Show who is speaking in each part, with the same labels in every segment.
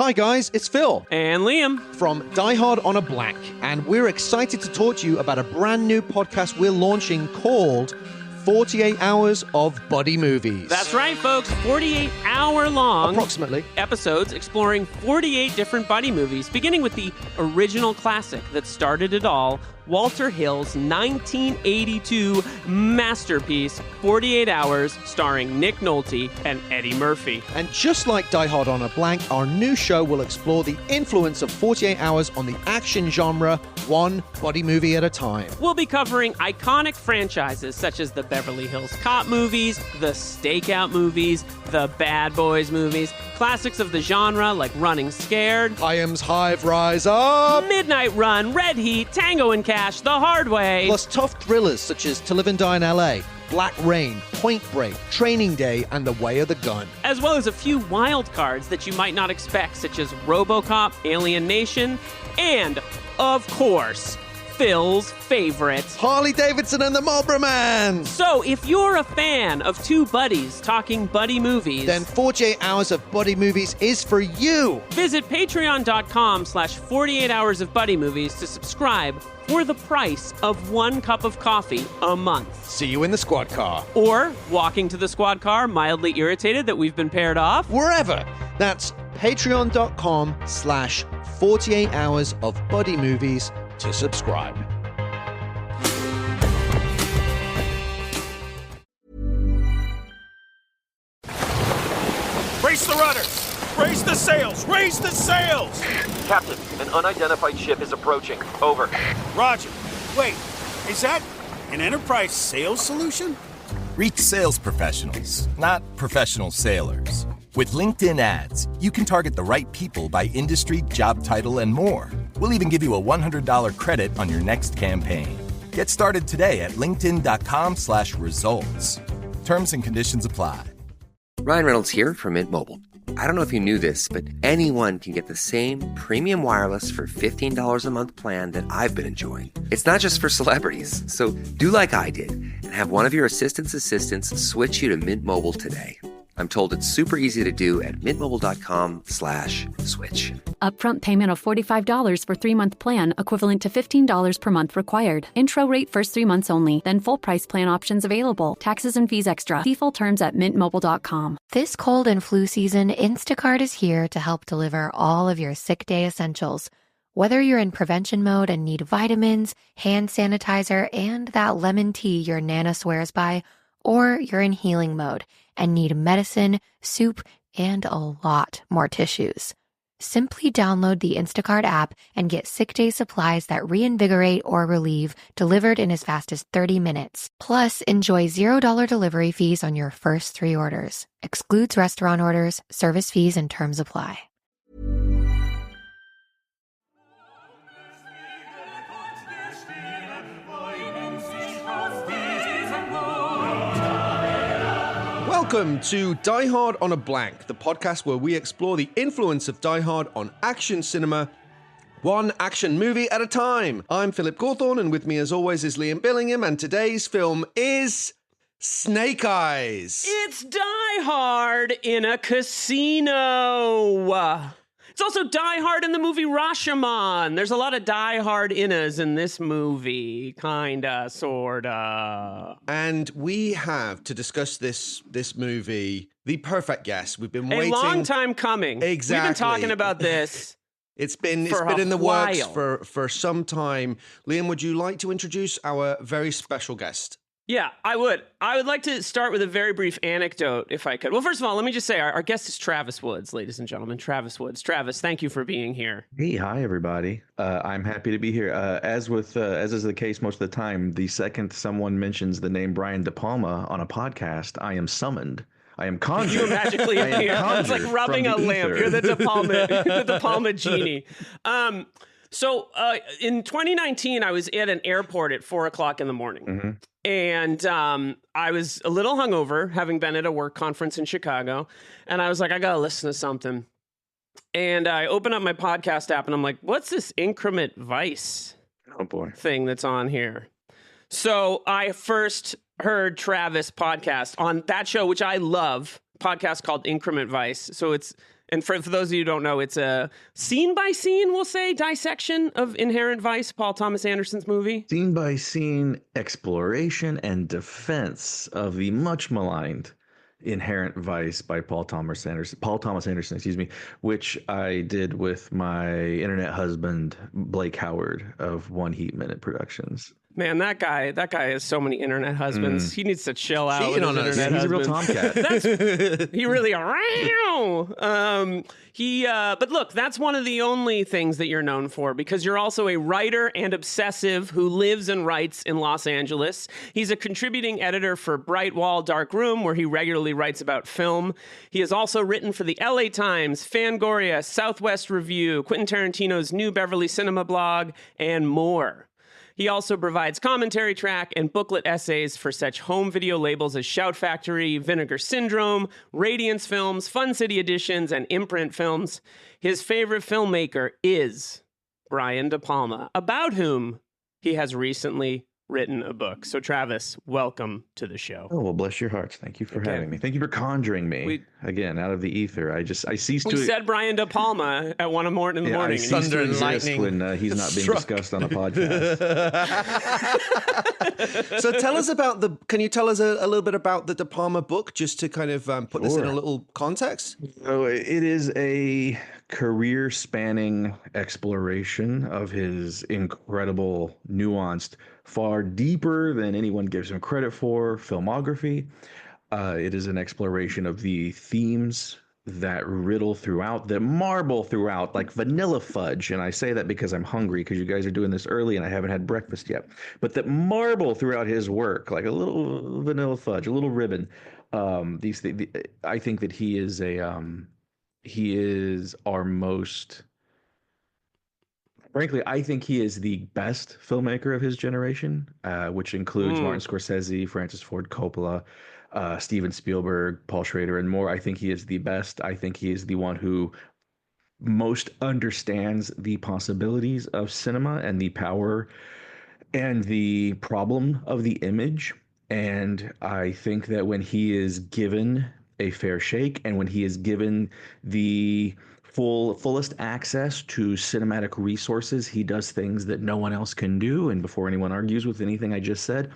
Speaker 1: Hi guys, it's Phil.
Speaker 2: And Liam.
Speaker 1: From Die Hard on a Blank, and we're excited to talk to you about a brand new podcast we're launching called 48 Hours of Buddy Movies.
Speaker 2: That's right, folks. 48-hour-long...
Speaker 1: approximately.
Speaker 2: ...episodes exploring 48 different buddy movies, beginning with the original classic that started it all, Walter Hill's 1982 masterpiece, 48 Hours, starring Nick Nolte and Eddie Murphy.
Speaker 1: And just like Die Hard on a Blank, our new show will explore the influence of 48 Hours on the action genre, one buddy movie at a time.
Speaker 2: We'll be covering iconic franchises such as the Beverly Hills Cop movies, the Stakeout movies, the Bad Boys movies, classics of the genre like Running Scared,
Speaker 1: Hyams Hive Rise Up,
Speaker 2: Midnight Run, Red Heat, Tango and Cash, The Hard Way,
Speaker 1: plus tough thrillers such as To Live and Die in LA, Black Rain, Point Break, Training Day, and The Way of the Gun.
Speaker 2: As well as a few wild cards that you might not expect, such as RoboCop, Alien Nation, and, of course, Phil's favorite,
Speaker 1: Harley Davidson and the Marlboro Man.
Speaker 2: So if you're a fan of two buddies talking buddy movies,
Speaker 1: then 48 Hours of Buddy Movies is for you.
Speaker 2: Visit patreon.com/48 Hours of Buddy Movies to subscribe for the price of 1 cup of coffee a month.
Speaker 1: See you in the squad car.
Speaker 2: Or walking to the squad car, mildly irritated that we've been paired off.
Speaker 1: Wherever. That's patreon.com/48 Hours of Buddy Movies to subscribe.
Speaker 3: Raise the rudders! Raise the sails! Raise the sails!
Speaker 4: Captain, an unidentified ship is approaching. Over.
Speaker 3: Roger. Wait, is that an enterprise sales solution?
Speaker 5: Reach sales professionals, not professional sailors. With LinkedIn ads, you can target the right people by industry, job title, and more. We'll even give you a $100 credit on your next campaign. Get started today at linkedin.com/results. Terms and conditions apply.
Speaker 6: Ryan Reynolds here from Mint Mobile. I don't know if you knew this, but anyone can get the same premium wireless for $15 a month plan that I've been enjoying. It's not just for celebrities. So do like I did and have one of your assistant's assistants switch you to Mint Mobile today. I'm told it's super easy to do at mintmobile.com/switch.
Speaker 7: Upfront payment of $45 for 3-month plan, equivalent to $15 per month required. Intro rate first 3 months only, then full price plan options available. Taxes and fees extra. See full terms at mintmobile.com.
Speaker 8: This cold and flu season, Instacart is here to help deliver all of your sick day essentials. Whether you're in prevention mode and need vitamins, hand sanitizer, and that lemon tea your Nana swears by, or you're in healing mode and need medicine, soup, and a lot more tissues. Simply download the Instacart app and get sick day supplies that reinvigorate or relieve, delivered in as fast as 30 minutes. Plus, enjoy $0 delivery fees on your first 3 orders. Excludes restaurant orders, service fees, and terms apply.
Speaker 1: Welcome to Die Hard on a Blank, the podcast where we explore the influence of Die Hard on action cinema, one action movie at a time. I'm Philip Gawthorne, and with me as always is Liam Billingham, and today's film is Snake Eyes.
Speaker 2: It's Die Hard in a casino. It's also Die Hard in the movie Rashomon. There's a lot of Die Hard innas in this movie, kinda, sorta.
Speaker 1: And we have, to discuss this movie, the perfect guest. We've been waiting.
Speaker 2: A long time coming.
Speaker 1: Exactly.
Speaker 2: We've been talking about this.
Speaker 1: It's been in the works for some time. Liam, would you like to introduce our very special guest?
Speaker 2: Yeah, I would. I would like to start with a very brief anecdote, if I could. Well, first of all, let me just say our guest is Travis Woods, ladies and gentlemen. Travis Woods. Travis, thank you for being here.
Speaker 9: Hey, hi, everybody. I'm happy to be here. As is the case most of the time, the second someone mentions the name Brian De Palma on a podcast, I am summoned. I am conjured.
Speaker 2: You magically appear. It's like rubbing a lamp. You're the De Palma genie. So in 2019, I was at an airport at 4 o'clock in the morning.
Speaker 9: Mm-hmm.
Speaker 2: And I was a little hungover, having been at a work conference in Chicago. And I was like, I got to listen to something. And I open up my podcast app and I'm like, what's this Increment Vice thing that's on here? So I first heard Travis podcast on that show, which I love, podcast called Increment Vice. So it's And for those of you who don't know, it's a scene-by-scene, we'll say, dissection of Inherent Vice, Paul Thomas Anderson's movie.
Speaker 9: Scene-by-scene exploration and defense of the much maligned Inherent Vice by Paul Thomas Anderson, excuse me, which I did with my internet husband, Blake Howard of One Heat Minute Productions.
Speaker 2: Man, that guy has so many internet husbands. He needs to chill out with his
Speaker 1: on us.
Speaker 2: internet
Speaker 9: He's a real
Speaker 2: husbands.
Speaker 9: tomcat.
Speaker 2: He really but look, that's one of the only things that you're known for, because you're also a writer and obsessive who lives and writes in Los Angeles. He's a contributing editor for Bright Wall Dark Room, where he regularly writes about film. He has also written for the LA Times, Fangoria, Southwest Review, Quentin Tarantino's New Beverly Cinema blog, and more. He also provides commentary track and booklet essays for such home video labels as Shout Factory, Vinegar Syndrome, Radiance Films, Fun City Editions, and Imprint Films. His favorite filmmaker is Brian De Palma, about whom he has recently written a book. So Travis, welcome to the show.
Speaker 9: Oh, well, bless your hearts. Thank you for having me. Thank you for conjuring me again out of the ether. I ceased to.
Speaker 2: We said Brian De Palma at 1 in the morning.
Speaker 9: I ceased to exist when he's not being discussed on a podcast.
Speaker 1: So tell us about can you tell us a little bit about the De Palma book, just to kind of put this in a little context?
Speaker 9: So it is a career-spanning exploration of his incredible, nuanced, far deeper than anyone gives him credit for filmography. It is an exploration of the themes that riddle throughout, that marble throughout, like vanilla fudge. And I say that because I'm hungry, because you guys are doing this early and I haven't had breakfast yet. But that marble throughout his work, like a little vanilla fudge, a little ribbon. These things, I think that he is our most. Frankly, I think he is the best filmmaker of his generation, which includes Martin Scorsese, Francis Ford Coppola, Steven Spielberg, Paul Schrader, and more. I think he is the best. I think he is the one who most understands the possibilities of cinema and the power and the problem of the image. And I think that when he is given a fair shake and when he is given the fullest access to cinematic resources, he does things that no one else can do. And before anyone argues with anything I just said,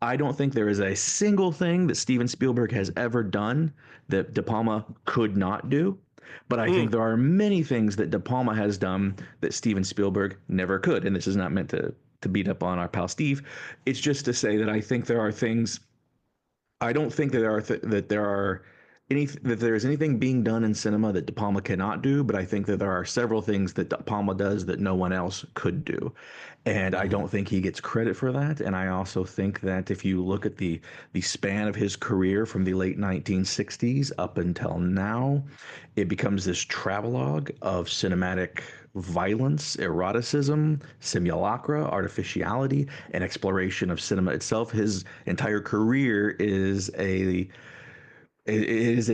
Speaker 9: I don't think there is a single thing that Steven Spielberg has ever done that De Palma could not do. But I think there are many things that De Palma has done that Steven Spielberg never could. And this is not meant to beat up on our pal Steve. It's just to say that I think there are things. I don't think that there is anything being done in cinema that De Palma cannot do, but I think that there are several things that De Palma does that no one else could do. And I don't think he gets credit for that. And I also think that if you look at the span of his career from the late 1960s up until now, it becomes this travelogue of cinematic violence, eroticism, simulacra, artificiality, and exploration of cinema itself. His entire career is a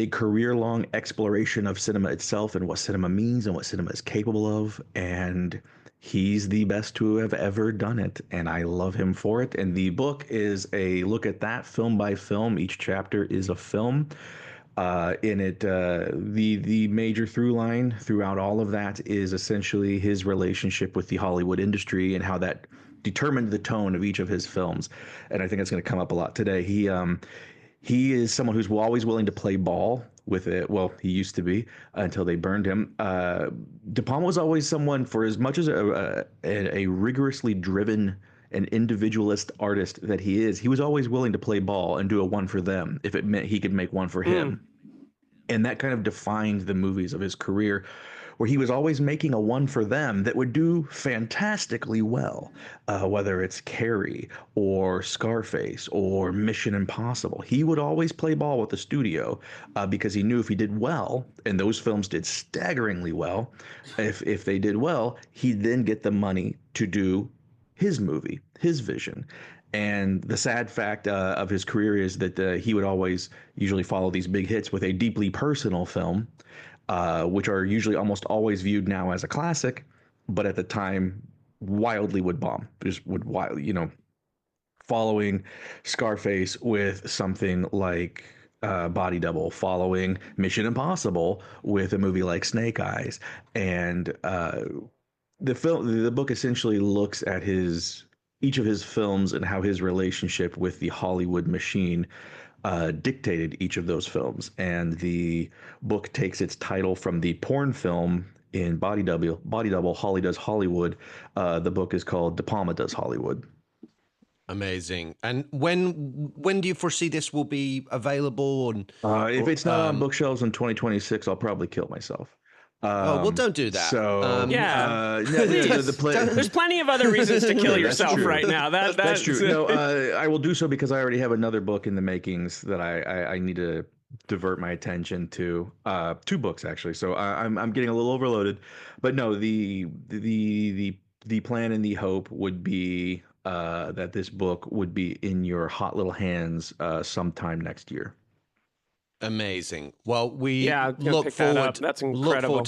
Speaker 9: career-long exploration of cinema itself and what cinema means and what cinema is capable of. And he's the best to have ever done it. And I love him for it. And the book is a look at that film by film. Each chapter is a film. In it, the major through line throughout all of that is essentially his relationship with the Hollywood industry and how that determined the tone of each of his films. And I think it's going to come up a lot today. He is someone who's always willing to play ball with it. Well, he used to be until they burned him. De Palma was always someone, for as much as a rigorously driven and individualist artist that he is, he was always willing to play ball and do a one for them if it meant he could make one for him. And that kind of defined the movies of his career, where he was always making a one for them that would do fantastically well, whether it's Carrie or Scarface or Mission Impossible. He would always play ball with the studio because he knew if he did well, and those films did staggeringly well, if they did well, he'd then get the money to do his movie, his vision. And the sad fact of his career is that he would always usually follow these big hits with a deeply personal film, which are usually almost always viewed now as a classic, but at the time wildly would bomb. Just would following Scarface with something like body double, following Mission Impossible with a movie like Snake Eyes, and the book essentially looks at each of his films and how his relationship with the Hollywood machine dictated each of those films. And the book takes its title from the porn film in Body Double, Holly Does Hollywood. The book is called De Palma Does Hollywood.
Speaker 1: Amazing. And when do you foresee this will be available? And
Speaker 9: if it's not on bookshelves in 2026, I'll probably kill myself.
Speaker 1: Well, don't do that.
Speaker 9: So
Speaker 2: there's plenty of other reasons to kill yourself right now.
Speaker 9: That's true. No, I will do so because I already have another book in the makings that I need to divert my attention to. 2 books actually. So I'm getting a little overloaded. But no, the plan and the hope would be that this book would be in your hot little hands sometime next year.
Speaker 1: Amazing. Well, we
Speaker 2: look forward
Speaker 1: to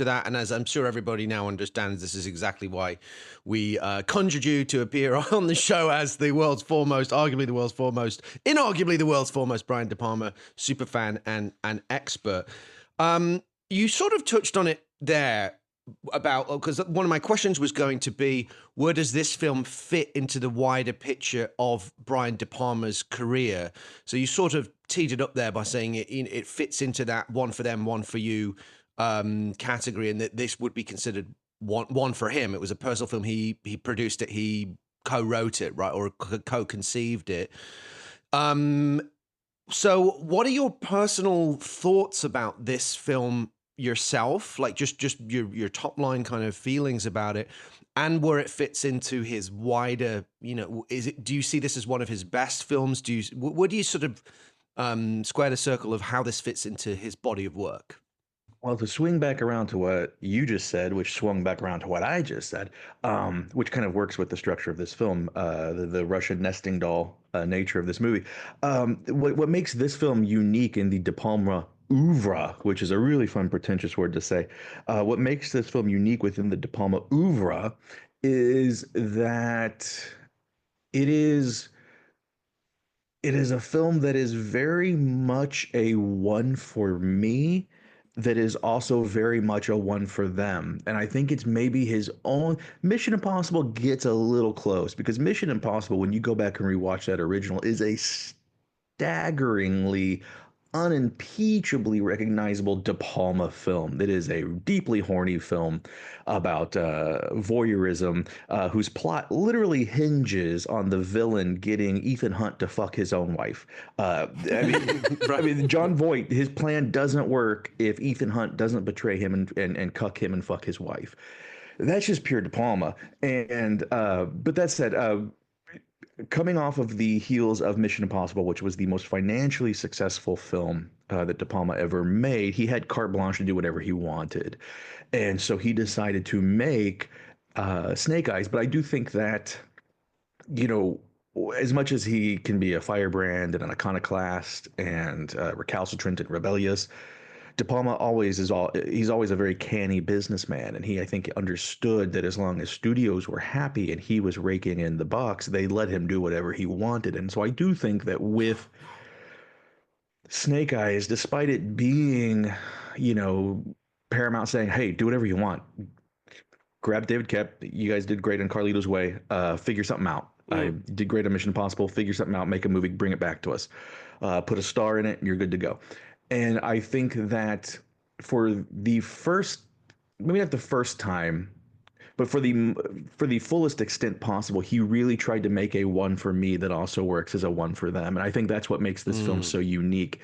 Speaker 1: that. And as I'm sure everybody now understands, this is exactly why we conjured you to appear on the show as the world's foremost, arguably the world's foremost, inarguably the world's foremost Brian De Palma superfan and an expert. You sort of touched on it there about, because one of my questions was going to be, where does this film fit into the wider picture of Brian De Palma's career? So you sort of teed it up there by saying it fits into that one for them, one for you category, and that this would be considered one for him. It was a personal film. He produced it. He co-wrote it, right, or co-conceived it. So what are your personal thoughts about this film yourself, like just your top line kind of feelings about it, and where it fits into his wider, do you see this as one of his best films? Where do you sort of square the circle of how this fits into his body of work?
Speaker 9: Well, to swing back around to what you just said, which swung back around to what I just said, which kind of works with the structure of this film, the Russian nesting doll nature of this movie. What makes this film unique in the De Palma oeuvre, which is a really fun, pretentious word to say, what makes this film unique within the De Palma oeuvre is that it is a film that is very much a one for me, that is also very much a one for them. And I think it's maybe his own. Mission Impossible gets a little close, because Mission Impossible, when you go back and rewatch that original, is a staggeringly, unimpeachably recognizable De Palma film. It is a deeply horny film about voyeurism, whose plot literally hinges on the villain getting Ethan Hunt to fuck his own wife. I mean, John Voight, his plan doesn't work if Ethan Hunt doesn't betray him and cuck him and fuck his wife. That's just pure De Palma. And but that said, coming off of the heels of Mission Impossible, which was the most financially successful film that De Palma ever made, he had carte blanche to do whatever he wanted. And so he decided to make Snake Eyes. But I do think that, as much as he can be a firebrand and an iconoclast and recalcitrant and rebellious, De Palma he's always a very canny businessman, and I think understood that as long as studios were happy and he was raking in the bucks, they let him do whatever he wanted. And so I do think that with Snake Eyes, despite it being, Paramount saying, hey, do whatever you want, grab David Koepp, you guys did great on Carlito's Way, figure something out. I did great on Mission Impossible, figure something out, make a movie, bring it back to us, put a star in it, and you're good to go. And I think that for the first, maybe not the first time, but for the fullest extent possible, he really tried to make a one for me that also works as a one for them. And I think that's what makes this film so unique,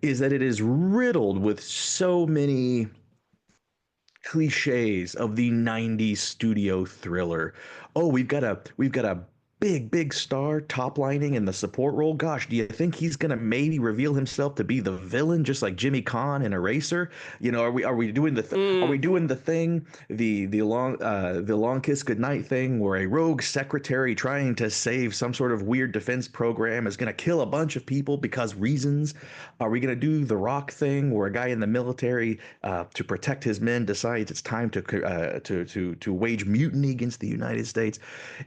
Speaker 9: is that it is riddled with so many cliches of the 90s studio thriller. Oh, we've got a big star top lining in the support role. Gosh, do you think he's gonna maybe reveal himself to be the villain, just like Jimmy Caan in Eraser? Are we doing the thing, the long kiss goodnight thing, where a rogue secretary trying to save some sort of weird defense program is gonna kill a bunch of people because reasons? Are we gonna do the Rock thing, where a guy in the military to protect his men decides it's time to wage mutiny against the United States?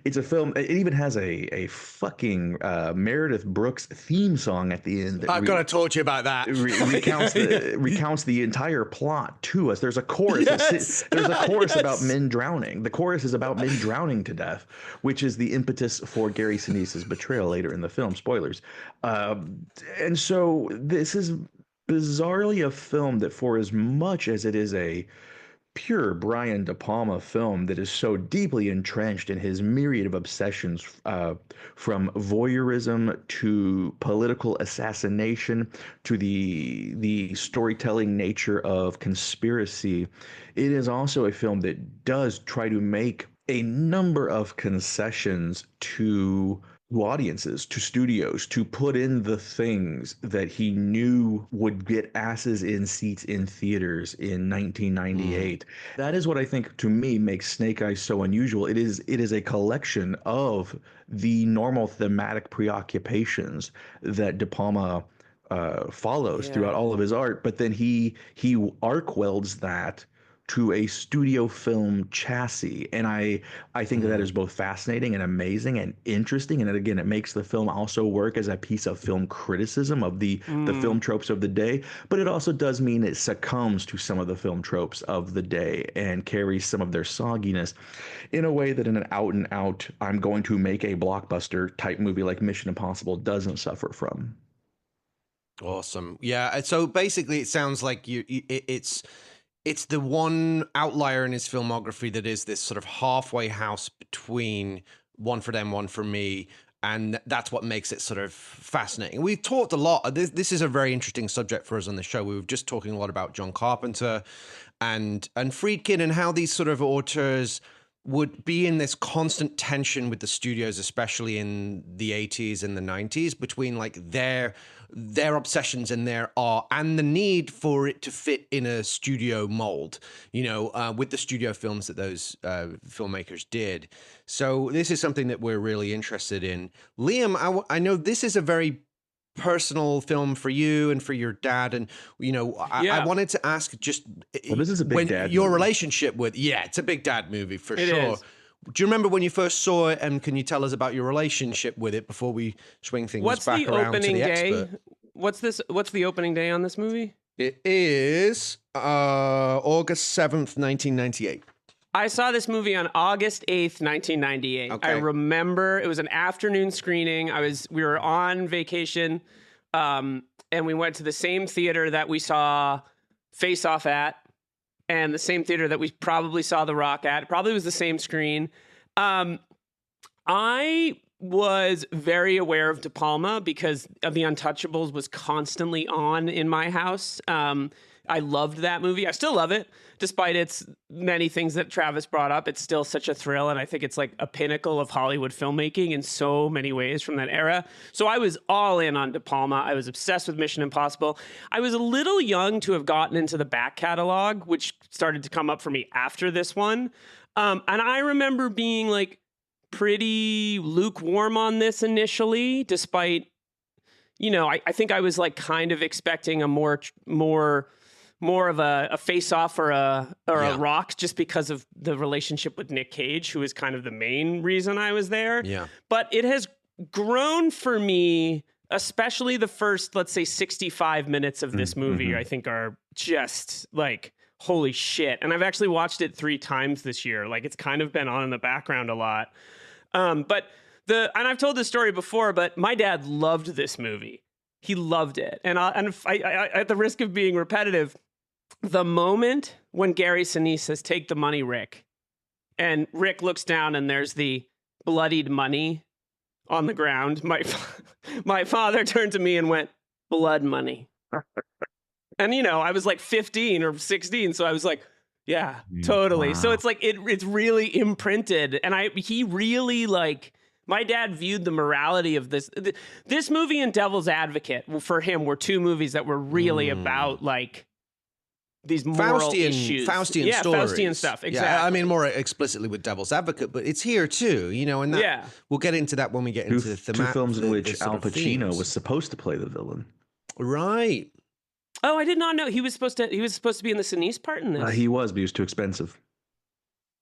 Speaker 9: It's a film. It even has a fucking Meredith Brooks theme song at the end.
Speaker 1: I've got to talk to you about that.
Speaker 9: Recounts the entire plot to us. There's a chorus.
Speaker 1: Yes.
Speaker 9: There's a chorus
Speaker 1: Yes.
Speaker 9: about men drowning. The chorus is about men drowning to death, which is the impetus for Gary Sinise's betrayal later in the film. Spoilers. And so this is bizarrely a film that, for as much as it is a pure Brian De Palma film that is so deeply entrenched in his myriad of obsessions, from voyeurism to political assassination to the storytelling nature of conspiracy, it is also a film that does try to make a number of concessions to audiences, to studios, to put in the things that he knew would get asses in seats in theaters in 1998. That is what I think, to me, makes Snake Eyes so unusual. It is a collection of the normal thematic preoccupations that De Palma follows throughout all of his art, but then he arc welds that to a studio film chassis. And I think that is both fascinating and amazing and interesting. And again, it makes the film also work as a piece of film criticism of the film tropes of the day. But it also does mean it succumbs to some of the film tropes of the day and carries some of their sogginess in a way that in an out and out, I'm going to make a blockbuster type movie like Mission Impossible doesn't suffer from.
Speaker 1: Awesome. Yeah. So basically it sounds like it's the one outlier in his filmography that is this sort of halfway house between One for Them, One for Me. And that's what makes it sort of fascinating. We've talked a lot. This is a very interesting subject for us on the show. We were just talking a lot about John Carpenter and Friedkin and how these sort of auteurs would be in this constant tension with the studios, especially in the 80s and the 90s, between like their obsessions and their art and the need for it to fit in a studio mold, with the studio films that those filmmakers did. So this is something that we're really interested in. Liam, I know this is a very personal film for you and for your dad, and I wanted to ask just
Speaker 9: this is a big dad
Speaker 1: your
Speaker 9: movie.
Speaker 1: relationship with it's a big dad movie for
Speaker 2: It
Speaker 1: sure.
Speaker 2: is.
Speaker 1: Do you remember when you first saw it, and can you tell us about your relationship with it before we swing things
Speaker 2: What's
Speaker 1: back
Speaker 2: the
Speaker 1: around
Speaker 2: opening
Speaker 1: to the
Speaker 2: day?
Speaker 1: expert?
Speaker 2: What's the opening day on this movie?
Speaker 1: It is August 7th, 1998.
Speaker 2: I saw this movie on August 8th, 1998.
Speaker 1: Okay.
Speaker 2: I remember it was an afternoon screening. We were on vacation, and we went to the same theater that we saw Face Off at, and the same theater that we probably saw The Rock at. It probably was the same screen. I was very aware of De Palma because of The Untouchables was constantly on in my house. I loved that movie. I still love it, despite its many things that Travis brought up. It's still such a thrill, and I think it's like a pinnacle of Hollywood filmmaking in so many ways from that era. So I was all in on De Palma. I was obsessed with Mission Impossible. I was a little young to have gotten into the back catalog, which started to come up for me after this one. And I remember being like pretty lukewarm on this initially, despite, I think I was like kind of expecting a more of a face-off or a Rock, just because of the relationship with Nick Cage, who is kind of the main reason I was there.
Speaker 1: Yeah.
Speaker 2: But it has grown for me, especially the first, let's say, 65 minutes of this movie, I think are just like, holy shit. And I've actually watched it 3 times this year. Like, it's kind of been on in the background a lot. And I've told this story before, but my dad loved this movie. He loved it. And I, at the risk of being repetitive, the moment when Gary Sinise says, "Take the money, Rick," and Rick looks down and there's the bloodied money on the ground, my father turned to me and went, "Blood money." And, I was like 15 or 16. So I was like, yeah, totally.
Speaker 9: Wow.
Speaker 2: So it's like, it's really imprinted. And he really my dad viewed the morality of this movie and Devil's Advocate for him were 2 movies that were really about like these moral issues.
Speaker 1: Faustian stories.
Speaker 2: Faustian stuff. Exactly.
Speaker 1: Yeah, I mean, more explicitly with Devil's Advocate, but it's here too, and that, we'll get into that when we get into the
Speaker 9: two films in which Al Pacino
Speaker 1: themes.
Speaker 9: was supposed to play the villain.
Speaker 1: Right.
Speaker 2: Oh, I did not know he was supposed to be in the Sinise part in this.
Speaker 9: He was, but he was too expensive.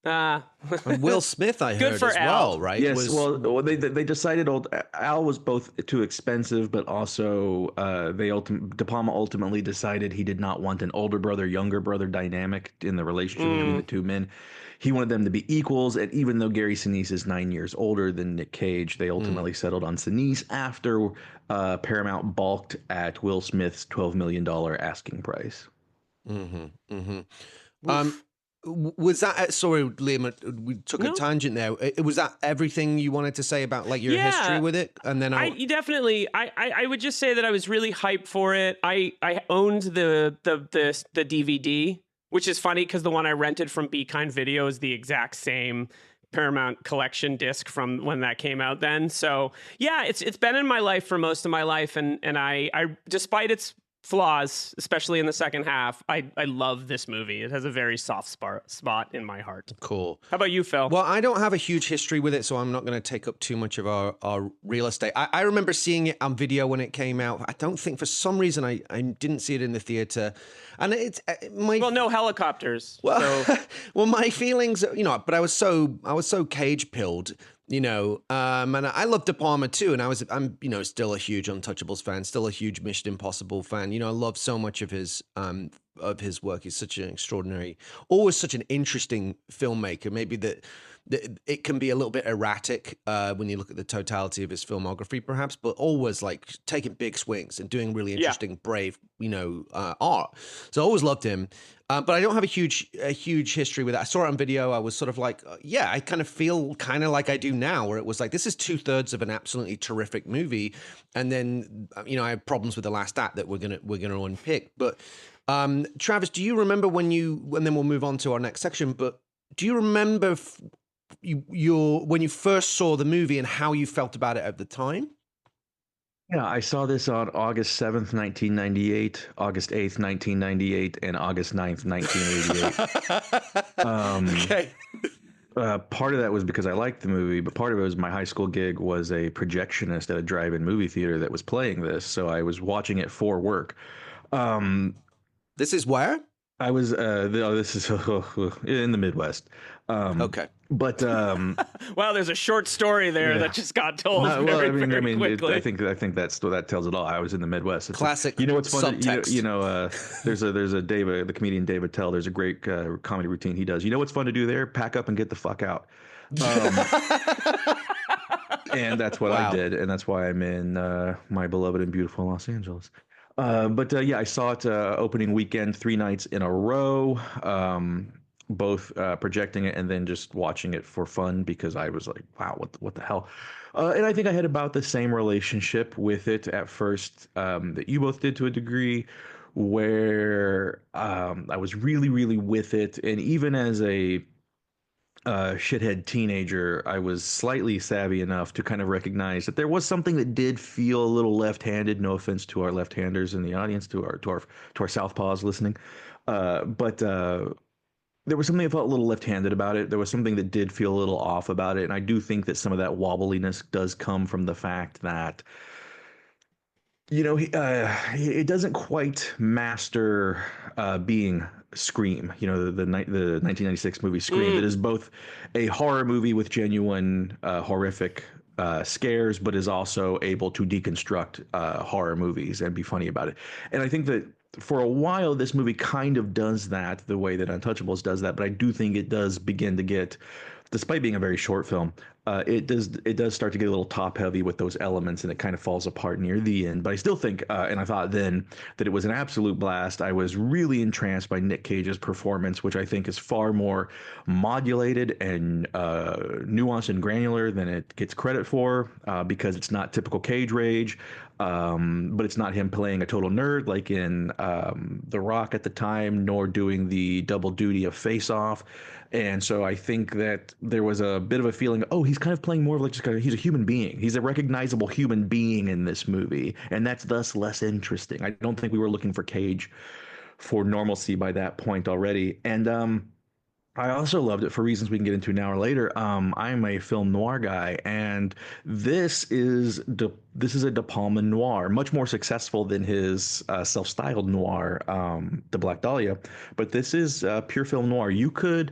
Speaker 1: And Will Smith, I
Speaker 2: Good
Speaker 1: heard
Speaker 2: for
Speaker 1: as
Speaker 2: Al.
Speaker 1: well, right?
Speaker 9: Yes, well, they decided Al was both too expensive, but also De Palma ultimately decided he did not want an older brother, younger brother dynamic in the relationship between the two men. He wanted them to be equals, and even though Gary Sinise is 9 years older than Nick Cage, they ultimately settled on Sinise after Paramount balked at Will Smith's $12 million asking price.
Speaker 1: Was that sorry, Liam? We took a tangent there. Was that everything you wanted to say about like your history with it? And then
Speaker 2: I would just say that I was really hyped for it. I owned the DVD, which is funny because the one I rented from Be Kind Video is the exact same Paramount collection disc from when that came out then. So yeah, it's been in my life for most of my life, and I despite its flaws, especially in the second half, I love this movie. It has a very soft spot in my heart.
Speaker 1: Cool.
Speaker 2: How about you, Phil?
Speaker 1: Well, I don't have a huge history with it, so I'm not going to take up too much of our real estate. I remember seeing it on video when it came out. I don't think for some reason I didn't see it in the theater. And it's
Speaker 2: no helicopters.
Speaker 1: Well,
Speaker 2: So.
Speaker 1: well, my feelings, but I was so cage pilled. And I love De Palma too, and I'm still a huge Untouchables fan, still a huge Mission Impossible fan. I love so much of his work. He's such an extraordinary, always such an interesting filmmaker. Maybe that it can be a little bit erratic when you look at the totality of his filmography, perhaps, but always like taking big swings and doing really interesting, brave, art. So I always loved him. But I don't have a huge history with it. I saw it on video. I was sort of like, I kind of feel kind of like I do now, where it was like, this is 2/3 of an absolutely terrific movie. And then, I have problems with the last act that we're gonna unpick. But Travis, do you remember and then we'll move on to our next section, but do you remember when you first saw the movie and how you felt about it at the time?
Speaker 9: Yeah, I saw this on August 7th, 1998, August 8th, 1998, and August 9th, 1988.
Speaker 1: Okay.
Speaker 9: Part of that was because I liked the movie, but part of it was my high school gig was a projectionist at a drive-in movie theater that was playing this, so I was watching it for work.
Speaker 1: This is where?
Speaker 9: I was this is in the Midwest.
Speaker 1: Okay.
Speaker 9: But
Speaker 2: wow, there's a short story there that just got told. Very quickly.
Speaker 9: I think that tells it all. I was in the Midwest. It's
Speaker 1: classic.
Speaker 9: What's fun?
Speaker 1: Subtext.
Speaker 9: There's the comedian Dave Attell. There's a great comedy routine he does. You know what's fun to do there? Pack up and get the fuck out. And that's what I did, and that's why I'm in my beloved and beautiful Los Angeles. I saw it opening weekend, 3 nights in a row, both projecting it and then just watching it for fun because I was like, wow, what the hell? And I think I had about the same relationship with it at first that you both did to a degree, where I was really, really with it. And even as a shithead teenager, I was slightly savvy enough to kind of recognize that there was something that did feel a little left-handed. No offense to our left-handers in the audience, to our southpaws listening, but there was something that felt a little left-handed about it. There was something that did feel a little off about it, and I do think that some of that wobbliness does come from the fact that it doesn't quite master being Scream, the 1996 movie Scream, that is both a horror movie with genuine horrific scares, but is also able to deconstruct horror movies and be funny about it. And I think that for a while, this movie kind of does that the way that Untouchables does that, but I do think it does begin to get, despite being a very short film, it does start to get a little top heavy with those elements, and it kind of falls apart near the end. But I still think, and I thought then, that it was an absolute blast. I was really entranced by Nick Cage's performance, which I think is far more modulated and nuanced and granular than it gets credit for, because it's not typical Cage rage, but it's not him playing a total nerd like in The Rock at the time, nor doing the double duty of Face Off. And so I think that there was a bit of a feeling, he's kind of playing more of like just kind of, he's a human being. He's a recognizable human being in this movie, and that's thus less interesting. I don't think we were looking for Cage for normalcy by that point already. And I also loved it for reasons we can get into now or later. I'm a film noir guy, and this is a De Palma noir, much more successful than his self-styled noir, The Black Dahlia. But this is pure film noir. You could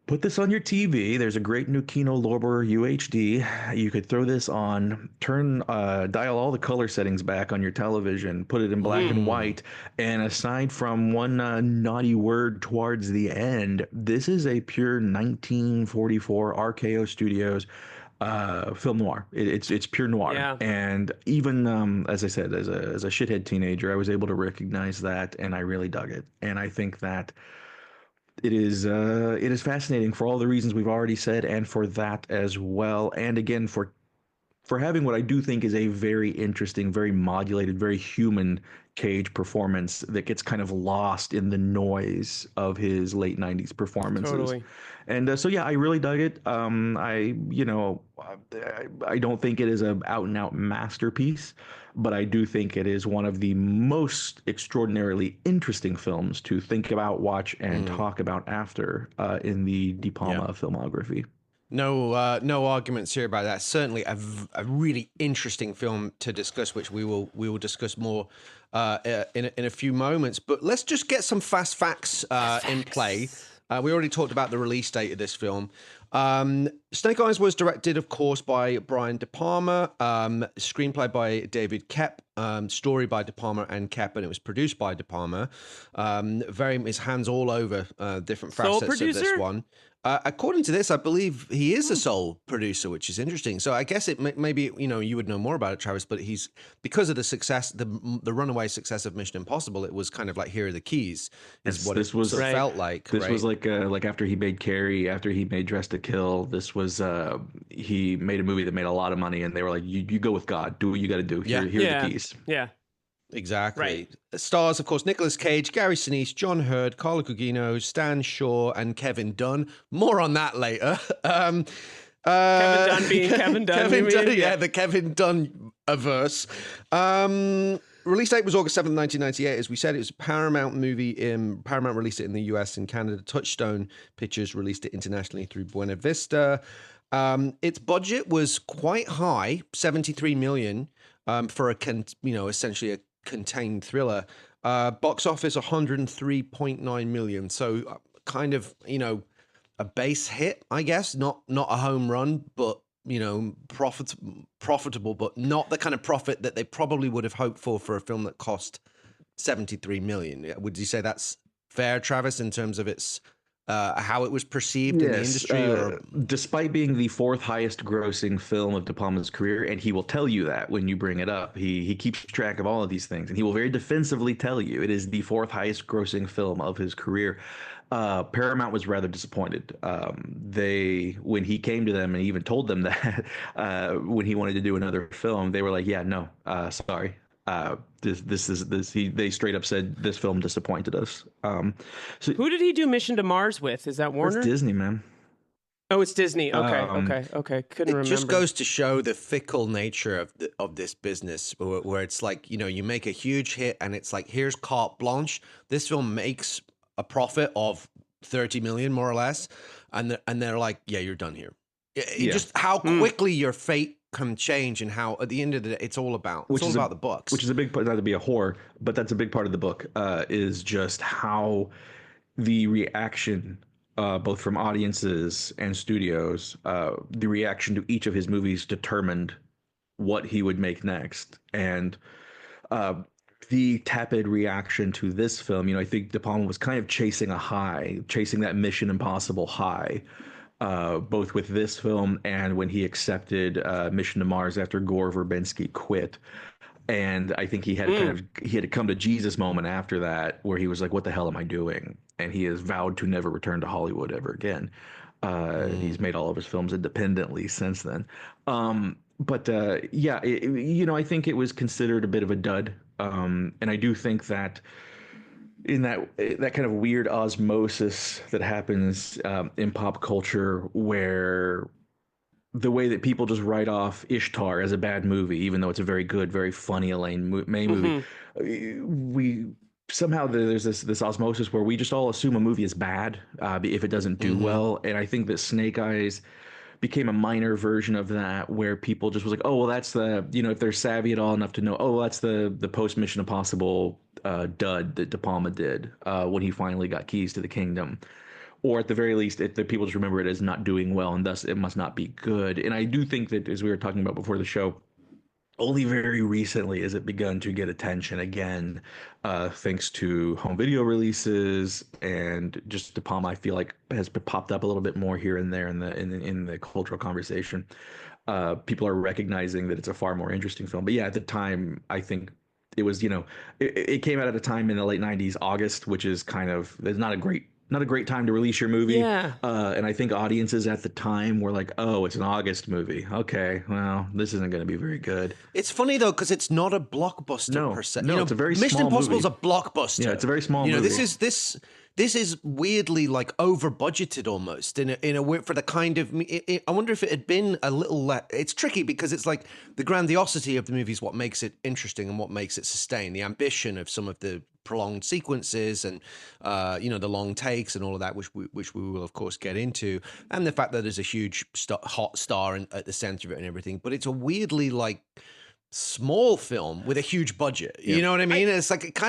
Speaker 9: Put this on your TV. There's a great new Kino Lorber UHD. You could throw this on, dial all the color settings back on your television, put it in black and white, and aside from one naughty word towards the end, this is a pure 1944 RKO Studios film noir. It's pure noir.
Speaker 2: Yeah.
Speaker 9: And even as I said, as a shithead teenager, I was able to recognize that, and I really dug it. And I think that it is fascinating for all the reasons we've already said, and for that as well. And again, for having what I do think is a very interesting, very modulated, very human Cage performance that gets kind of lost in the noise of his late 90s performances.
Speaker 2: Totally.
Speaker 9: And so, yeah, I really dug it. I don't think it is an out and out masterpiece, but I do think it is one of the most extraordinarily interesting films to think about, watch, and talk about after in the De Palma filmography.
Speaker 1: No arguments here about that. Certainly a really interesting film to discuss, which we will discuss more in a few moments. But let's just get some fast facts in play. We already talked about the release date of this film. Snake Eyes was directed, of course, by Brian De Palma, screenplay by David Koepp, story by De Palma and Koepp, and it was produced by De Palma. His hands all over different facets of this one. According to this, I believe he is a sole producer, which is interesting. So I guess it maybe you would know more about it, Travis. But he's, because of the success, the runaway success of Mission Impossible, it was kind of like, here are the keys. Is what it felt like.
Speaker 9: This was like after he made Carrie, after he made Dress to Kill. This was he made a movie that made a lot of money, and they were like, you go with God, do what you got to do. Here are the keys.
Speaker 2: Yeah.
Speaker 1: Exactly.
Speaker 2: Right.
Speaker 1: Stars, of course, Nicolas Cage, Gary Sinise, John Hurd, Carla Gugino, Stan Shaw, and Kevin Dunne. More on that later.
Speaker 2: Kevin Dunne being Kevin Dunne.
Speaker 1: The Kevin Dunne averse. Release date was August 7th, 1998. As we said, it was a Paramount movie. Paramount released it in the US and Canada. Touchstone Pictures released it internationally through Buena Vista. Its budget was quite high, $73 million, for essentially a contained thriller. Box office $103.9 million. So kind of, a base hit, I guess, not a home run, but profitable, but not the kind of profit that they probably would have hoped for a film that cost $73 million. Would you say that's fair, Travis, in terms of its how it was perceived in the industry?
Speaker 9: Despite being the fourth highest grossing film of De Palma's career, and he will tell you that when you bring it up, he keeps track of all of these things, and he will very defensively tell you it is the fourth highest grossing film of his career. Paramount was rather disappointed. When he came to them and even told them that when he wanted to do another film, they were like, yeah, no, sorry. They straight up said this film disappointed us. So
Speaker 2: who did he do Mission to Mars with? Is that Warner?
Speaker 9: It's Disney, man.
Speaker 2: Oh, it's Disney. Okay. Couldn't remember.
Speaker 1: It just goes to show the fickle nature of this business, where it's like, you make a huge hit and it's like, here's carte blanche. This film makes a profit of $30 million, more or less, and they're like, yeah, you're done here. Just how quickly your fate can change, and how at the end of the day it's all about the books,
Speaker 9: which is a big part. Not to be a whore, but that's a big part of the book, is just how the reaction both from audiences and studios, the reaction to each of his movies determined what he would make next. And the tepid reaction to this film, I think De Palma was kind of chasing that Mission Impossible high, both with this film and when he accepted Mission to Mars after Gore Verbinski quit. And I think he had a come to Jesus moment after that, where he was like, what the hell am I doing? And he has vowed to never return to Hollywood ever again. He's made all of his films independently since then. I think it was considered a bit of a dud. And I do think that in that kind of weird osmosis that happens in pop culture, where the way that people just write off Ishtar as a bad movie, even though it's a very good, very funny Elaine May movie, we somehow there's this osmosis where we just all assume a movie is bad if it doesn't do well. And I think that Snake Eyes became a minor version of that, where people just was like, oh, well, that's the, if they're savvy at all enough to know, oh, that's the post Mission Impossible dud that De Palma did when he finally got keys to the kingdom. or at the very least, the people just remember it as not doing well, and thus it must not be good. And I do think that, as we were talking about before the show, only very recently has it begun to get attention again, thanks to home video releases and just the Palma. I feel like has popped up a little bit more here and there in the cultural conversation. People are recognizing that it's a far more interesting film. But yeah, at the time, I think it was, it came out at a time in the late 90s, August, which is kind of, there's not a great time to release your movie.
Speaker 2: Yeah.
Speaker 9: And I think audiences at the time were like, oh, it's an August movie. Okay, well, this isn't going to be very good.
Speaker 1: It's funny, though, because it's not a blockbuster per se.
Speaker 9: No, it's a very
Speaker 1: Mission
Speaker 9: small
Speaker 1: Impossible is a
Speaker 9: movie.
Speaker 1: blockbuster.
Speaker 9: Yeah, it's a very small movie.
Speaker 1: This is weirdly like over budgeted almost in a way for the kind of. I wonder if it had been a little less. It's tricky because it's like the grandiosity of the movie is what makes it interesting and what makes it sustain. The ambition of some of the prolonged sequences and the long takes and all of that, which we will of course get into, and the fact that there's a huge hot star at the center of it and everything. But it's a weirdly like small film with a huge budget. You know what I mean? It's like it's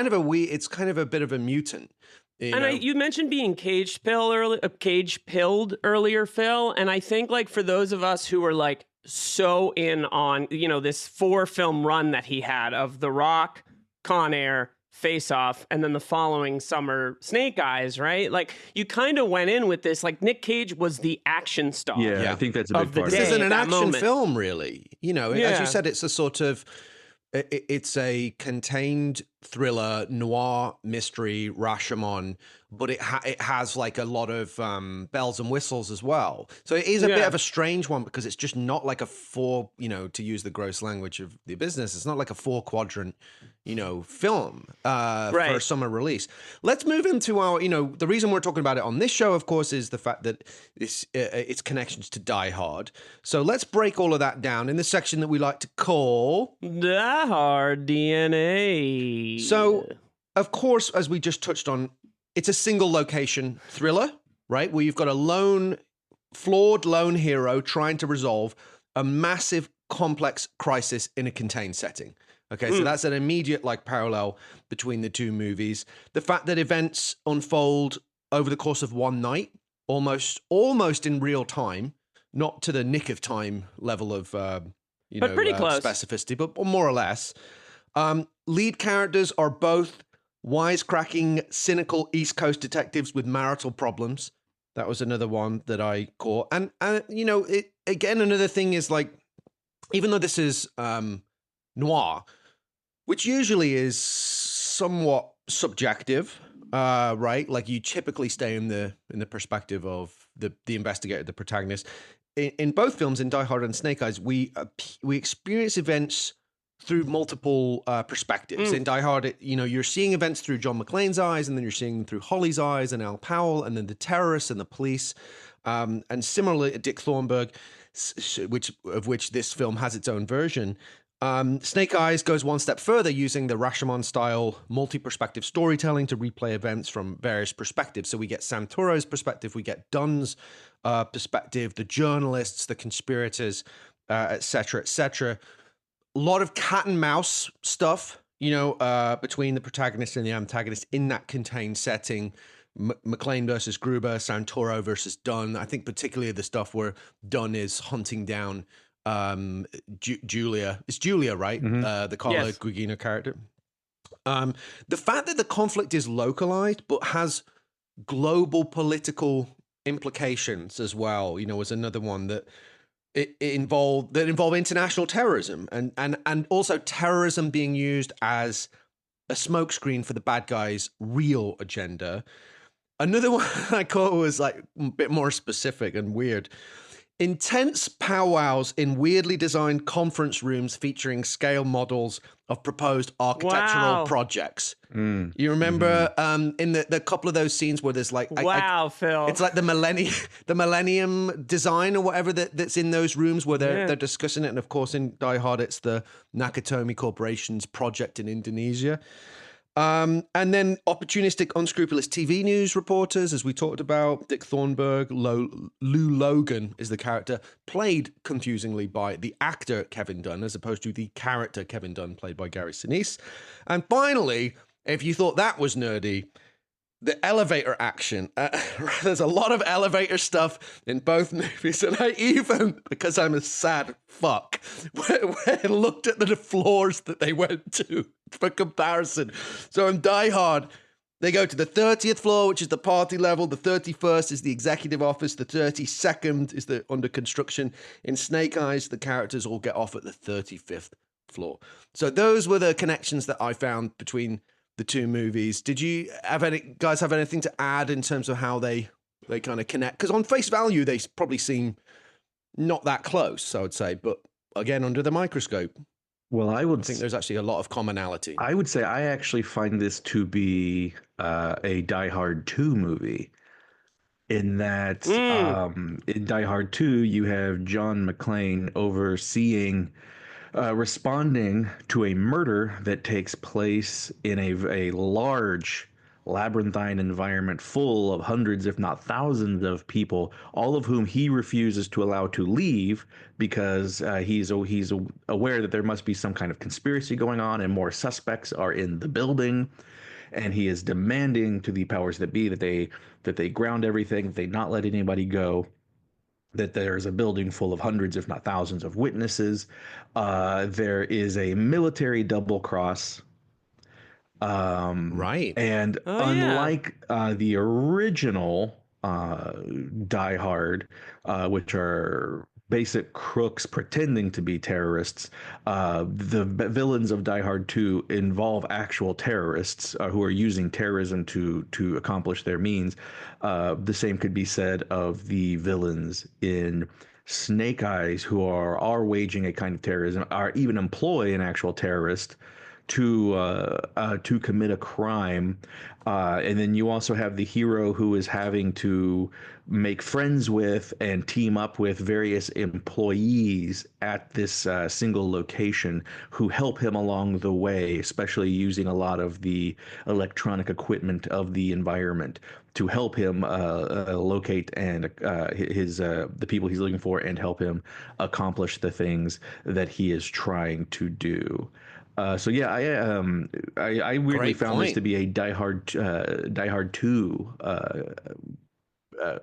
Speaker 1: kind of a bit of a mutant.
Speaker 2: You mentioned being cage pilled earlier, Phil, and I think like for those of us who were like so in on this 4-film run that he had of The Rock, Con Air, Face Off, and then the following summer Snake Eyes, right? Like you kind of went in with this like Nick Cage was the action star.
Speaker 9: Yeah, I think that's a big part.
Speaker 1: This isn't an action
Speaker 2: moment.
Speaker 1: film, really. As you said, it's a sort of. It's a contained thriller, noir, mystery, Rashomon, but it has like a lot of bells and whistles as well. So it is a bit of a strange one because it's just not like a four, to use the gross language of the business, it's not like a 4-quadrant, film for a summer release. Let's move into our, the reason we're talking about it on this show, of course, is the fact that its connections to Die Hard. So let's break all of that down in the section that we like to call
Speaker 2: Die Hard DNA.
Speaker 1: So, of course, as we just touched on, it's a single location thriller, right? Where you've got a flawed lone hero trying to resolve a massive, complex crisis in a contained setting. Okay, so that's an immediate parallel between the two movies. The fact that events unfold over the course of one night, almost in real time, not to the nick of time level of but
Speaker 2: pretty close
Speaker 1: specificity, but more or less. Lead characters are both wisecracking, cynical East Coast detectives with marital problems. That was another one that I caught. And again, another thing is like, even though this is noir, which usually is somewhat subjective, right? Like you typically stay in the perspective of the investigator, the protagonist. In both films, in Die Hard and Snake Eyes, we experience events through multiple perspectives. In Die Hard, you're seeing events through John McClane's eyes, and then you're seeing them through Holly's eyes and Al Powell, and then the terrorists and the police. And similarly, Dick Thornburg, of which this film has its own version. Snake Eyes goes one step further, using the Rashomon-style multi-perspective storytelling to replay events from various perspectives. So we get Santoro's perspective, we get Dunne's perspective, the journalists, the conspirators, et cetera, et cetera. A lot of cat and mouse stuff, between the protagonist and the antagonist in that contained setting. McClane versus Gruber, Santoro versus Dunne. I think particularly the stuff where Dunne is hunting down Julia. It's Julia, right? Mm-hmm. The Carla Gugino character. The fact that the conflict is localized but has global political implications as well, was another one that involve international terrorism and also terrorism being used as a smokescreen for the bad guys' real agenda. Another one I caught was like a bit more specific and weird. Intense powwows in weirdly designed conference rooms featuring scale models of proposed architectural projects. You remember in the couple of those scenes where there's like
Speaker 2: Phil,
Speaker 1: it's like the millennium design or whatever that's in those rooms where they're discussing it. And of course in Die Hard it's the Nakatomi Corporation's project in Indonesia. And then opportunistic, unscrupulous TV news reporters, as we talked about. Dick Thornburg, Lou Logan is the character, played confusingly by the actor Kevin Dunne, as opposed to the character Kevin Dunne, played by Gary Sinise. And finally, if you thought that was nerdy, the elevator action. There's a lot of elevator stuff in both movies, and I even, because I'm a sad fuck, when I looked at the floors that they went to for comparison. So in Die Hard, they go to the 30th floor, which is the party level. The 31st is the executive office. The 32nd is the under construction. In Snake Eyes, the characters all get off at the 35th floor. So those were the connections that I found between the two movies. Did you have anything to add in terms of how they kind of connect? Because on face value, they probably seem not that close, I would say. But again, under the microscope,
Speaker 9: well, I think
Speaker 1: there's actually a lot of commonality.
Speaker 9: I would say I actually find this to be a Die Hard 2 movie. In that, in Die Hard 2, you have John McClane overseeing responding to a murder that takes place in a large labyrinthine environment full of hundreds, if not thousands of people, all of whom he refuses to allow to leave because he's aware that there must be some kind of conspiracy going on and more suspects are in the building. And he is demanding to the powers that be that they ground everything, that they not let anybody go, that there's a building full of hundreds, if not thousands, of witnesses. There is a military double cross.
Speaker 1: Right.
Speaker 9: And unlike the original Die Hard, which are basic crooks pretending to be terrorists, the villains of Die Hard 2 involve actual terrorists who are using terrorism to accomplish their means. The same could be said of the villains in Snake Eyes, who are waging a kind of terrorism, are even employ an actual terrorist to commit a crime. And then you also have the hero who is having to make friends with and team up with various employees at this single location who help him along the way, especially using a lot of the electronic equipment of the environment to help him locate and the people he's looking for and help him accomplish the things that he is trying to do. So yeah, I weirdly found this to be a Die Hard 2.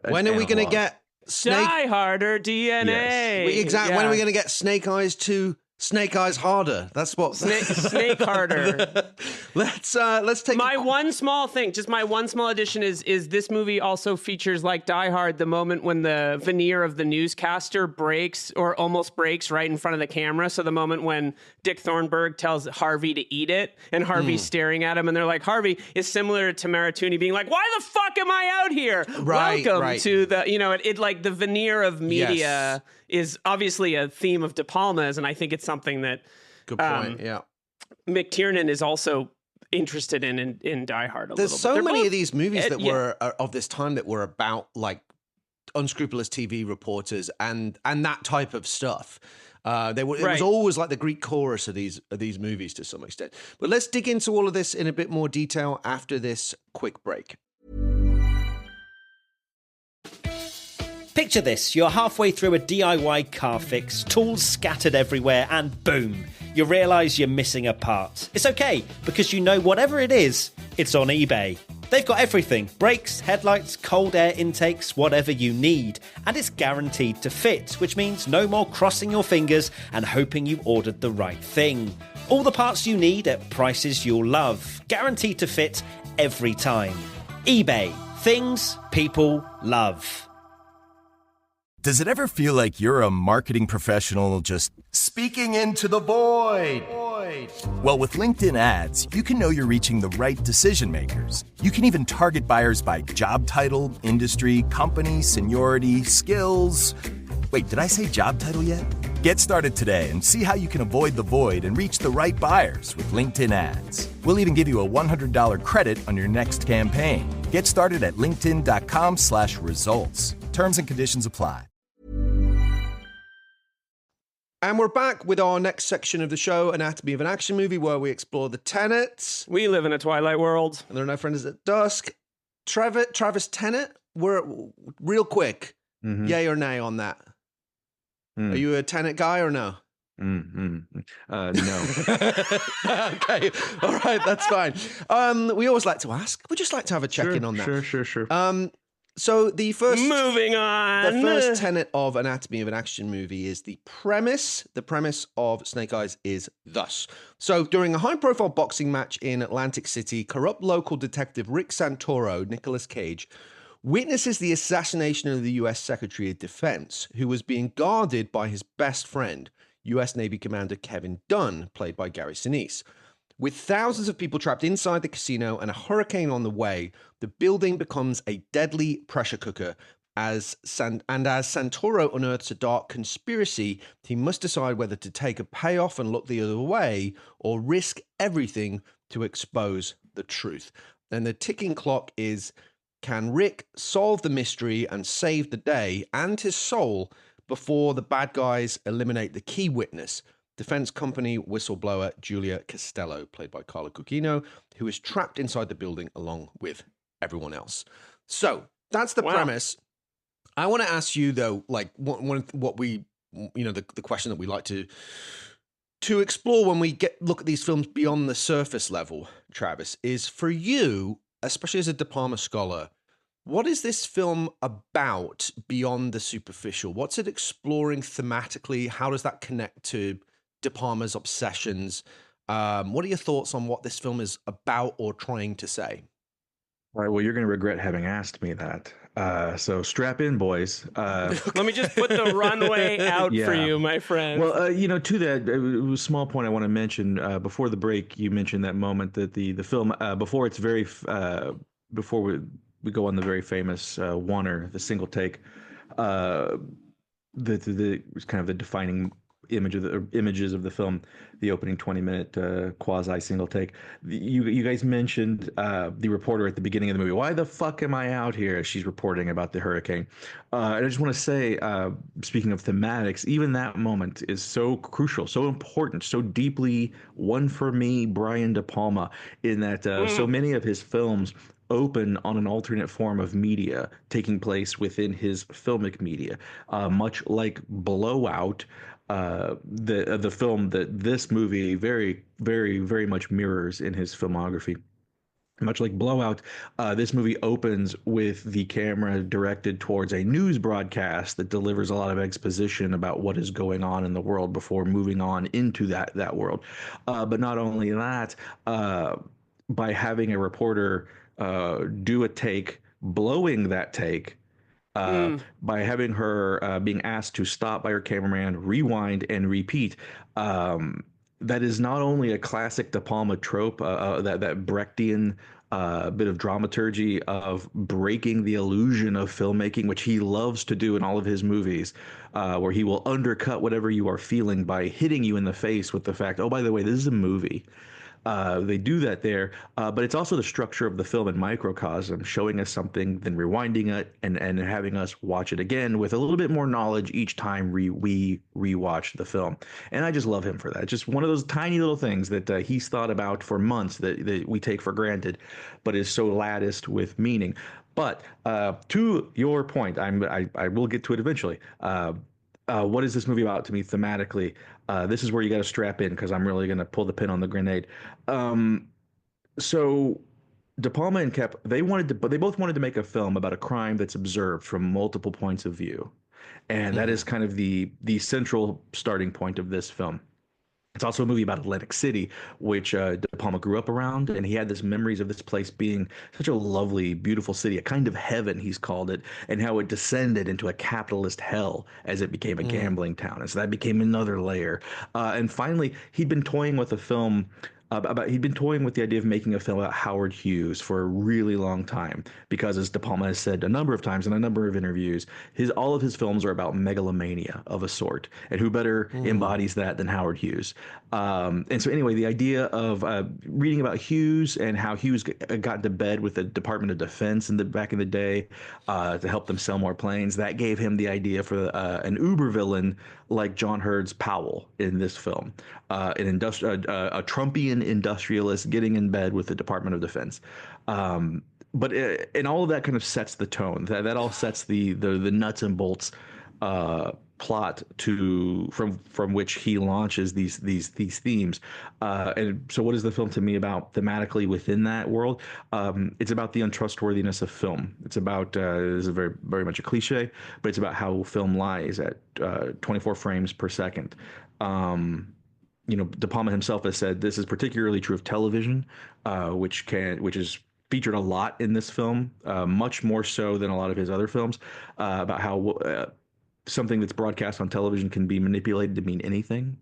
Speaker 1: When are we going to get
Speaker 2: Die Harder DNA?
Speaker 1: Yes. Exactly. Yeah. When are we going to get Snake Eyes 2? Snake Eyes Harder. That's what.
Speaker 2: Snake Harder.
Speaker 1: Let's take
Speaker 2: my one small thing. Just my one small addition is this movie also features, like Die Hard, the moment when the veneer of the newscaster breaks or almost breaks right in front of the camera. So the moment when Dick Thornburg tells Harvey to eat it, and Harvey's staring at him, and they're like, Harvey is similar to Maratuni being like, "Why the fuck am I out here?" Welcome to the it like the veneer of media. Yes. Is obviously a theme of De Palma's, and I think it's something that
Speaker 1: good point. Yeah,
Speaker 2: McTiernan is also interested in Die Hard a little bit.
Speaker 1: There's so many of these movies that were of this time that were about like unscrupulous TV reporters and that type of stuff. It was always like the Greek chorus of these movies to some extent. But let's dig into all of this in a bit more detail after this quick break.
Speaker 10: Picture this, you're halfway through a DIY car fix, tools scattered everywhere, and boom, you realise you're missing a part. It's okay, because you know whatever it is, it's on eBay. They've got everything, brakes, headlights, cold air intakes, whatever you need. And it's guaranteed to fit, which means no more crossing your fingers and hoping you ordered the right thing. All the parts you need at prices you'll love, guaranteed to fit every time. eBay, things people love.
Speaker 5: Does it ever feel like you're a marketing professional just speaking into the void? Well, with LinkedIn ads, you can know you're reaching the right decision makers. You can even target buyers by job title, industry, company, seniority, skills. Wait, did I say job title yet? Get started today and see how you can avoid the void and reach the right buyers with LinkedIn ads. We'll even give you a $100 credit on your next campaign. Get started at linkedin.com/results. Terms and conditions apply.
Speaker 1: And we're back with our next section of the show, Anatomy of an Action Movie, where we explore the tenets.
Speaker 2: We live in a twilight world.
Speaker 1: And there are no friends at dusk. Travis Tenet, we're real quick. Mm-hmm. Yay or nay on that? Are you a Tenet guy or no?
Speaker 9: No.
Speaker 1: Okay, all right, that's fine. We always like to ask. We just like to have a check-in on that.
Speaker 9: Sure.
Speaker 1: So the first
Speaker 2: Moving on.
Speaker 1: The first tenet of Anatomy of an Action Movie is the premise. The premise of Snake Eyes is thus. So during a high-profile boxing match in Atlantic City, corrupt local detective Rick Santoro, Nicolas Cage, witnesses the assassination of the U.S. Secretary of Defense, who was being guarded by his best friend, U.S. Navy Commander Kevin Dunne, played by Gary Sinise. With thousands of people trapped inside the casino and a hurricane on the way, the building becomes a deadly pressure cooker. As Santoro unearths a dark conspiracy, he must decide whether to take a payoff and look the other way or risk everything to expose the truth. And the ticking clock is, can Rick solve the mystery and save the day and his soul before the bad guys eliminate the key witness, defense company whistleblower Julia Costello, played by Carla Gugino, who is trapped inside the building along with everyone else. So that's the premise. I want to ask you, though, like what we, the question that we like to explore when we look at these films beyond the surface level, Travis, is for you, especially as a De Palma scholar, what is this film about beyond the superficial? What's it exploring thematically? How does that connect to De Palma's obsessions? What are your thoughts on what this film is about or trying to say?
Speaker 9: All right, well, you're going to regret having asked me that. So strap in, boys.
Speaker 2: Let me just put the runway out for you, my friend.
Speaker 9: Well, to that, a small point I want to mention. Before the break, you mentioned that moment that the film, before we go on the very famous oneer, the single take, the kind of the defining images of the film, the opening 20-minute quasi single take. You guys mentioned the reporter at the beginning of the movie. Why the fuck am I out here? She's reporting about the hurricane. And I just want to say, speaking of thematics, even that moment is so crucial, so important, so deeply one for me, Brian De Palma, in that so many of his films open on an alternate form of media taking place within his filmic media, much like Blowout, the film that this movie very, very, very much mirrors in his filmography. Much like Blowout, this movie opens with the camera directed towards a news broadcast that delivers a lot of exposition about what is going on in the world before moving on into that world. But not only that, by having a reporter do a take, blowing that take, by having her being asked to stop by her cameraman, rewind, and repeat. That is not only a classic De Palma trope, that Brechtian bit of dramaturgy of breaking the illusion of filmmaking, which he loves to do in all of his movies, where he will undercut whatever you are feeling by hitting you in the face with the fact, oh, by the way, this is a movie. They do that there, but it's also the structure of the film in microcosm, showing us something, then rewinding it, and having us watch it again with a little bit more knowledge each time we rewatch the film. And I just love him for that. It's just one of those tiny little things that he's thought about for months that we take for granted, but is so latticed with meaning. But to your point, I will get to it eventually. What is this movie about to me thematically? This is where you got to strap in because I'm really going to pull the pin on the grenade. So De Palma and Kep, they both wanted to make a film about a crime that's observed from multiple points of view. And that is kind of the central starting point of this film. It's also a movie about Atlantic City, which De Palma grew up around, and he had this memories of this place being such a lovely, beautiful city, a kind of heaven, he's called it, and how it descended into a capitalist hell as it became a gambling town. And so that became another layer. And finally, he'd been toying with a film he'd been toying with the idea of making a film about Howard Hughes for a really long time, because as De Palma has said a number of times in a number of interviews, all of his films are about megalomania of a sort, and who better embodies that than Howard Hughes? And so anyway, the idea of reading about Hughes and how Hughes got into bed with the Department of Defense back in the day to help them sell more planes, that gave him the idea for an uber villain like John Hurd's Powell in this film, a Trumpian industrialist getting in bed with the Department of Defense. And all of that kind of sets the tone. That all sets the nuts and bolts plot from which he launches these themes. And so, what is the film to me about thematically within that world? It's about the untrustworthiness of film. It's about this is very very much a cliche, but it's about how film lies at 24 frames per second. De Palma himself has said this is particularly true of television, which is featured a lot in this film, much more so than a lot of his other films, about how something that's broadcast on television can be manipulated to mean anything,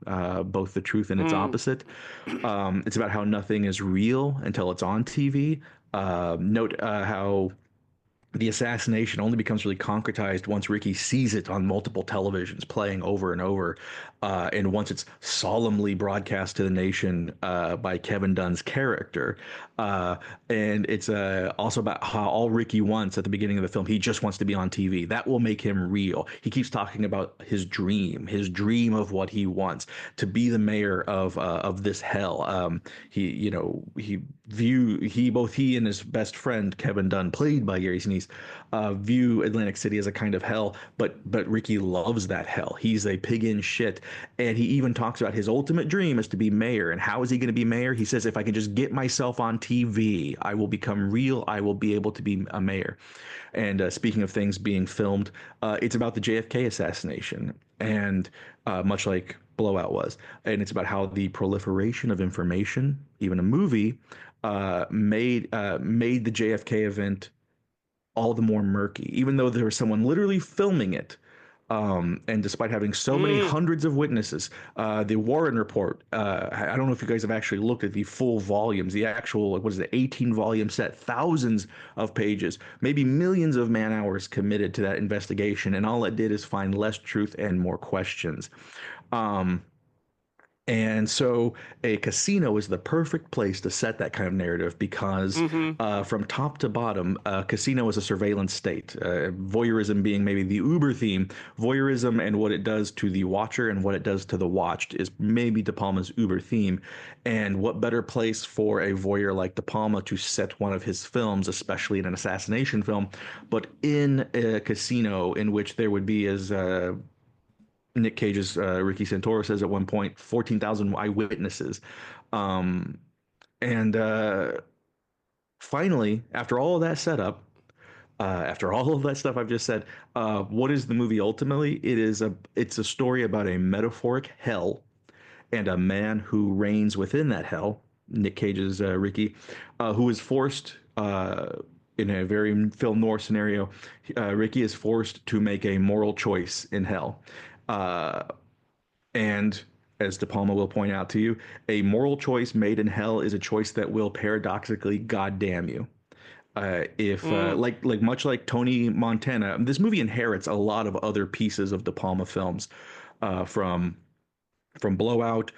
Speaker 9: both the truth and its opposite. It's about how nothing is real until it's on TV. Note how the assassination only becomes really concretized once Ricky sees it on multiple televisions playing over and over. And once it's solemnly broadcast to the nation by Kevin Dunne's character. And it's also about how all Ricky wants at the beginning of the film, he just wants to be on TV. That will make him real. He keeps talking about his dream of what he wants, to be the mayor of this hell. Both he and his best friend, Kevin Dunne, played by Gary Sinise, view Atlantic City as a kind of hell, but Ricky loves that hell. He's a pig in shit. And he even talks about his ultimate dream is to be mayor. And how is he going to be mayor? He says, if I can just get myself on TV, I will become real. I will be able to be a mayor. And speaking of things being filmed, it's about the JFK assassination, and much like Blowout was. And it's about how the proliferation of information, even a movie, made the JFK event all the more murky, even though there was someone literally filming it. And despite having so many hundreds of witnesses, the Warren Report, I don't know if you guys have actually looked at the full volumes, the actual, 18-volume set, thousands of pages, maybe millions of man hours committed to that investigation. And all it did is find less truth and more questions. And so a casino is the perfect place to set that kind of narrative because from top to bottom, casino is a surveillance state. Voyeurism being maybe the uber theme. Voyeurism and what it does to the watcher and what it does to the watched is maybe De Palma's uber theme. And what better place for a voyeur like De Palma to set one of his films, especially in an assassination film, but in a casino in which there would be, as Nick Cage's Rick Santoro says at one point, 14,000 eyewitnesses. Finally, after all of that setup, after all of that stuff I've just said, what is the movie ultimately? It's a story about a metaphoric hell and a man who reigns within that hell, Nick Cage's Ricky, who is forced in a very film noir scenario, Ricky is forced to make a moral choice in hell. And as De Palma will point out to you, a moral choice made in hell is a choice that will paradoxically goddamn you. Much like Tony Montana, this movie inherits a lot of other pieces of De Palma films, from Blowout,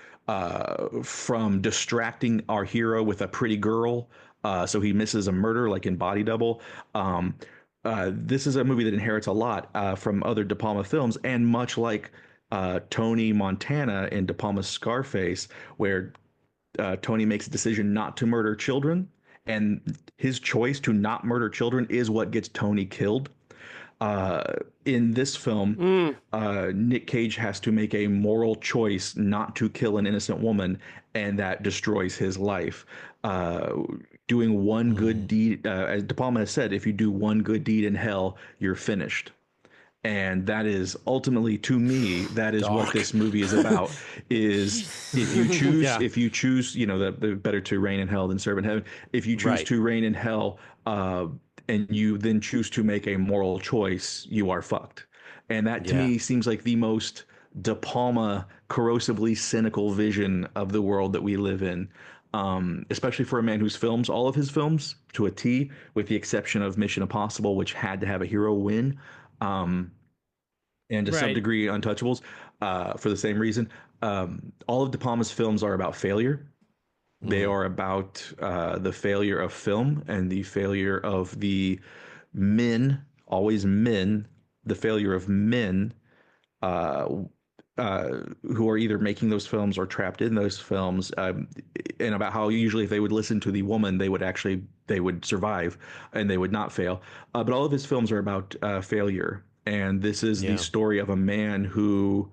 Speaker 9: from distracting our hero with a pretty girl, so he misses a murder, like in Body Double. This is a movie that inherits a lot from other De Palma films, and much like Tony Montana in De Palma's Scarface, where Tony makes a decision not to murder children, and his choice to not murder children is what gets Tony killed. In this film, Nick Cage has to make a moral choice not to kill an innocent woman, and that destroys his life. Doing one good deed, as De Palma has said, if you do one good deed in hell, you're finished. And that is ultimately, to me, that is what this movie is about. Is if you choose, the better to reign in hell than serve in heaven. If you choose to reign in hell, and you then choose to make a moral choice, you are fucked. And that to me seems like the most De Palma corrosively cynical vision of the world that we live in. Especially for a man whose films, all of his films to a T, with the exception of Mission Impossible, which had to have a hero win, and to some degree Untouchables, for the same reason. All of De Palma's films are about failure. They are about the failure of film and the failure of the men, always men, the failure of men who are either making those films or trapped in those films, and about how usually if they would listen to the woman, they would survive and they would not fail. But all of his films are about failure And this is
Speaker 1: Yeah.
Speaker 9: the story of a man who,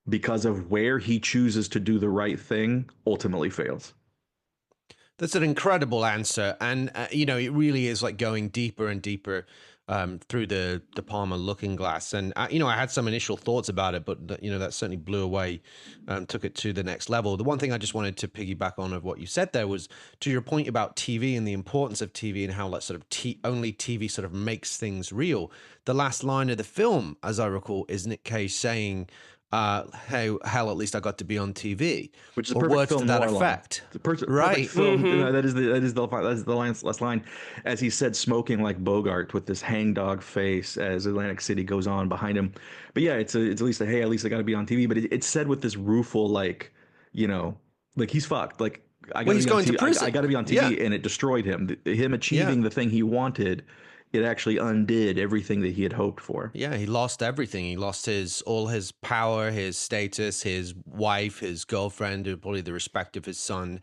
Speaker 9: because of where he chooses to do the right thing, ultimately fails.
Speaker 1: That's an incredible answer, and you know, it really is like going deeper and deeper through the Palma Looking Glass. And you know, I had some initial thoughts about it, but you know, that certainly blew away, took it to the next level. The one thing I just wanted to piggyback on of what you said there was to your point about TV and the importance of TV and how like sort of only TV sort of makes things real. The last line of the film, as I recall, is Nick Cage saying, hey, hell, at least I got to be on TV,
Speaker 9: which is
Speaker 1: or
Speaker 9: a perfect
Speaker 1: words
Speaker 9: film
Speaker 1: to that
Speaker 9: noir
Speaker 1: effect.
Speaker 9: Line. Perfect
Speaker 1: right?
Speaker 9: film. That is the last line, as he said, smoking like Bogart with this hangdog face as Atlantic City goes on behind him. But yeah, it's at least hey, at least I got to be on TV. But it's said with this rueful, like, you know, like he's fucked. Like
Speaker 1: he's going to prison.
Speaker 9: I got to be on TV, and it destroyed him. Him achieving the thing he wanted. It actually undid everything that he had hoped for.
Speaker 1: Yeah, he lost everything. He lost all his power, his status, his wife, his girlfriend, probably the respect of his son,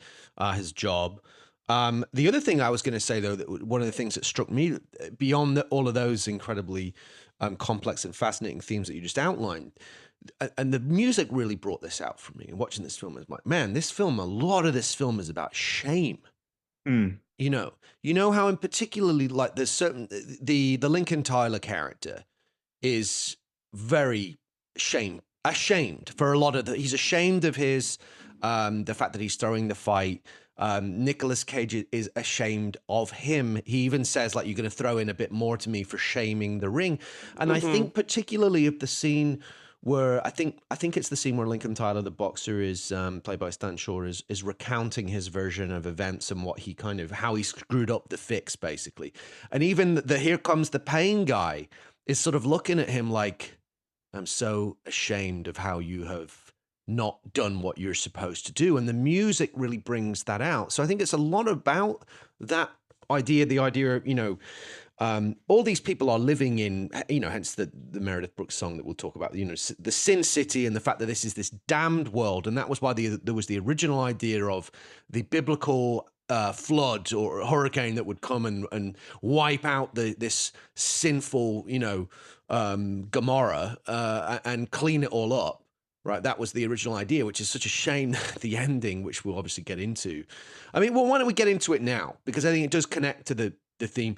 Speaker 1: his job. The other thing I was going to say, though, that one of the things that struck me beyond all of those incredibly complex and fascinating themes that you just outlined, and the music really brought this out for me. And watching this film, I was like, man, a lot of this film is about shame. You know how in particularly like there's certain the Lincoln Tyler character is very ashamed for a lot of he's ashamed of his the fact that he's throwing the fight. Nicolas Cage is ashamed of him. He even says like, you're going to throw in a bit more to me for shaming the ring. And I think particularly of the scene where I think it's the scene where Lincoln Tyler, the boxer, is played by Stan Shaw, is recounting his version of events and what he how he screwed up the fix, basically. And even the Here Comes the Pain guy is sort of looking at him like, I'm so ashamed of how you have not done what you're supposed to do. And the music really brings that out. So I think it's a lot about that idea, the idea of, you know, all these people are living in, you know, hence the Meredith Brooks song that we'll talk about, you know, the Sin City and the fact that this is this damned world. And that was why there was the original idea of the biblical flood or hurricane that would come and wipe out this sinful, you know, Gomorrah and clean it all up. Right, that was the original idea, which is such a shame. The ending, which we'll obviously get into. I mean, well, why don't we get into it now? Because I think it does connect to the theme.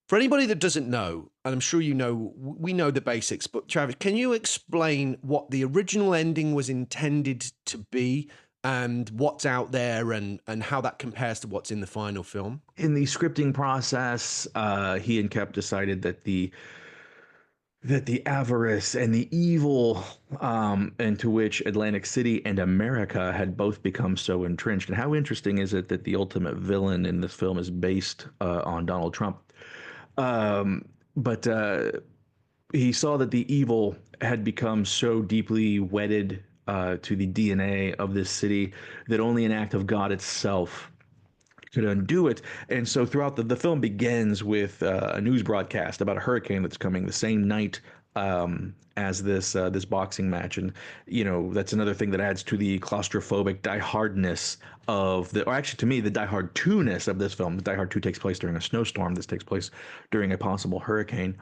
Speaker 1: For anybody that doesn't know, and I'm sure you know, we know the basics, but Travis, can you explain what the original ending was intended to be and what's out there and how that compares to what's in the final film?
Speaker 9: In the scripting process, he and Kep decided that the avarice and the evil into which Atlantic City and America had both become so entrenched. And how interesting is it that the ultimate villain in this film is based on Donald Trump? But he saw that the evil had become so deeply wedded to the DNA of this city that only an act of God itself could undo it. And so throughout the film begins with a news broadcast about a hurricane that's coming the same night as this boxing match. And, you know, that's another thing that adds to the claustrophobic diehardness of or actually to me, the Die Hard 2-ness of this film. Die Hard 2 takes place during a snowstorm. This takes place during a possible hurricane.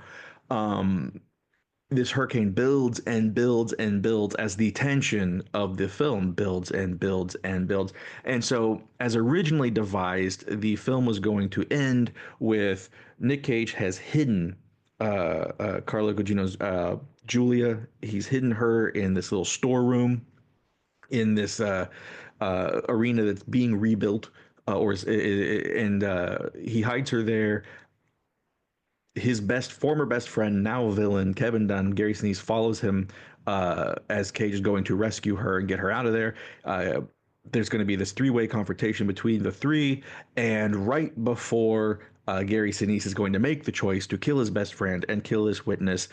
Speaker 9: This hurricane builds and builds and builds as the tension of the film builds and builds and builds. And so, as originally devised, the film was going to end with Nick Cage has hidden Carla Gugino's Julia. He's hidden her in this little storeroom in this arena that's being rebuilt, and he hides her there. His former best friend, now villain, Kevin Dunne, Gary Sinise, follows him as Cage is going to rescue her and get her out of there. There's going to be this three-way confrontation between the three, and right before Gary Sinise is going to make the choice to kill his best friend and kill this witness,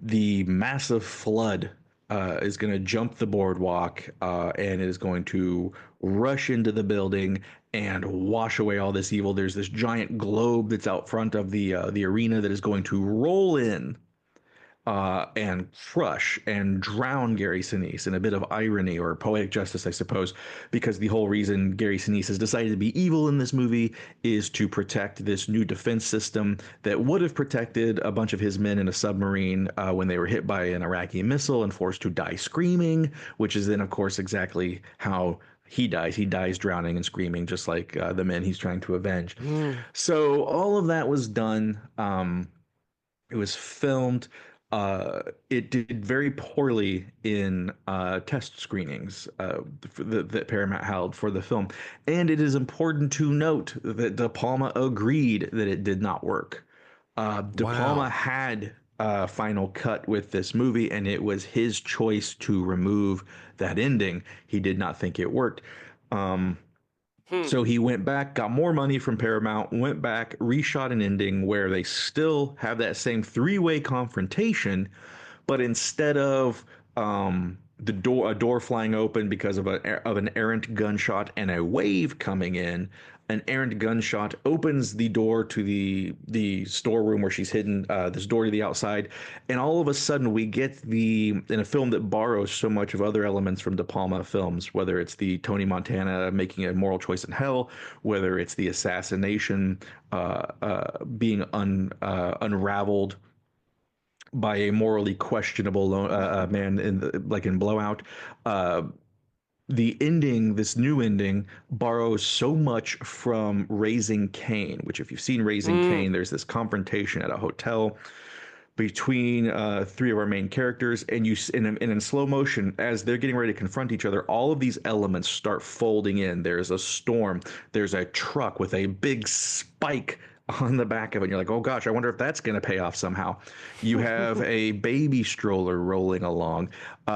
Speaker 9: the massive flood is going to jump the boardwalk and is going to rush into the building and wash away all this evil. There's this giant globe that's out front of the arena that is going to roll in and crush and drown Gary Sinise in a bit of irony or poetic justice, I suppose, because the whole reason Gary Sinise has decided to be evil in this movie is to protect this new defense system that would have protected a bunch of his men in a submarine when they were hit by an Iraqi missile and forced to die screaming, which is then, of course, exactly how he dies. He dies drowning and screaming, just like the men he's trying to avenge. So all of that was done. It was filmed. It did very poorly in test screenings that Paramount held for the film. And it is important to note that De Palma agreed that it did not work. De Palma had a final cut with this movie, and it was his choice to remove that ending. He did not think it worked. So he went back, got more money from Paramount, went back, reshot an ending where they still have that same three-way confrontation, but instead of a door flying open because of an errant gunshot and a wave coming in, an errant gunshot opens the door to the storeroom where she's hidden, this door to the outside, and all of a sudden we get in a film that borrows so much of other elements from De Palma films, whether it's the Tony Montana making a moral choice in hell, whether it's the assassination being unraveled by a morally questionable man in Blowout. The ending, this new ending, borrows so much from Raising Cain, which if you've seen Raising Cain, there's this confrontation at a hotel between three of our main characters, and in slow motion, as they're getting ready to confront each other, all of these elements start folding in. There's a storm, there's a truck with a big spike on the back of it. And you're like, oh gosh, I wonder if that's going to pay off somehow. You have a baby stroller rolling along.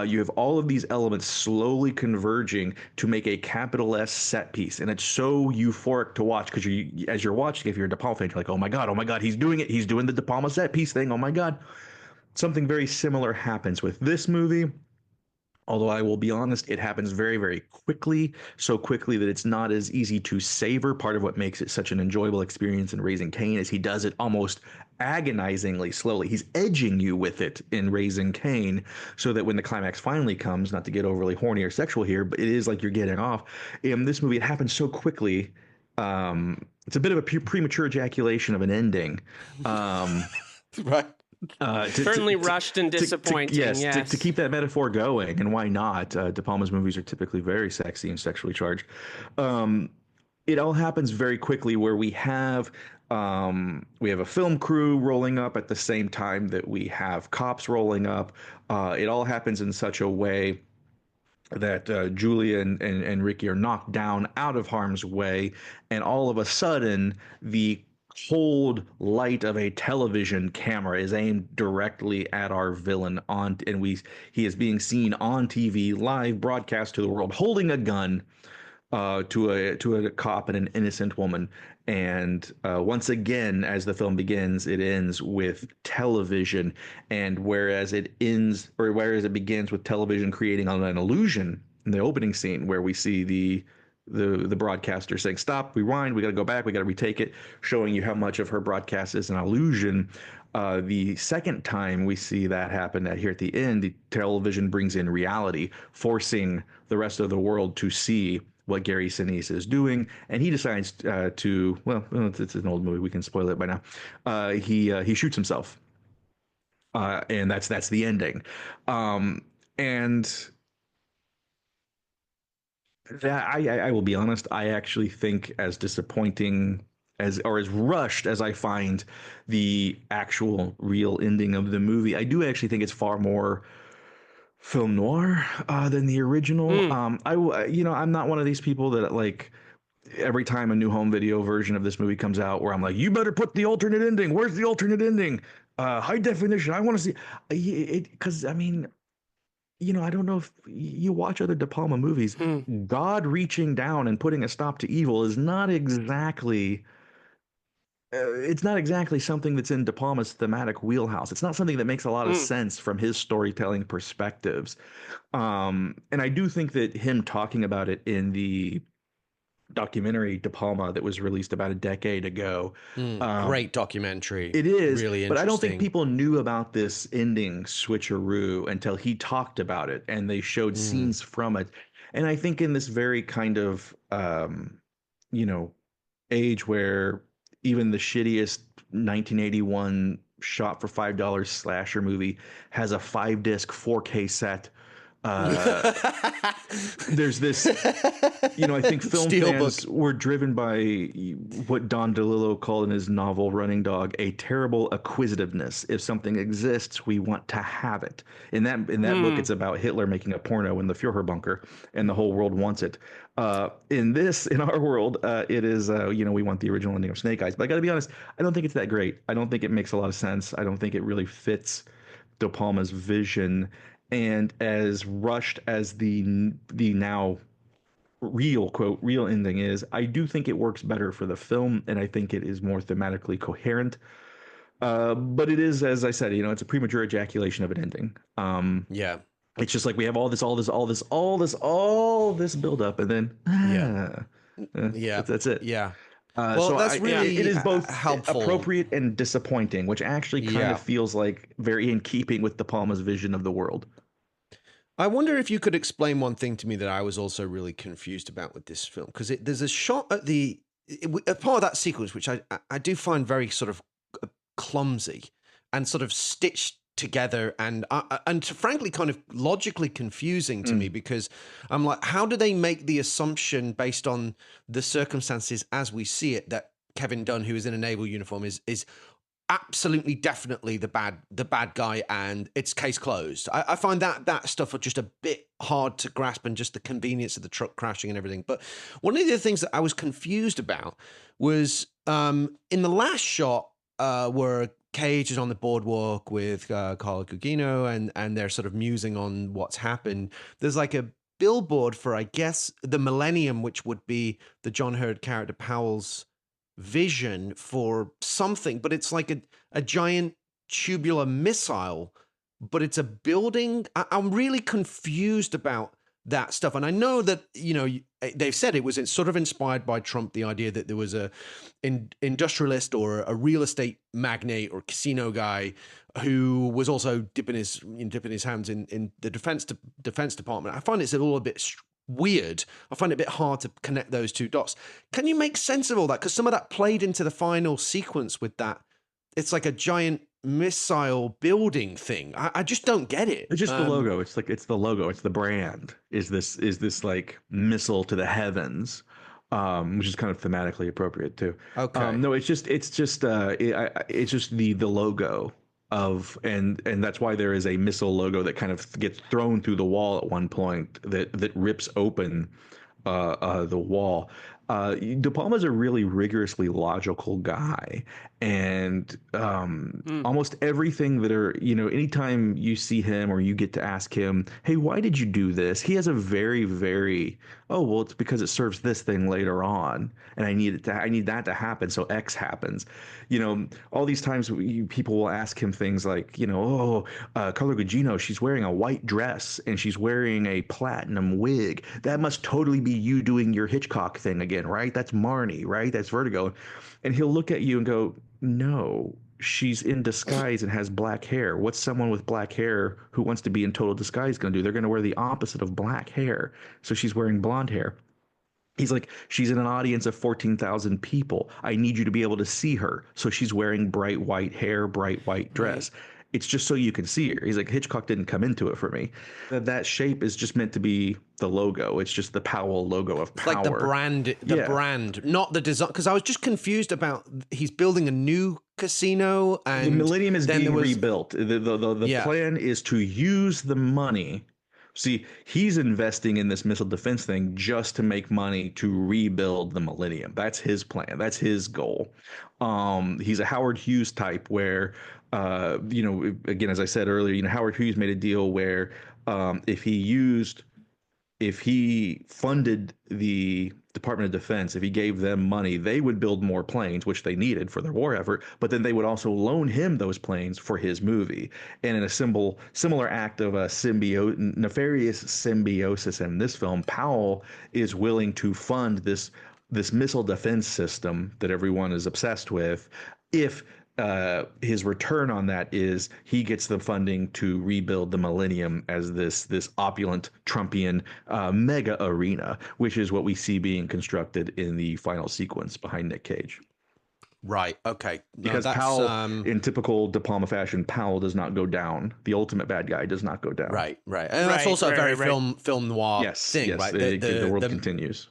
Speaker 9: You have all of these elements slowly converging to make a capital S set piece. And it's so euphoric to watch because as you're watching, if you're a De Palma fan, you're like, oh my God, he's doing it. He's doing the De Palma set piece thing. Oh my God. Something very similar happens with this movie. Although I will be honest, it happens very, very quickly, so quickly that it's not as easy to savor. Part of what makes it such an enjoyable experience in Raising Cain is he does it almost agonizingly slowly. He's edging you with it in Raising Cain so that when the climax finally comes, not to get overly horny or sexual here, but it is like you're getting off. In this movie, it happens so quickly. It's a bit of a premature ejaculation of an ending.
Speaker 1: Right.
Speaker 2: Certainly rushed and disappointing.
Speaker 9: To keep that metaphor going, and why not? De Palma's movies are typically very sexy and sexually charged. It all happens very quickly, where we have a film crew rolling up at the same time that we have cops rolling up. It all happens in such a way that Julia and Ricky are knocked down out of harm's way, and all of a sudden the cold light of a television camera is aimed directly at our villain he is being seen on TV, live broadcast to the world, holding a gun to a cop and an innocent woman. And once again, as the film begins, it ends with television. And whereas it begins with television creating an illusion in the opening scene, where we see the broadcaster saying, stop, rewind, we got to go back, we got to retake it, showing you how much of her broadcast is an illusion. The second time we see that happen here at the end, the television brings in reality, forcing the rest of the world to see what Gary Sinise is doing. And he decides it's an old movie, we can spoil it by now. He shoots himself. And that's the ending. And that I will be honest, I actually think as disappointing as rushed as I find the actual real ending of the movie, I do actually think it's far more film noir than the original. I'm not one of these people that like every time a new home video version of this movie comes out where I'm like, you better put the alternate ending. Where's the alternate ending? High definition. I want to see it, because I mean, I don't know if you watch other De Palma movies. God reaching down and putting a stop to evil is not exactly. It's not exactly something that's in De Palma's thematic wheelhouse. It's not something that makes a lot of sense from his storytelling perspectives. And I do think that him talking about it in the documentary De Palma that was released about a decade ago.
Speaker 1: Great documentary.
Speaker 9: It is,
Speaker 1: really interesting.
Speaker 9: but I don't think people knew about this ending switcheroo until he talked about it and they showed scenes from it. And I think in this very kind of, age where even the shittiest 1981 shot for $5 slasher movie has a 5-disc 4K set. There's this, I think film fans were driven by what Don DeLillo called in his novel Running Dog a terrible acquisitiveness. If something exists, we want to have it. In that book, it's about Hitler making a porno in the Führer bunker, and the whole world wants it. In our world, it is, we want the original ending of Snake Eyes. But I got to be honest, I don't think it's that great. I don't think it makes a lot of sense. I don't think it really fits De Palma's vision. And as rushed as the now real ending is, I do think it works better for the film, and I think it is more thematically coherent. But it is, as I said, it's a premature ejaculation of an ending. It's just like we have all this build up, and then that's it.
Speaker 1: Yeah.
Speaker 9: So
Speaker 1: that's really
Speaker 9: it is both
Speaker 1: helpful,
Speaker 9: appropriate and disappointing, which actually kind of feels like very in keeping with De Palma's vision of the world.
Speaker 1: I wonder if you could explain one thing to me that I was also really confused about with this film, because there's a shot at a part of that sequence which I do find very sort of clumsy and sort of stitched together and frankly kind of logically confusing to me, because I'm like, how do they make the assumption based on the circumstances as we see it that Kevin Dunne, who is in a naval uniform, is absolutely definitely the bad guy and it's case closed? I find that stuff just a bit hard to grasp, and just the convenience of the truck crashing and everything. But one of the things that I was confused about was in the last shot where Cage is on the boardwalk with Carla Gugino and they're sort of musing on what's happened. There's like a billboard for, I guess, the Millennium, which would be the John Hurd character Powell's vision for something, but it's like a giant tubular missile, but it's a building. I'm really confused about that stuff. And I know that, they've said it was sort of inspired by Trump, the idea that there was a industrialist or a real estate magnate or casino guy who was also dipping his hands in the defense department. I find it's all a bit weird. I find it a bit hard to connect those two dots. Can you make sense of all that? Because some of that played into the final sequence with that. It's like a giant missile building thing. I just don't get it.
Speaker 9: It's just the logo. It's the logo. It's the brand. Is this like missile to the heavens, which is kind of thematically appropriate too.
Speaker 1: Okay.
Speaker 9: No, it's just the logo of, and that's why there is a missile logo that kind of gets thrown through the wall at one point that rips open the wall. De Palma's a really rigorously logical guy, and almost everything that anytime you see him or you get to ask him, hey, why did you do this? He has a very, very, it's because it serves this thing later on, and I need that to happen, so X happens. All these times people will ask him things like, Carla Gugino, she's wearing a white dress and she's wearing a platinum wig. That must totally be you doing your Hitchcock thing again, right? That's Marnie, right? That's Vertigo. And he'll look at you and go, no, she's in disguise and has black hair. What's someone with black hair who wants to be in total disguise going to do? They're going to wear the opposite of black hair. So she's wearing blonde hair. He's like, she's in an audience of 14,000 people. I need you to be able to see her. So she's wearing bright white hair, bright white dress. Right. It's just so you can see her. He's like, Hitchcock didn't come into it for me. That shape is just meant to be the logo. It's just the Powell logo of power.
Speaker 1: Like the brand, not the design. Because I was just confused about, he's building a new casino. And
Speaker 9: the Millennium is being rebuilt. The plan is to use the money. See, he's investing in this missile defense thing just to make money to rebuild the Millennium. That's his plan. That's his goal. He's a Howard Hughes type where, again, as I said earlier, Howard Hughes made a deal where if he funded the Department of Defense, if he gave them money, they would build more planes, which they needed for their war effort, but then they would also loan him those planes for his movie. And in a similar act of a nefarious symbiosis in this film, Powell is willing to fund this this missile defense system that everyone is obsessed with, if his return on that is he gets the funding to rebuild the Millennium as this opulent Trumpian mega arena, which is what we see being constructed in the final sequence behind Nick Cage.
Speaker 1: Right. Okay.
Speaker 9: Because Powell, in typical De Palma fashion, Powell does not go down. The ultimate bad guy does not go down.
Speaker 1: Right. And that's also a very film noir thing, right?
Speaker 9: The world continues.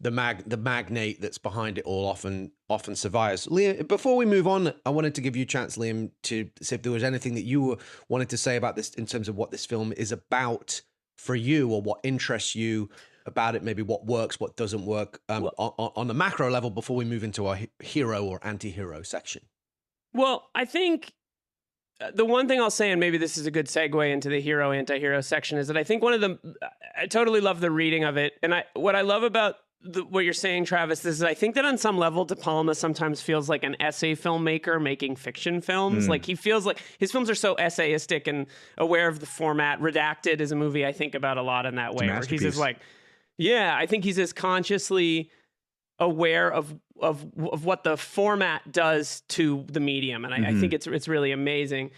Speaker 1: The magnate that's behind it all often survives. Liam, before we move on, I wanted to give you a chance, Liam, to see if there was anything that you wanted to say about this in terms of what this film is about for you, or what interests you about it, maybe what works, what doesn't work, on the macro level, before we move into our hero or anti-hero section.
Speaker 2: Well, I think the one thing I'll say, and maybe this is a good segue into the hero anti-hero section, is that I think I totally love the reading of it, and what I love about what you're saying, Travis, is I think that on some level, De Palma sometimes feels like an essay filmmaker making fiction films. Like, he feels like his films are so essayistic and aware of the format. Redacted is a movie I think about a lot in that way, where he's just like, I think he's as consciously aware of what the format does to the medium, and I think it's really amazing.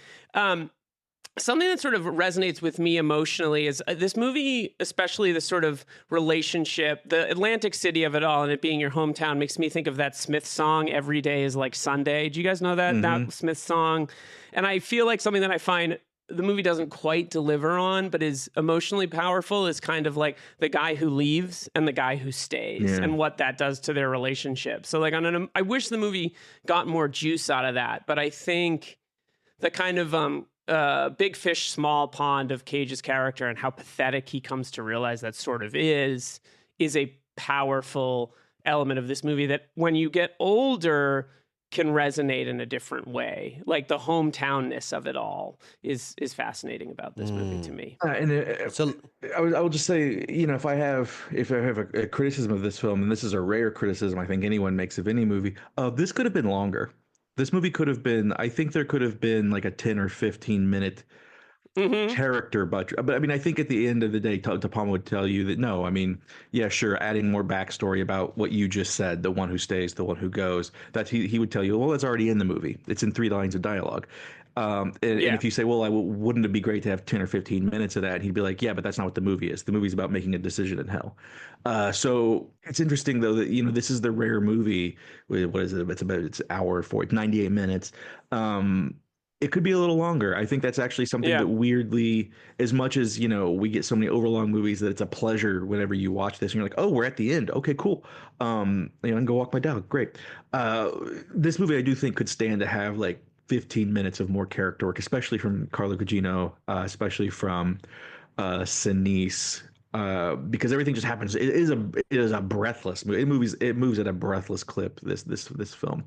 Speaker 2: Something that sort of resonates with me emotionally is this movie, especially the sort of relationship, the Atlantic City of it all, and it being your hometown, makes me think of that Smith song, Every Day is Like Sunday. Do you guys know that Smith song? And I feel like something that I find the movie doesn't quite deliver on, but is emotionally powerful, is kind of like the guy who leaves and the guy who stays, and what that does to their relationship. So like I wish the movie got more juice out of that, but I think the kind of big fish, small pond of Cage's character and how pathetic he comes to realize that sort of is a powerful element of this movie that when you get older can resonate in a different way. Like the hometownness of it all is fascinating about this movie to me.
Speaker 9: So I will just say, if I have a criticism of this film, and this is a rare criticism I think anyone makes of any movie, this could have been longer. This movie could have been, I think there could have been like a 10 or 15 minute character budget. But I mean, I think at the end of the day, De Palma would tell you that no, I mean, yeah, sure, adding more backstory about what you just said, the one who stays, the one who goes, that he would tell you, well, that's already in the movie. It's in 3 lines of dialogue. And if you say, well, wouldn't it be great to have 10 or 15 minutes of that? And he'd be like, yeah, but that's not what the movie is. The movie's about making a decision in hell. So it's interesting, though, that, this is the rare movie. What is it? It's an hour for 98 minutes. It could be a little longer. I think that's actually something that weirdly, as much as, we get so many overlong movies that it's a pleasure whenever you watch this and you're like, oh, we're at the end. Okay, cool. I can go walk my dog. Great. This movie, I do think, could stand to have like 15 minutes of more character work, especially from Carla Gugino, especially from Sinise, because everything just happens. It is a breathless movie. It moves at a breathless clip. This film.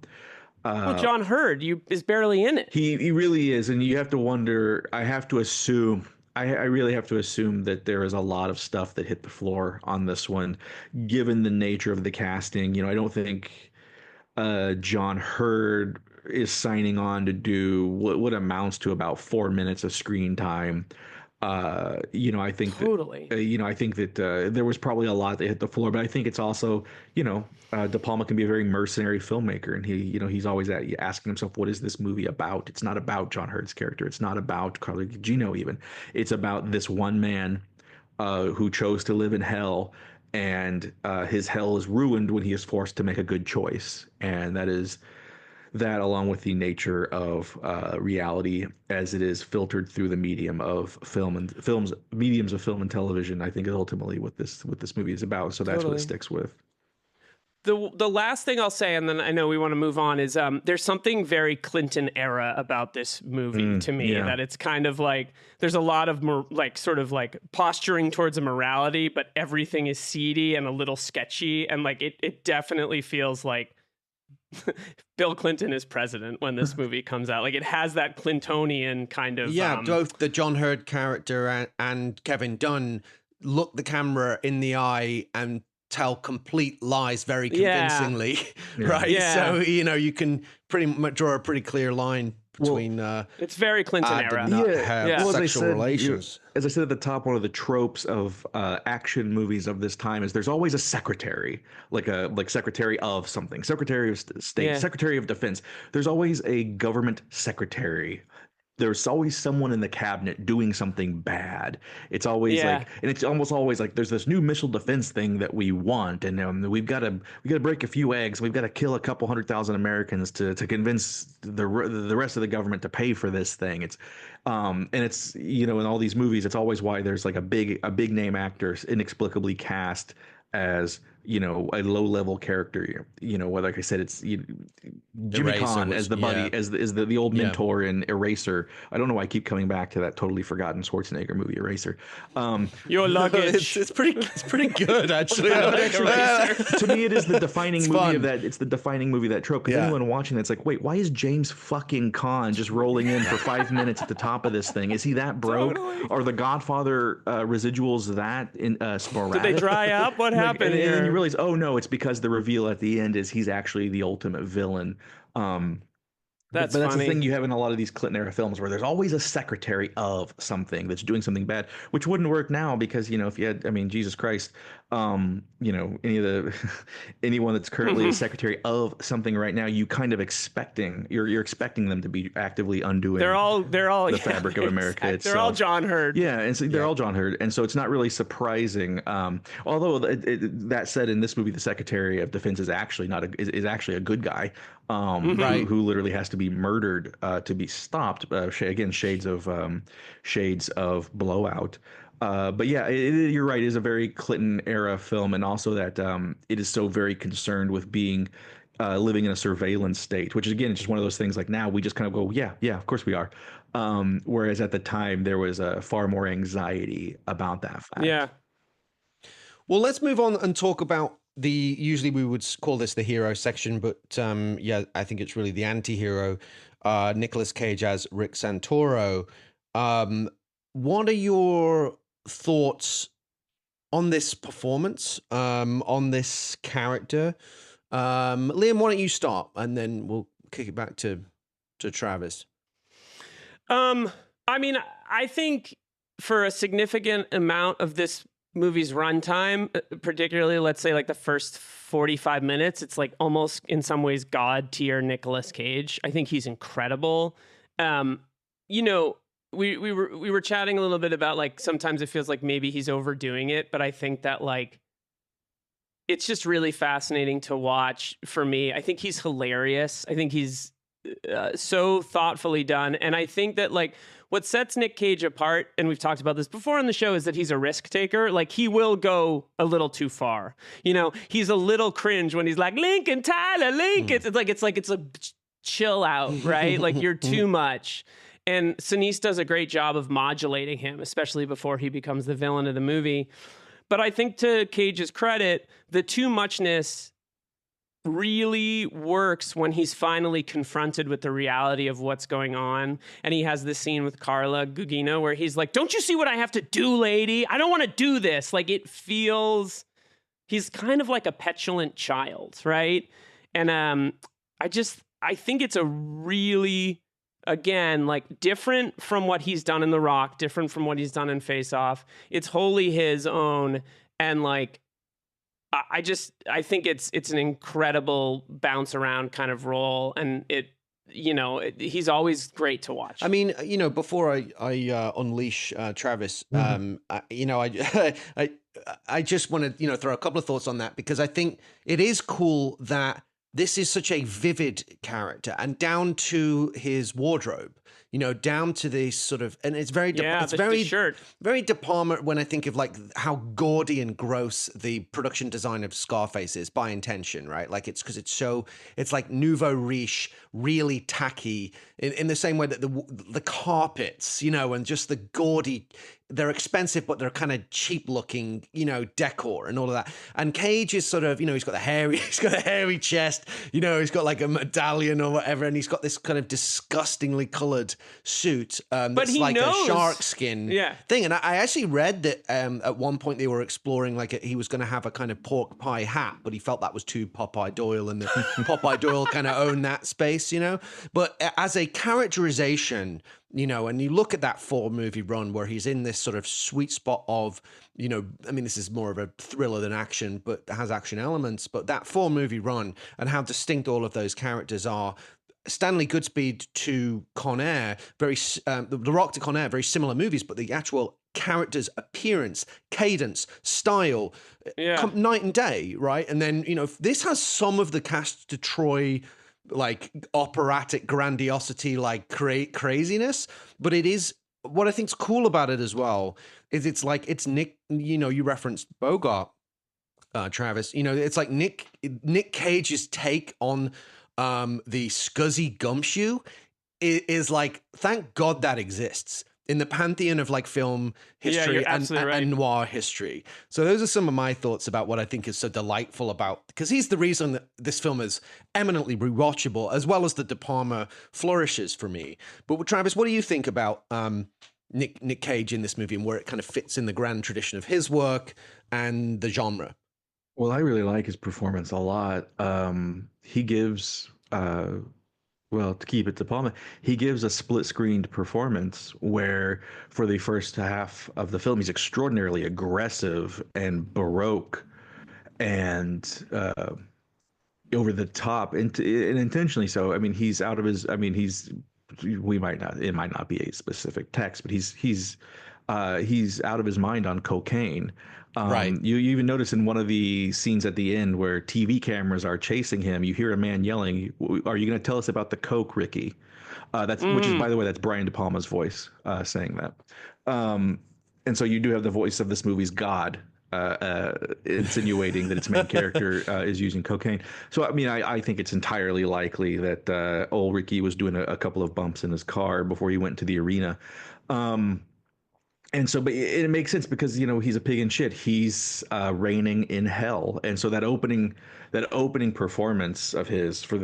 Speaker 2: Well, John Hurd is barely in it.
Speaker 9: He really is, and you have to wonder. I have to assume. I really have to assume that there is a lot of stuff that hit the floor on this one, given the nature of the casting. I don't think John Hurd is signing on to do what amounts to about 4 minutes of screen time. I think
Speaker 2: totally.
Speaker 9: I think that there was probably a lot that hit the floor, but I think it's also, De Palma can be a very mercenary filmmaker, and he's always asking himself, what is this movie about? It's not about John Hurd's character. It's not about Carla Gugino even. It's about this one man who chose to live in hell, and his hell is ruined when he is forced to make a good choice, and that, along with the nature of reality as it is filtered through the medium of mediums of film and television, I think is ultimately what this movie is about. So that's what it sticks with.
Speaker 2: The last thing I'll say, and then I know we want to move on, is there's something very Clinton era about this movie to me, that it's kind of like there's a lot of sort of posturing towards a morality, but everything is seedy and a little sketchy, and it definitely feels like Bill Clinton is president when this movie comes out. It has that Clintonian kind of...
Speaker 1: Yeah, both the John Hurd character and Kevin Dunne look the camera in the eye and tell complete lies very convincingly, right?
Speaker 2: Yeah.
Speaker 1: So, you can pretty much draw a pretty clear line between
Speaker 2: it's very Clinton era.
Speaker 1: did not have
Speaker 9: Well,
Speaker 1: sexual relations.
Speaker 9: As I said at the top, one of the tropes of action movies of this time is there's always a secretary, like secretary of something, secretary of state, secretary of defense. There's always a government secretary. There's always someone in the cabinet doing something bad. It's always and it's almost always like there's this new missile defense thing that we want, and we've got to break a few eggs. We've got to kill a couple 100,000 Americans to convince the rest of the government to pay for this thing. It's and it's in all these movies, it's always why there's like a big name actor inexplicably cast as a low level character. Like I said, it's Jimmy Kahn as the buddy, as the old mentor in Eraser. I don't know why I keep coming back to that totally forgotten Schwarzenegger movie, Eraser.
Speaker 2: Your luggage.
Speaker 1: It's pretty good actually.
Speaker 9: To me, it is the defining movie of that. It's the defining movie of that trope. Because anyone watching that's like, wait, why is James fucking Caan just rolling in for 5 minutes at the top of this thing? Is he that broke?
Speaker 2: Totally.
Speaker 9: Are the Godfather residuals that sporadic?
Speaker 2: Did they dry up? What happened here?
Speaker 9: And then you realize, oh no, it's because the reveal at the end is he's actually the ultimate villain.
Speaker 2: That's
Speaker 9: the
Speaker 2: funny.
Speaker 9: thing you have in a lot of these Clinton era films where there's always a secretary of something that's doing something bad, which wouldn't work now because if you had, Jesus Christ, anyone that's currently a secretary of something right now, you kind of you're expecting them to be actively undoing.
Speaker 2: They're all
Speaker 9: the fabric of America itself.
Speaker 2: They're all John Hurt.
Speaker 9: Yeah, and so they're all John Hurt, and so it's not really surprising. Although that said, in this movie, the Secretary of Defense is actually is actually a good guy, who literally has to be murdered to be stopped. Again, shades of Blowout. But yeah, you're right. It is a very Clinton era film, and also that it is so very concerned with being living in a surveillance state, which again, it's just one of those things. Like now, we just kind of go, yeah, of course we are. Whereas at the time, there was far more anxiety about that fact.
Speaker 2: Yeah.
Speaker 1: Well, let's move on and talk about usually we would call this the hero section, but I think it's really the anti-hero. Nicolas Cage as Rick Santoro. What are your thoughts on this performance, on this character? Liam, why don't you start, and then we'll kick it back to Travis.
Speaker 2: I think for a significant amount of this movie's runtime, particularly let's say like the first 45 minutes, it's like almost in some ways God tier Nicolas Cage. I think he's incredible. We were chatting a little bit about like sometimes it feels like maybe he's overdoing it, but I think that like it's just really fascinating to watch for me. I think he's hilarious. I think he's so thoughtfully done, and I think that like what sets Nick Cage apart, and we've talked about this before on the show, is that he's a risk taker. Like he will go a little too far. He's a little cringe when he's like Lincoln Tyler, Lincoln. It's like it's a chill out, right? Like you're too much. And Sinise does a great job of modulating him, especially before he becomes the villain of the movie. But I think to Cage's credit, the too muchness really works when he's finally confronted with the reality of what's going on. And he has this scene with Carla Gugino where he's like, don't you see what I have to do, lady? I don't want to do this. Like it feels, he's kind of like a petulant child, right? And I think it's a really, again, like different from what he's done in The Rock, different from what he's done in Face Off. It's wholly his own. And like, I think it's an incredible bounce around kind of role, and he's always great to watch.
Speaker 1: I mean, before I unleash Travis, I just want to throw a couple of thoughts on that, because I think it is cool that this is such a vivid character, and down to his wardrobe. Down to this sort of, and it's very, very De Palma when I think of like how gaudy and gross the production design of Scarface is by intention, right? Like it's because it's like nouveau riche, really tacky in the same way that the carpets, and just the gaudy they're expensive, but they're kind of cheap looking, decor and all of that. And Cage is sort of, he's got a hairy chest, he's got like a medallion or whatever, and he's got this kind of disgustingly colored suit that's
Speaker 2: he
Speaker 1: like
Speaker 2: knows.
Speaker 1: a shark skin thing. And I actually read that at one point they were exploring he was going to have a kind of pork pie hat, but he felt that was too Popeye Doyle, and the Popeye Doyle kind of owned that space, But as a characterization, and you look at that 4-movie run where he's in this sort of sweet spot of, this is more of a thriller than action, but has action elements. But that 4-movie run and how distinct all of those characters are. Stanley Goodspeed to Con Air, The Rock to Con Air, very similar movies, but the actual character's appearance, cadence, style, night and day, right? And then, this has some of the cast to Troy like operatic grandiosity, like craziness, but it is what I think's cool about it as well is it's Nick, you referenced Bogart, Travis, it's like Nick Cage's take on the scuzzy gumshoe is like, thank God that exists in the pantheon of like film history and noir history. So those are some of my thoughts about what I think is so delightful about, because he's the reason that this film is eminently rewatchable, as well as the De Palma flourishes for me. But Travis, what do you think about Nick Cage in this movie and where it kind of fits in the grand tradition of his work and the genre?
Speaker 9: Well, I really like his performance a lot. He gives... Well, to keep it to Palma, he gives a split-screened performance where, for the first half of the film, he's extraordinarily aggressive and baroque and over the top, and intentionally so. He's out of his. It might not be a specific text, but he's out of his mind on cocaine.
Speaker 1: Right.
Speaker 9: You even notice in one of the scenes at the end where TV cameras are chasing him, you hear a man yelling, "Are you going to tell us about the coke, Ricky?" Which is, by the way, that's Brian De Palma's voice saying that. And so you do have the voice of this movie's God insinuating that its main character is using cocaine. So, I think it's entirely likely that old Ricky was doing a couple of bumps in his car before he went to the arena. And so, but it makes sense because, he's a pig in shit. He's reigning in hell. And so that opening performance of his for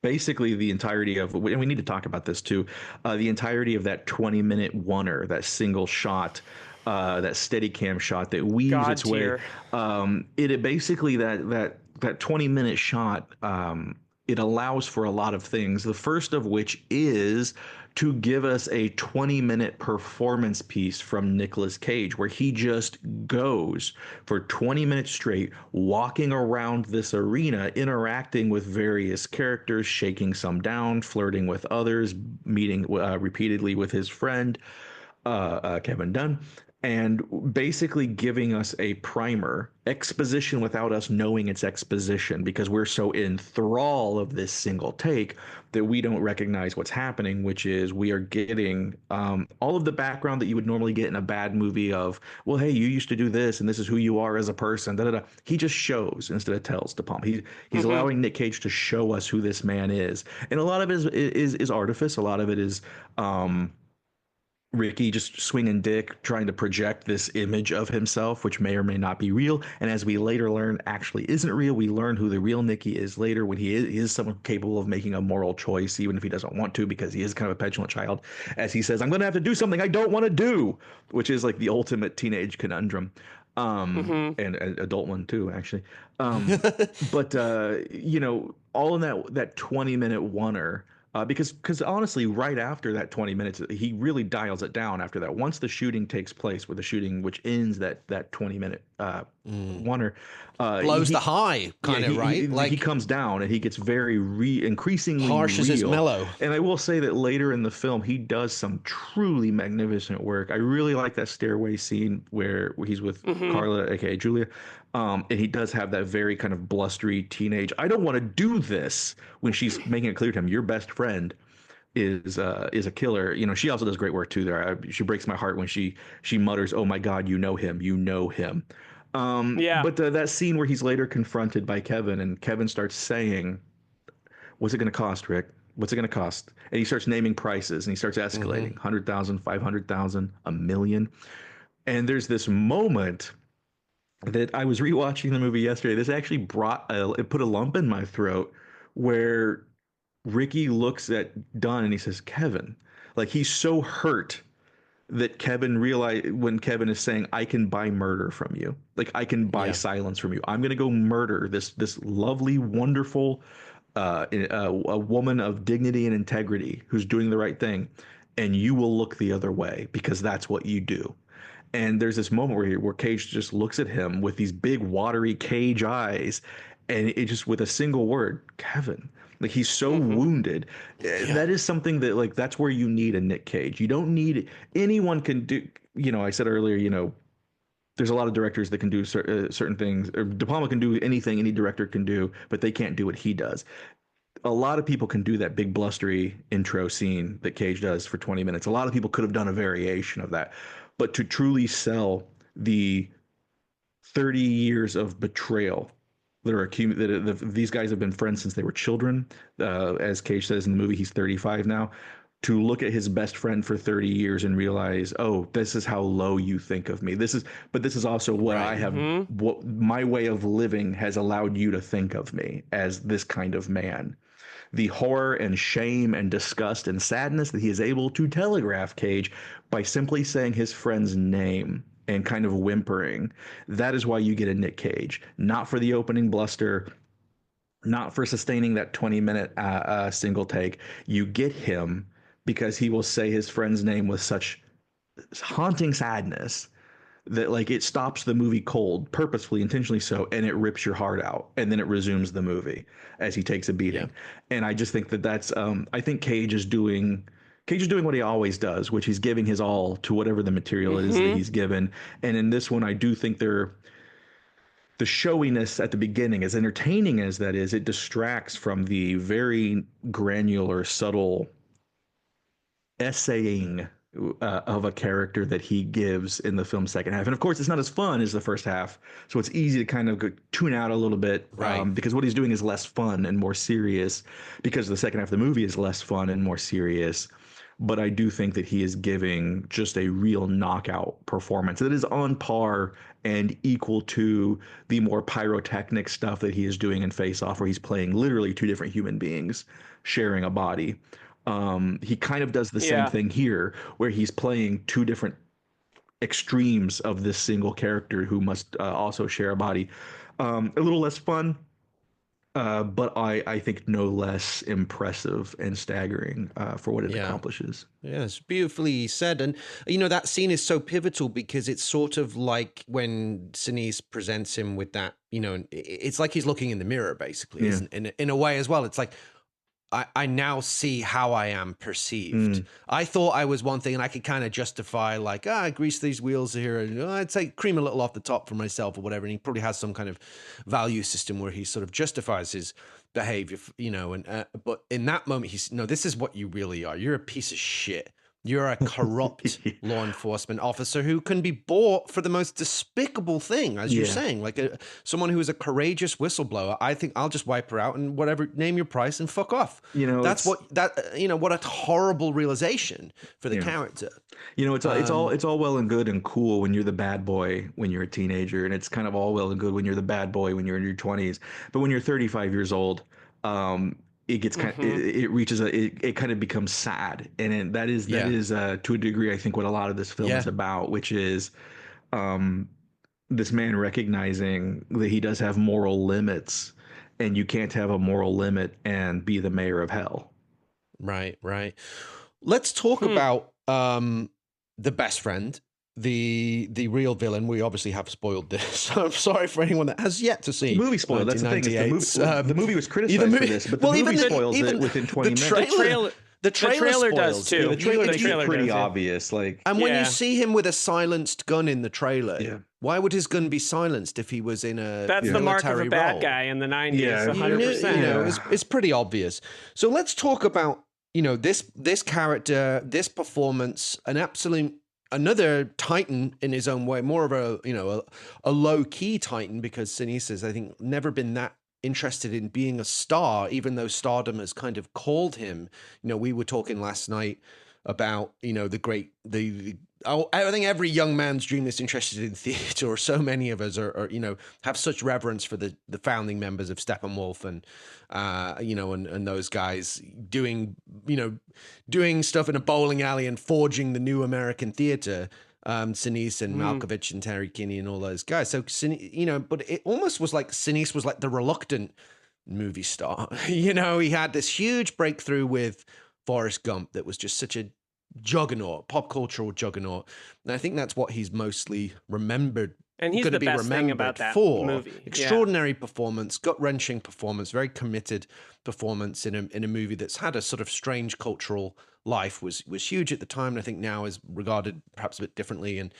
Speaker 9: basically the entirety of, and we need to talk about this too, the entirety of that 20-minute oneer, that single shot, that steady cam shot that weaves its way. It basically that 20-minute shot, it allows for a lot of things. The first of which is to give us a 20-minute performance piece from Nicolas Cage, where he just goes for 20 minutes straight, walking around this arena, interacting with various characters, shaking some down, flirting with others, meeting repeatedly with his friend, Kevin Dunne, and basically giving us a primer, exposition without us knowing it's exposition, because we're so in thrall of this single take that we don't recognize what's happening, which is we are getting all of the background that you would normally get in a bad movie of, well, hey, you used to do this, and this is who you are as a person, da da da. He just shows instead of tells De Palma. He's allowing Nick Cage to show us who this man is. And a lot of it is artifice. A lot of it is Ricky just swinging dick, trying to project this image of himself, which may or may not be real. And as we later learn, actually isn't real. We learn who the real Nicky is later, when he is someone capable of making a moral choice, even if he doesn't want to, because he is kind of a petulant child. As he says, I'm going to have to do something I don't want to do, which is like the ultimate teenage conundrum. And an adult one too, actually. But all in that 20-minute oneer. Because honestly, right after that 20 minutes, he really dials it down after that. Once the shooting takes place, with the shooting which ends that 20-minute oneer,
Speaker 1: blows the high, kind of, right?
Speaker 9: He comes down and he gets very increasingly
Speaker 1: harsh as his mellow.
Speaker 9: And I will say that later in the film, he does some truly magnificent work. I really like that stairway scene where he's with Carla, aka Julia. And he does have that very kind of blustery teenage, I don't want to do this, when she's making it clear to him, your best friend is a killer. She also does great work too there. She breaks my heart when she mutters, oh my God, you know him. But that scene where he's later confronted by Kevin, and Kevin starts saying, what's it going to cost, Rick? What's it going to cost? And he starts naming prices, and he starts escalating, 100,000, 500,000, $1 million. And there's this moment that I was rewatching the movie yesterday. This actually it put a lump in my throat where Ricky looks at Dunn and he says, Kevin. Like he's so hurt that Kevin realized when Kevin is saying, I can buy murder from you. Like I can buy silence from you. I'm going to go murder this lovely, wonderful a woman of dignity and integrity who's doing the right thing. And you will look the other way because that's what you do. And there's this moment where Cage just looks at him with these big watery Cage eyes, and it just with a single word, Kevin. Like he's so wounded. That is something that like that's where you need a Nick Cage. You don't need anyone can do. You know, I said earlier, you know, there's a lot of directors that can do certain things. Or De Palma can do anything any director can do, but they can't do what he does. A lot of people can do that big blustery intro scene that Cage does for 20 minutes. A lot of people could have done a variation of that. But to truly sell the 30 years of betrayal that are these guys have been friends since they were children. As Cage says in the movie, he's 35 now. To look at his best friend for 30 years and realize, oh, this is how low you think of me. This is also what I have, what my way of living has allowed you to think of me as this kind of man. The horror and shame and disgust and sadness that he is able to telegraph Cage by simply saying his friend's name and kind of whimpering. That is why you get a Nick Cage, not for the opening bluster, not for sustaining that 20-minute single take. You get him because he will say his friend's name with such haunting sadness that like it stops the movie cold, purposefully, intentionally so, and it rips your heart out, and then it resumes the movie as he takes a beating. And I just think that that's I think Cage is doing what he always does, which he's giving his all to whatever the material is that he's given. And in this one, I do think the showiness at the beginning, as entertaining as that is, it distracts from the very granular, subtle essaying of a character that he gives in the film's second half. And of course, it's not as fun as the first half, so it's easy to kind of tune out a little bit, because what he's doing is less fun and more serious, because the second half of the movie is less fun and more serious. But I do think that he is giving just a real knockout performance that is on par and equal to the more pyrotechnic stuff that he is doing in Face Off, where he's playing literally two different human beings sharing a body. He kind of does the same thing here, where he's playing two different extremes of this single character who must also share a body. A little less fun, but I think no less impressive and staggering for what it accomplishes.
Speaker 1: Yeah, it's beautifully said. And, you know, that scene is so pivotal because it's sort of like when Sinise presents him with that, you know, it's like he's looking in the mirror, basically, in a way as well. It's like, I now see how I am perceived. I thought I was one thing and I could kind of justify like, I grease these wheels here and I'd say cream a little off the top for myself or whatever. And he probably has some kind of value system where he sort of justifies his behavior, you know, and but in that moment, he's, no, this is what you really are. You're a piece of shit. You're a corrupt law enforcement officer who can be bought for the most despicable thing, as you're saying, like someone who is a courageous whistleblower. I think I'll just wipe her out and whatever, name your price and fuck off. You know, that's what a horrible realization for the character. You know,
Speaker 9: it's all well and good and cool when you're the bad boy when you're a teenager, and it's kind of all well and good when you're the bad boy when you're in your 20s. But when you're 35 years old, it gets kind of, it kind of becomes sad, and that is to a degree I think what a lot of this film is about, which is this man recognizing that he does have moral limits, and you can't have a moral limit and be the mayor of hell.
Speaker 1: Right. Let's talk about the best friend, the real villain. We obviously have spoiled this, so I'm sorry for anyone that has yet to see.
Speaker 9: The movie spoiled. That's the thing. The movie was criticized for this, but the movie spoils it within 20 minutes.
Speaker 2: The trailer does too.
Speaker 9: The trailer pretty obvious. Like,
Speaker 1: and when you see him with a silenced gun in the trailer, why would his gun be silenced if he was in a
Speaker 2: That's the mark of a bad guy in the 90s. 100%.
Speaker 1: You know, it's pretty obvious. So let's talk about, you know, this character, this performance, another titan in his own way, more of a low key titan, because Sinise has, I think, never been that interested in being a star, even though stardom has kind of called him. You know, we were talking last night about, you know, I think every young man's dream that's interested in theater, or so many of us are, you know, have such reverence for the founding members of Steppenwolf and, you know, and those guys doing stuff in a bowling alley and forging the new American theater. Sinise and Malkovich and Terry Kinney and all those guys. So, you know, but it almost was like Sinise was like the reluctant movie star. You know, he had this huge breakthrough with Forrest Gump that was just such a juggernaut, pop cultural juggernaut. And I think that's what he's mostly remembered.
Speaker 2: And he's the best thing about that movie.
Speaker 1: Extraordinary performance, gut-wrenching performance, very committed performance in a movie that's had a sort of strange cultural life, was huge at the time, and I think now is regarded perhaps a bit differently and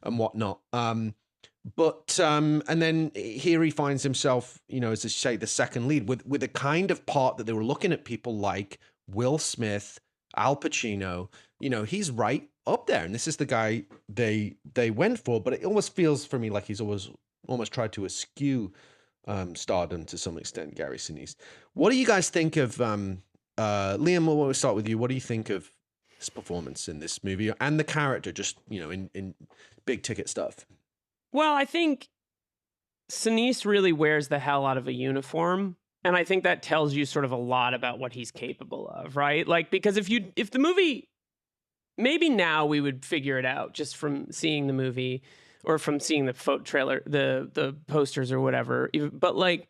Speaker 1: whatnot. But and then here he finds himself, you know, as I say, the second lead with a kind of part that they were looking at people like Will Smith, Al Pacino. You know, he's right up there, and this is the guy they went for. But it almost feels for me like he's almost tried to eschew stardom to some extent, Gary Sinise. What do you guys think of Liam? We'll start with you. What do you think of his performance in this movie and the character, just, you know, in big ticket stuff?
Speaker 2: Well, I think Sinise really wears the hell out of a uniform. And I think that tells you sort of a lot about what he's capable of, right? Like, because if the movie, maybe now we would figure it out just from seeing the movie or from seeing the trailer, the posters or whatever. But like,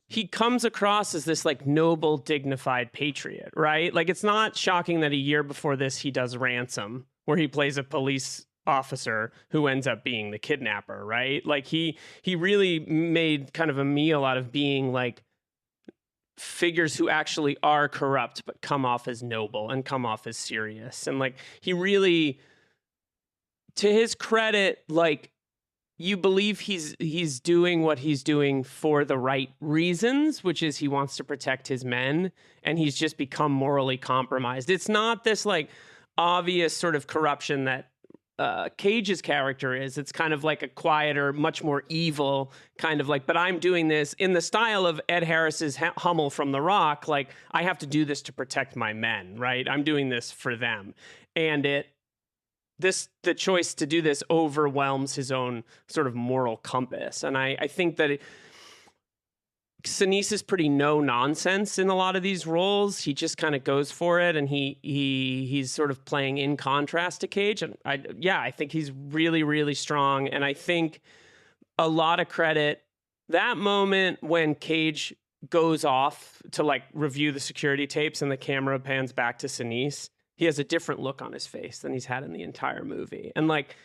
Speaker 2: he comes across as this like noble, dignified patriot, right? Like, it's not shocking that a year before this, he does Ransom, where he plays a police officer who ends up being the kidnapper, right? Like, he really made kind of a meal out of being like figures who actually are corrupt but come off as noble and come off as serious. And like, he really, to his credit, like, you believe he's doing what he's doing for the right reasons, which is he wants to protect his men, and he's just become morally compromised. It's not this like obvious sort of corruption that Cage's character is. It's kind of like a quieter, much more evil kind of like, but I'm doing this in the style of Ed Harris's Hummel from The Rock. Like, I have to do this to protect my men, right? I'm doing this for them. And the choice to do this overwhelms his own sort of moral compass. And I think that Sinise is pretty no nonsense in a lot of these roles. He just kind of goes for it, and he's sort of playing in contrast to Cage. And I think he's really, really strong. And I think a lot of credit, that moment when Cage goes off to like review the security tapes and the camera pans back to Sinise, he has a different look on his face than he's had in the entire movie. And like,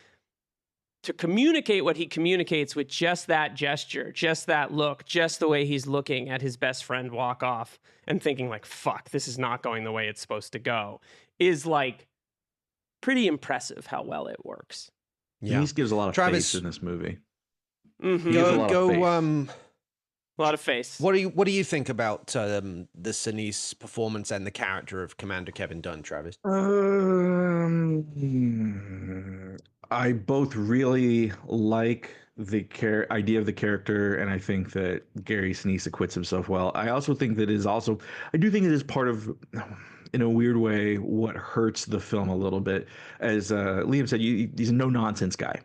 Speaker 2: to communicate what he communicates with just that gesture, just that look, just the way he's looking at his best friend walk off and thinking like, fuck, this is not going the way it's supposed to go, is like pretty impressive how well it works.
Speaker 9: Yeah. He gives a lot of face in this movie.
Speaker 2: Mm-hmm. A lot of face.
Speaker 1: What do you think about the Sinise performance and the character of Commander Kevin Dunne, Travis?
Speaker 9: I both really like the idea of the character, and I think that Gary Sinise acquits himself well. I also think that I do think it is part of, in a weird way, what hurts the film a little bit. As Liam said, he's a no-nonsense guy.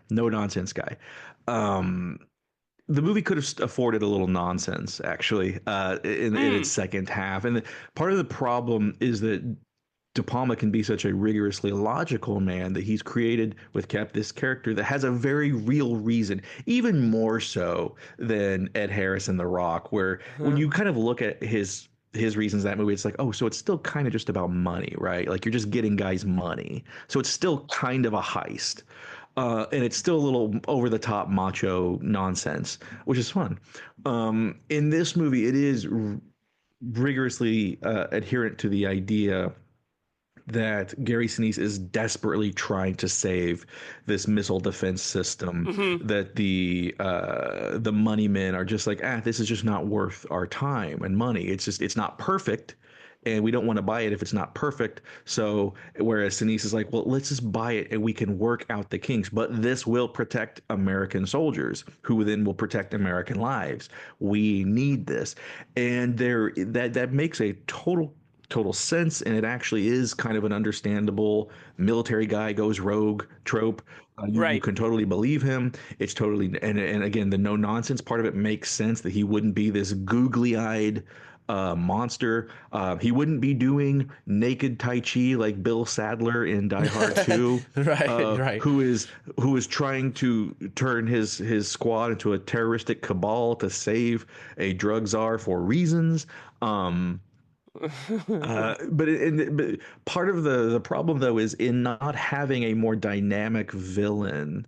Speaker 9: The movie could have afforded a little nonsense, actually, in its second half. And part of the problem is that De Palma can be such a rigorously logical man that he's created this character that has a very real reason, even more so than Ed Harris in The Rock, where when you kind of look at his reasons in that movie, it's like, oh, so it's still kind of just about money, right? Like, you're just getting guys money. So it's still kind of a heist. And it's still a little over-the-top macho nonsense, which is fun. In this movie, it is rigorously adherent to the idea that Gary Sinise is desperately trying to save this missile defense system, that the money men are just like, this is just not worth our time and money. It's not perfect, and we don't want to buy it if it's not perfect. So whereas Sinise is like, well, let's just buy it and we can work out the kinks, but this will protect American soldiers, who then will protect American lives. We need this. And that makes a total total sense, and it actually is kind of an understandable military guy goes rogue trope. You can totally believe him. It's totally, and again, the no nonsense part of it makes sense that he wouldn't be this googly eyed monster. He wouldn't be doing naked Tai Chi like Bill Sadler in Die Hard 2,
Speaker 1: right.
Speaker 9: Who is trying to turn his squad into a terroristic cabal to save a drug czar for reasons. But part of the problem though is in not having a more dynamic villain,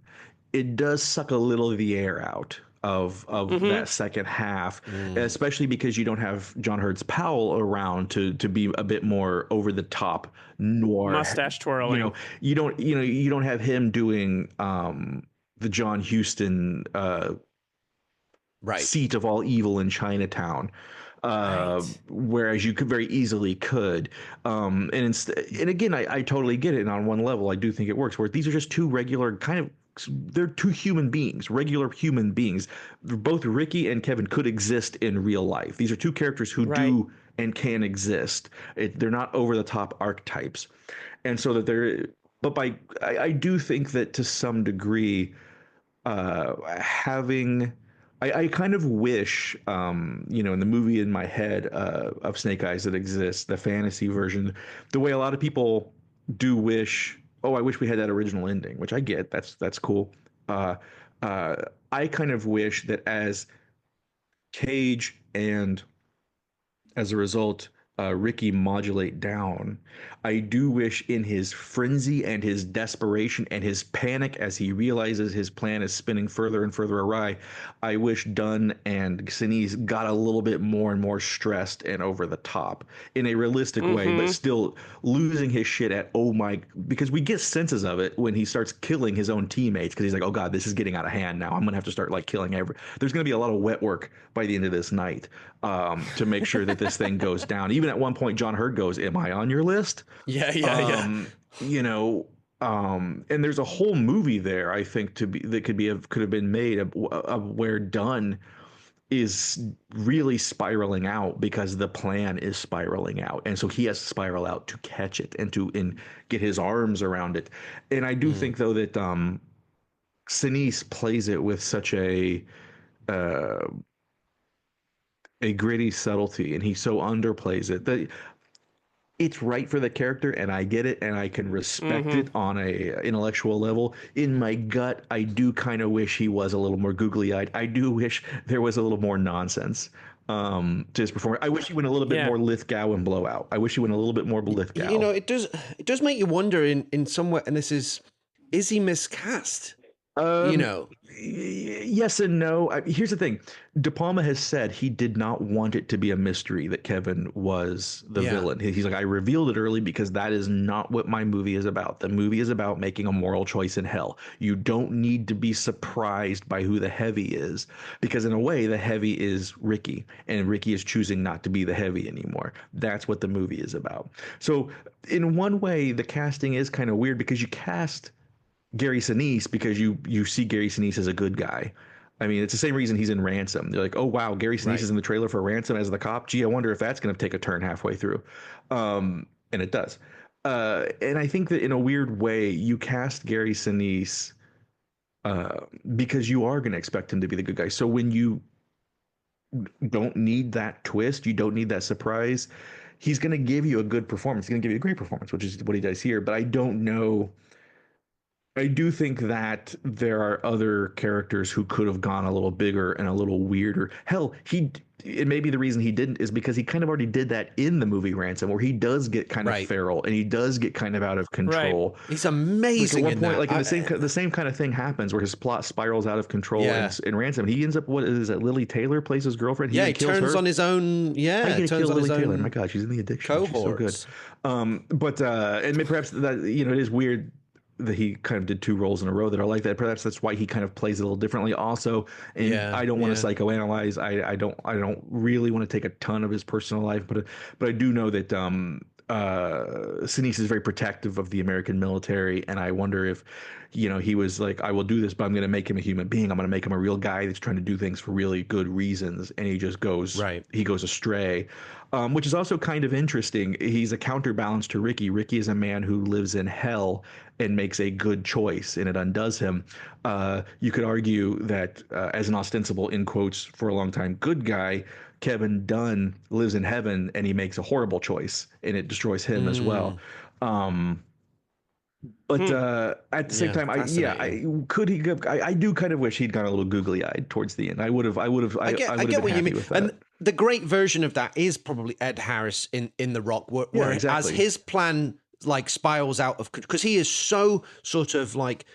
Speaker 9: it does suck a little of the air out of that second half, especially because you don't have John Hurts Powell around to be a bit more over the top noir,
Speaker 2: mustache twirling.
Speaker 9: You don't have him doing the John Huston seat of all evil in Chinatown. Whereas you could very easily and again, I totally get it. And on one level, I do think it works. Where these are just two regular they're two human beings, regular human beings. Both Ricky and Kevin could exist in real life. These are two characters who do and can exist. They're not over the top archetypes, and so that they're. But I do think that to some degree, having. I kind of wish, in the movie in my head of Snake Eyes that exists, the fantasy version, the way a lot of people do wish, I wish we had that original ending, which I get. That's cool. I kind of wish that as Cage and as a result, Ricky modulate down, I do wish in his frenzy and his desperation and his panic as he realizes his plan is spinning further and further awry, I wish Dunne and Sinise got a little bit more and more stressed and over the top in a realistic way, but still losing his shit at, because we get senses of it when he starts killing his own teammates because he's like, oh God, this is getting out of hand now. I'm going to have to start killing there's going to be a lot of wet work by the end of this night to make sure that this thing goes down. Even at one point, John Hurt goes, am I on your list?
Speaker 1: Yeah.
Speaker 9: And there's a whole movie there, I think, could have been made of where Dunne is really spiraling out because the plan is spiraling out, and so he has to spiral out to catch it and get his arms around it. And I do think though that Sinise plays it with such a gritty subtlety, and he so underplays it that it's right for the character, and I get it, and I can respect it on a intellectual level. In my gut, I do kind of wish he was a little more googly-eyed. I do wish there was a little more nonsense to his performance. I wish he went a little bit more Lithgow and Blowout. I wish he went a little bit more Lithgow.
Speaker 1: It does make you wonder in some way, and this is he miscast?
Speaker 9: Yes and no. Here's the thing. De Palma has said he did not want it to be a mystery that Kevin was the villain. He's like, I revealed it early because that is not what my movie is about. The movie is about making a moral choice in hell. You don't need to be surprised by who the heavy is, because in a way, the heavy is Ricky, and Ricky is choosing not to be the heavy anymore. That's what the movie is about. So in one way, the casting is kind of weird because you cast Gary Sinise because you see Gary Sinise as a good guy. I mean, it's the same reason he's in Ransom. They're like, oh wow, Gary Sinise is in the trailer for Ransom as the cop. Gee, I wonder if that's going to take a turn halfway through. And it does. And I think that in a weird way, you cast Gary Sinise because you are going to expect him to be the good guy. So when you don't need that twist, you don't need that surprise, he's going to give you a good performance. He's going to give you a great performance, which is what he does here. But I don't know. I do think that there are other characters who could have gone a little bigger and a little weirder. Hell, it may be the reason he didn't is because he kind of already did that in the movie Ransom, where he does get kind of feral and he does get kind of out of control.
Speaker 1: Right. He's amazing.
Speaker 9: At one point, the same kind of thing happens where his plot spirals out of control in Ransom. He ends up, what is it? Lily Taylor plays his girlfriend.
Speaker 1: He turns on his own. Yeah,
Speaker 9: he turns on Lily Taylor. My God, she's in The Addiction.
Speaker 1: Cohorts.
Speaker 9: She's so good. And perhaps that it is weird that he kind of did two roles in a row that are like that. Perhaps that's why he kind of plays it a little differently also. And I don't want to psychoanalyze. I don't really want to take a ton of his personal life, but I do know that Sinise is very protective of the American military, and I wonder if, he was like, I will do this, but I'm going to make him a human being. I'm going to make him a real guy that's trying to do things for really good reasons, and he just goes he goes astray, which is also kind of interesting. He's a counterbalance to Ricky. Ricky is a man who lives in hell and makes a good choice, and it undoes him. You could argue that as an ostensible, in quotes, for a long time, good guy, Kevin Dunne lives in heaven and he makes a horrible choice and it destroys him as well. But at the same time, I do kind of wish he'd gone a little googly-eyed towards the end. I would have. I get what you mean.
Speaker 1: And the great version of that is probably Ed Harris in The Rock, where as his plan like spirals out of, because he is so sort of like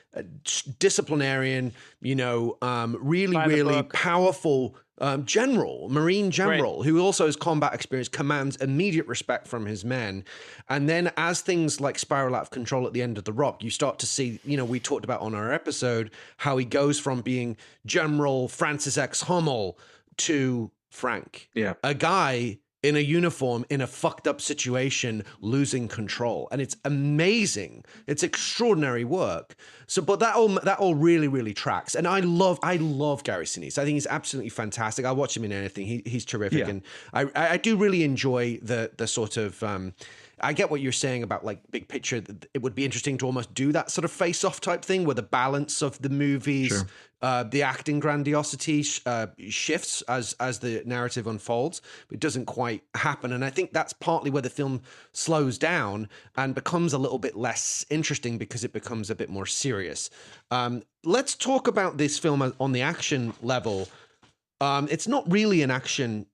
Speaker 1: disciplinarian, really powerful Marine general, who also has combat experience, commands immediate respect from his men. And then as things like spiral out of control at the end of The Rock, you start to see, we talked about on our episode, how he goes from being General Francis X. Hummel to Frank, a guy in a uniform, in a fucked up situation, losing control. And it's amazing. It's extraordinary work. So, but that all really, really tracks. And I love Gary Sinise. I think he's absolutely fantastic. I watch him in anything. He's terrific. And I do really enjoy the sort of, I get what you're saying about like big picture. It would be interesting to almost do that sort of face-off type thing where the balance of the movies, the acting grandiosity shifts as the narrative unfolds, but it doesn't quite happen. And I think that's partly where the film slows down and becomes a little bit less interesting because it becomes a bit more serious. Let's talk about this film on the action level. It's not really an action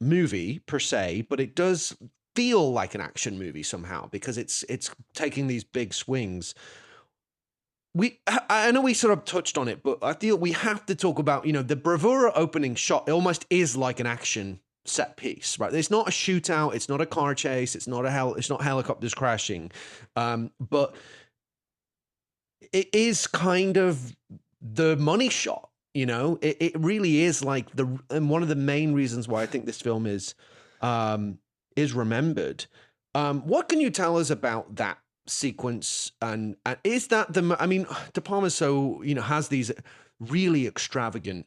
Speaker 1: movie per se, but it does feel like an action movie somehow because it's taking these big swings. I know we sort of touched on it, but I feel we have to talk about, the bravura opening shot. It almost is like an action set piece, right? It's not a shootout. It's not a car chase. It's not helicopters crashing. But it is kind of the money shot, it really is like and one of the main reasons why I think this film is remembered. What can you tell us about that sequence? And is that De Palma has these really extravagant,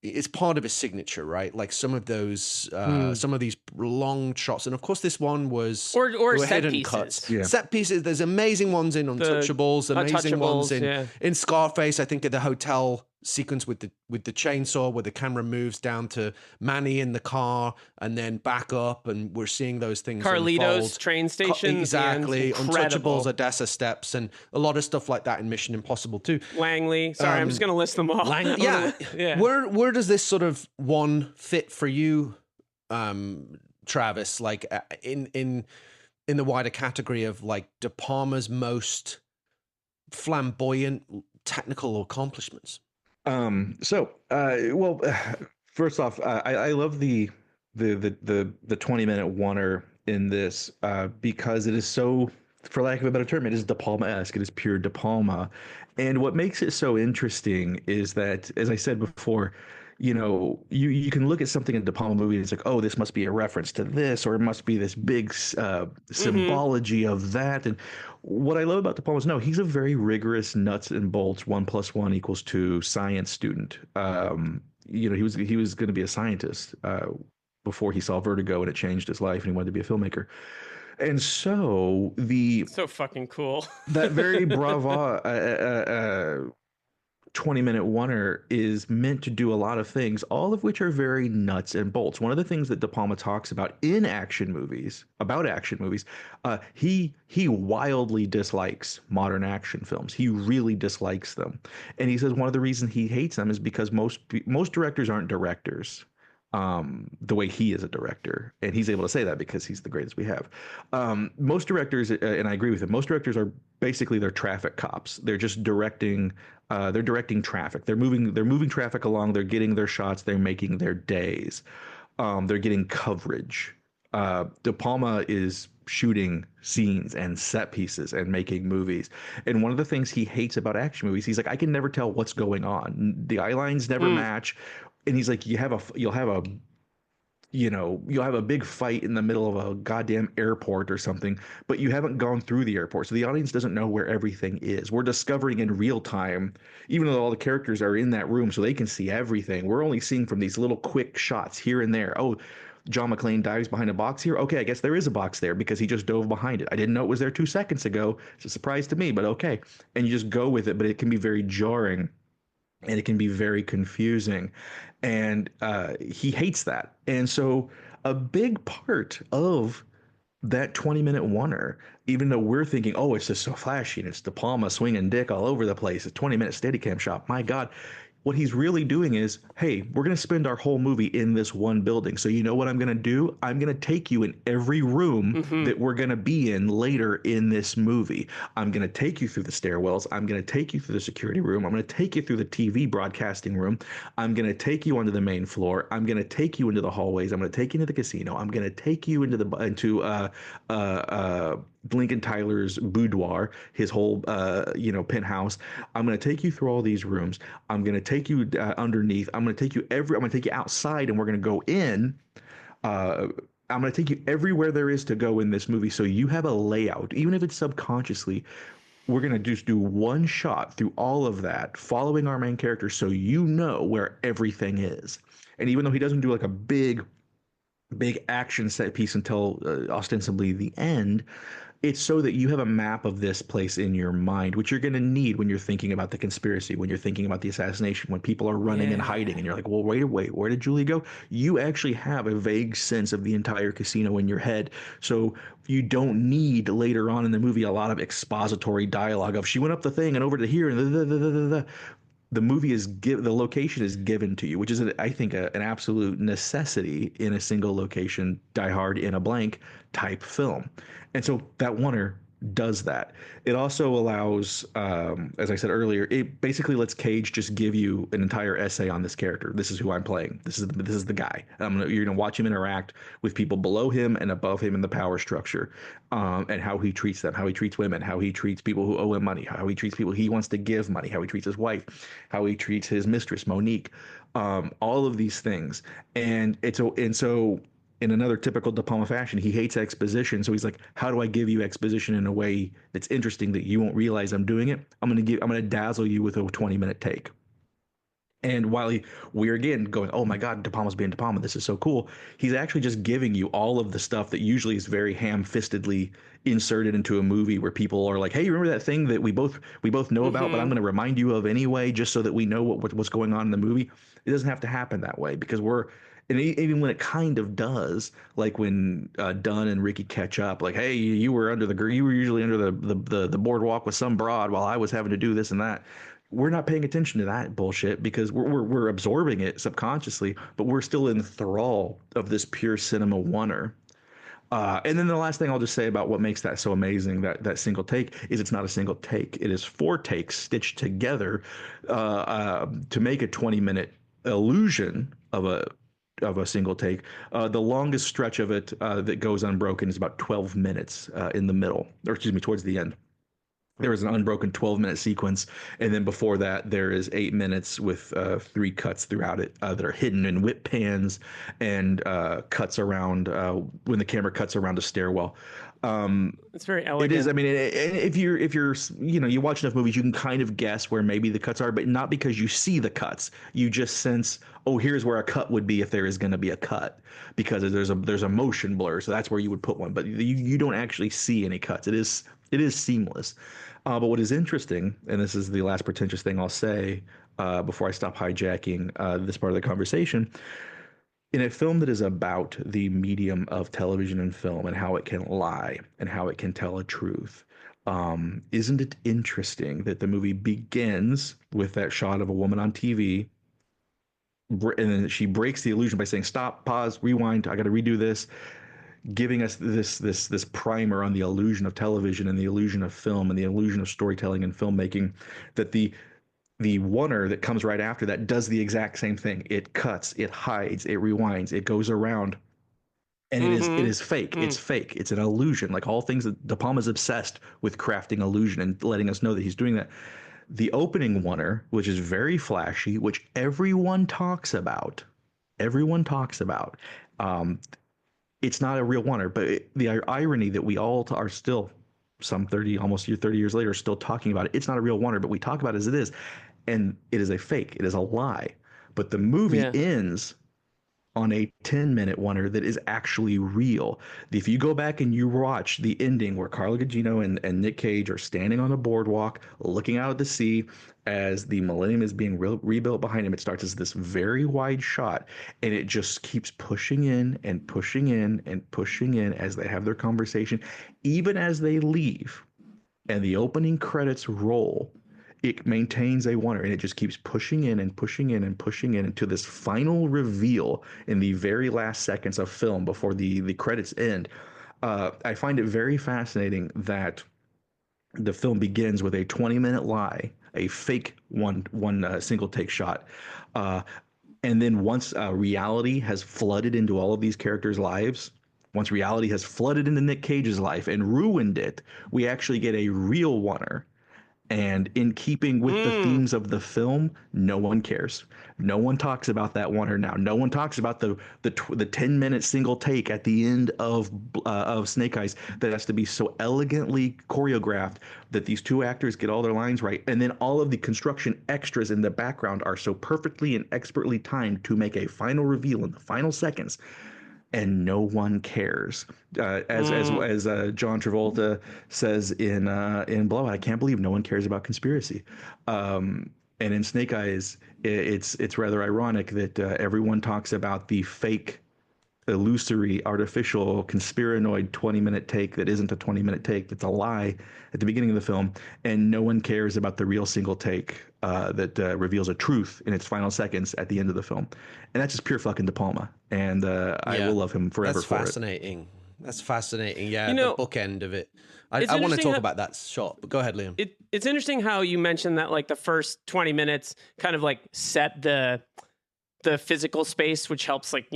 Speaker 1: it's part of his signature, right? Like some of those, some of these long shots. And of course this one was
Speaker 2: or set
Speaker 1: hidden
Speaker 2: pieces.
Speaker 1: Cuts. Yeah. Set pieces. There's amazing ones in Untouchables, amazing ones in Scarface. I think of the hotel sequence with the chainsaw where the camera moves down to Manny in the car and then back up, and we're seeing those things
Speaker 2: Carlito's
Speaker 1: unfold.
Speaker 2: train station,
Speaker 1: exactly. Untouchables, Odessa Steps, and a lot of stuff like that in Mission Impossible too.
Speaker 2: Langley, sorry, I'm just gonna list them all.
Speaker 1: Yeah. Where does this sort of one fit for you, Travis? Like in the wider category of like De Palma's most flamboyant technical accomplishments.
Speaker 9: First off, I love the 20-minute oneer in this because it is so, for lack of a better term, it is De Palma-esque. It is pure De Palma. And what makes it so interesting is that, as I said before, you can look at something in a De Palma movie and it's like, oh, this must be a reference to this, or it must be this big symbology of that. And what I love about De Palma is, no, he's a very rigorous nuts and bolts 1 + 1 = 2 science student. He was going to be a scientist before he saw Vertigo and it changed his life and he wanted to be a filmmaker. And so
Speaker 2: so fucking cool.
Speaker 9: That very brava 20-minute oneer is meant to do a lot of things, all of which are very nuts and bolts. One of the things that De Palma talks about in action movies, he wildly dislikes modern action films. He really dislikes them. And he says one of the reasons he hates them is because most directors aren't directors the way he is a director. And he's able to say that because he's the greatest we have. Most directors, and I agree with him, most directors are basically, they're traffic cops. They're just directing traffic. They're moving traffic along. They're getting their shots. They're making their days. They're getting coverage. De Palma is shooting scenes and set pieces and making movies. And one of the things he hates about action movies, he's like, I can never tell what's going on. The eye lines never match. And he's like, you'll have a you'll have a big fight in the middle of a goddamn airport or something, but you haven't gone through the airport. So the audience doesn't know where everything is. We're discovering in real time, even though all the characters are in that room so they can see everything. We're only seeing from these little quick shots here and there. Oh, John McClane dives behind a box here. Okay, I guess there is a box there because he just dove behind it. I didn't know it was there 2 seconds ago. It's a surprise to me, but okay. And you just go with it, but it can be very jarring. And it can be very confusing. And he hates that. And so a big part of that 20-minute oneer, even though we're thinking, oh, it's just so flashy and it's De Palma swinging dick all over the place, a 20-minute Steadicam shot, my God. What he's really doing is, hey, we're going to spend our whole movie in this one building. So you know what I'm going to do? I'm going to take you in every room that we're going to be in later in this movie. I'm going to take you through the stairwells. I'm going to take you through the security room. I'm going to take you through the TV broadcasting room. I'm going to take you onto the main floor. I'm going to take you into the hallways. I'm going to take you into the casino. I'm going to take you into Lincoln Tyler's boudoir, his whole penthouse. I'm going to take you through all these rooms. I'm going to take you underneath. I'm going to take you I'm going to take you outside, and we're going to go in. I'm going to take you everywhere there is to go in this movie, so you have a layout, even if it's subconsciously. We're going to just do one shot through all of that, following our main character, so you know where everything is. And even though he doesn't do like a big action set piece until ostensibly the end, it's so that you have a map of this place in your mind, which you're going to need when you're thinking about the conspiracy, when you're thinking about the assassination, when people are running and hiding, and you're like, well, wait, where did Julie go? You actually have a vague sense of the entire casino in your head. So you don't need later on in the movie a lot of expository dialogue of she went up the thing and over to here and the movie the location is given to you, which is, I think, an absolute necessity in a single location, Die Hard in a blank type film. And so that oneer does that. It also allows, as I said earlier, it basically lets Cage just give you an entire essay on this character. This is who I'm playing. This is the guy. You're gonna watch him interact with people below him and above him in the power structure, and how he treats them, how he treats women, how he treats people who owe him money, how he treats people he wants to give money, how he treats his wife, how he treats his mistress Monique, all of these things. And so in another typical De Palma fashion, he hates exposition. So he's like, how do I give you exposition in a way that's interesting that you won't realize I'm doing it? I'm going to dazzle you with a 20-minute take. And while we're again going, oh my God, De Palma's being De Palma, this is so cool, he's actually just giving you all of the stuff that usually is very ham-fistedly inserted into a movie where people are like, hey, you remember that thing that we both know about, but I'm going to remind you of anyway, just so that we know what's going on in the movie. It doesn't have to happen that way, because and even when it kind of does, like when Dunne and Ricky catch up, like, hey, you were usually under the boardwalk with some broad while I was having to do this and that. We're not paying attention to that bullshit because we're absorbing it subconsciously, but we're still in thrall of this pure cinema oneer. And then the last thing I'll just say about what makes that so amazing, that single take, is it's not a single take. It is 4 takes stitched together to make a 20-minute illusion of a single take. The longest stretch of it that goes unbroken is about 12 minutes in the middle, or excuse me, towards the end. There is an unbroken 12-minute sequence, and then before that, there is 8 minutes with 3 cuts throughout it that are hidden in whip pans and cuts around when the camera cuts around a stairwell.
Speaker 2: It's very elegant.
Speaker 9: It is. I mean, if you're you watch enough movies, you can kind of guess where maybe the cuts are, but not because you see the cuts. You just sense, oh, here's where a cut would be if there is going to be a cut, because there's a motion blur, so that's where you would put one. But you don't actually see any cuts. It is seamless. But what is interesting, and this is the last pretentious thing I'll say before I stop hijacking this part of the conversation, in a film that is about the medium of television and film and how it can lie and how it can tell a truth, isn't it interesting that the movie begins with that shot of a woman on TV, and then she breaks the illusion by saying, stop, pause, rewind, I got to redo this, giving us this primer on the illusion of television and the illusion of film and the illusion of storytelling and filmmaking, that the oneer that comes right after that does the exact same thing. It cuts, it hides, it rewinds, it goes around, and it is fake. It's fake. It's an illusion. Like all things, that De Palma's obsessed with crafting illusion and letting us know that he's doing that. The opening oneer, which is very flashy, which everyone talks about, It's not a real wonder, but the irony that we all are still almost 30 years later, still talking about it. It's not a real wonder, but we talk about it as it is. And it is a fake. It is a lie. But the movie ends on a 10-minute wonder that is actually real. If you go back and you watch the ending where Carla Gugino and Nick Cage are standing on a boardwalk looking out at the sea as the Millennium is being rebuilt behind him, it starts as this very wide shot, and it just keeps pushing in and pushing in and pushing in as they have their conversation. Even as they leave and the opening credits roll, it maintains a wonder, and it just keeps pushing in and pushing in and pushing in into this final reveal in the very last seconds of film before the credits end. I find it very fascinating that the film begins with a 20-minute lie, a fake one single take shot. And then once reality has flooded into all of these characters' lives, once reality has flooded into Nick Cage's life and ruined it, we actually get a real wonder. And in keeping with the themes of the film, no one cares. No one talks about that wonder now. No one talks about the 10-minute single take at the end of Snake Eyes that has to be so elegantly choreographed that these two actors get all their lines right. And then all of the construction extras in the background are so perfectly and expertly timed to make a final reveal in the final seconds. And no one cares. As John Travolta says in Blowout, I can't believe no one cares about conspiracy. And in Snake Eyes, it's rather ironic that everyone talks about the fake, illusory, artificial, conspiranoid 20-minute take that isn't a 20-minute take, that's a lie at the beginning of the film, and no one cares about the real single take that reveals a truth in its final seconds at the end of the film. And that's just pure fucking De Palma. And I will love him forever for it.
Speaker 1: That's fascinating. Yeah, the bookend of it. I want to talk about that shot, but go ahead, Liam.
Speaker 2: It's interesting how you mentioned that like the first 20 minutes kind of like set the physical space, which helps like,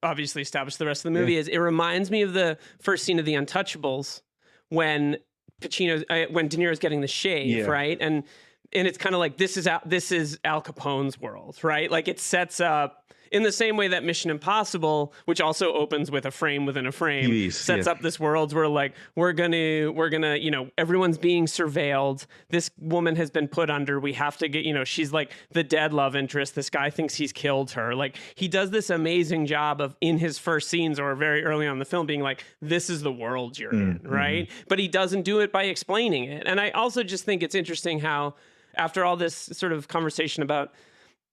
Speaker 2: obviously establish the rest of the movie. It reminds me of the first scene of The Untouchables when De Niro's getting the shave, right? And it's kind of like this is Al Capone's world, right? Like it sets up in the same way that Mission Impossible, which also opens with a frame within a frame, sets up this world where like we're gonna everyone's being surveilled. This woman has been put under. We have to get she's like the dead love interest. This guy thinks he's killed her. Like he does this amazing job of in his first scenes or very early on in the film being like, this is the world you're in, right? But he doesn't do it by explaining it. And I also just think it's interesting how after all this sort of conversation about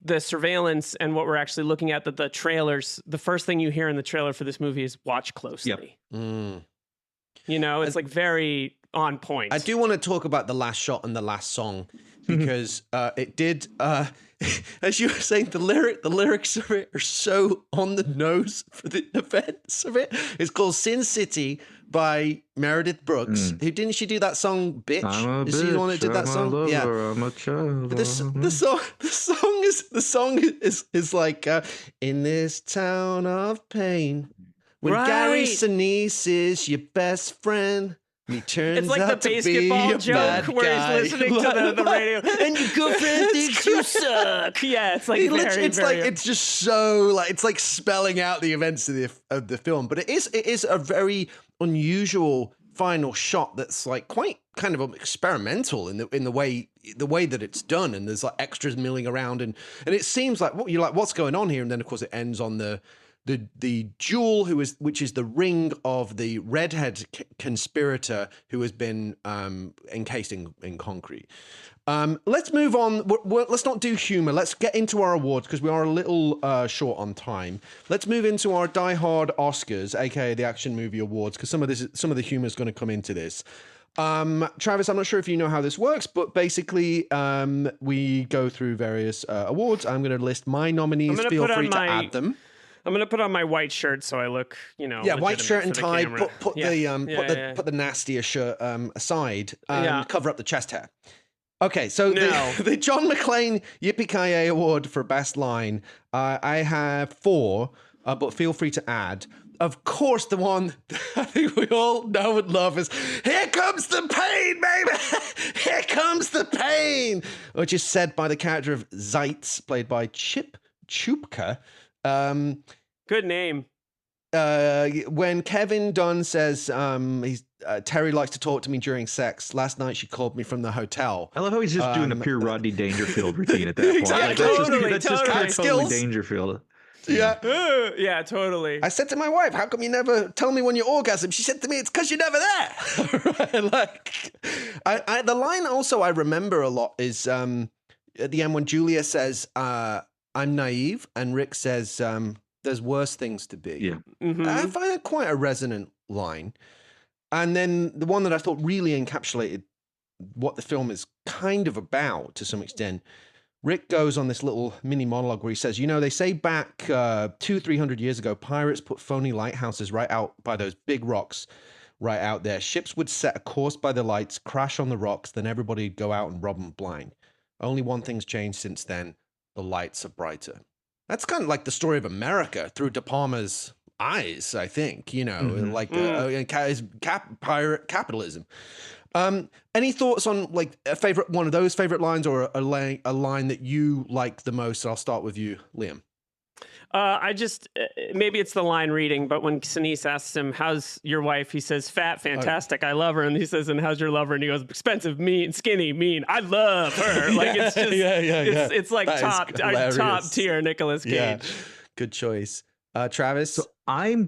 Speaker 2: the surveillance and what we're actually looking at, that the trailers, the first thing you hear in the trailer for this movie is watch closely. It's like very on point.
Speaker 1: I do want to talk about the last shot and the last song because it did, as you were saying, the lyrics of it are so on the nose for the events of it. It's called Sin City by Meredith Brooks. Who didn't she do that song, Bitch? Is she the one that did that song?
Speaker 9: I'm a child.
Speaker 1: But the song is like in this town of pain. When Gary Sinise is your best friend, he turns
Speaker 2: it's like
Speaker 1: out
Speaker 2: the
Speaker 1: to be
Speaker 2: basketball
Speaker 1: a
Speaker 2: joke
Speaker 1: bad
Speaker 2: where
Speaker 1: guy.
Speaker 2: he's listening to the radio, and your girlfriend thinks you suck. Yeah, it's like
Speaker 1: it's just so like it's like spelling out the events of the film. But it is a very unusual final shot that's like quite kind of experimental in the way that it's done, and there's like extras milling around, and it seems like you're like, what's going on here? And then of course it ends on the jewel which is the ring of the redhead conspirator who has been encased in concrete. Let's move on. Let's not do humor. Let's get into our awards because we are a little short on time. Let's move into our Die Hard Oscars, aka the Action Movie Awards, because some of the humor is going to come into this. Travis, I'm not sure if you know how this works, but basically we go through various awards. I'm going to list my nominees. Feel free to add them.
Speaker 2: I'm gonna put on my white shirt so I look,
Speaker 1: white shirt and tie. Put the nastier shirt aside. Cover up the chest hair. Okay, so the John McClane Yippee-Ki-Yay Award for Best Line. I have 4, but feel free to add. Of course, the one I think we all know and love is "Here Comes the Pain, baby! Here comes the pain," which is said by the character of Zeitz, played by Chip Chupka.
Speaker 2: Good name.
Speaker 1: when Kevin Dunne says Terry likes to talk to me during sex. Last night she called me from the hotel.
Speaker 9: I love how he's just doing a pure Rodney Dangerfield routine at that point.
Speaker 1: Exactly.
Speaker 9: That's just totally
Speaker 1: skills.
Speaker 9: Dangerfield.
Speaker 1: Yeah.
Speaker 2: Yeah, totally.
Speaker 1: I said to my wife, how come you never tell me when you orgasm? She said to me, it's because you're never there. Right? Like, the line also I remember a lot is at the end when Julia says, I'm naive, and Rick says, there's worse things to be.
Speaker 9: Yeah.
Speaker 2: Mm-hmm.
Speaker 1: I find it quite a resonant line. And then the one that I thought really encapsulated what the film is kind of about to some extent, Rick goes on this little mini monologue where he says, you know, they say back 200-300 years ago, pirates put phony lighthouses right out by those big rocks right out there. Ships would set a course by the lights, crash on the rocks, then everybody would go out and rob them blind. Only one thing's changed since then. The lights are brighter. That's kind of like the story of America through De Palma's eyes, I think, you know, like pirate capitalism. Any thoughts on like one of those favorite lines or a line that you like the most? I'll start with you, Liam.
Speaker 2: I just, maybe it's the line reading, but when Sinise asks him, how's your wife? He says, fat, fantastic, I love her. And he says, and how's your lover? And he goes, expensive, mean, skinny, mean, I love her. Like, it's just, it's like top tier Nicolas Cage.
Speaker 1: Yeah. Good choice. Travis?
Speaker 9: So I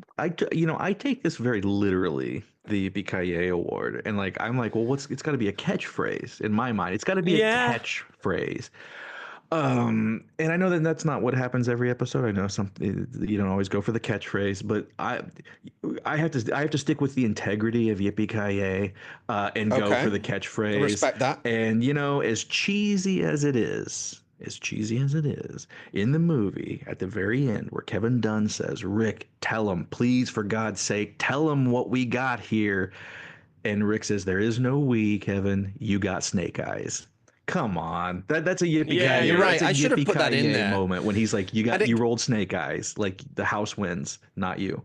Speaker 9: take this very literally, the Yippee-ki-yay award. And like, I'm like, well, it's got to be a catchphrase in my mind. It's got to be a catchphrase. And I know that that's not what happens every episode. I know you don't always go for the catchphrase, but I have to stick with the integrity of Yippee-ki-yay and go for the catchphrase.
Speaker 1: I respect that.
Speaker 9: And you know, as cheesy as it is, in the movie at the very end where Kevin Dunne says, Rick, tell him, please, for God's sake, tell him what we got here. And Rick says, there is no we, Kevin, you got snake eyes. Come on, that's a yippee-ki-yay.
Speaker 1: Yeah, you're right. I should have put that in there.
Speaker 9: Moment when he's like, you rolled snake eyes, like the house wins, not you.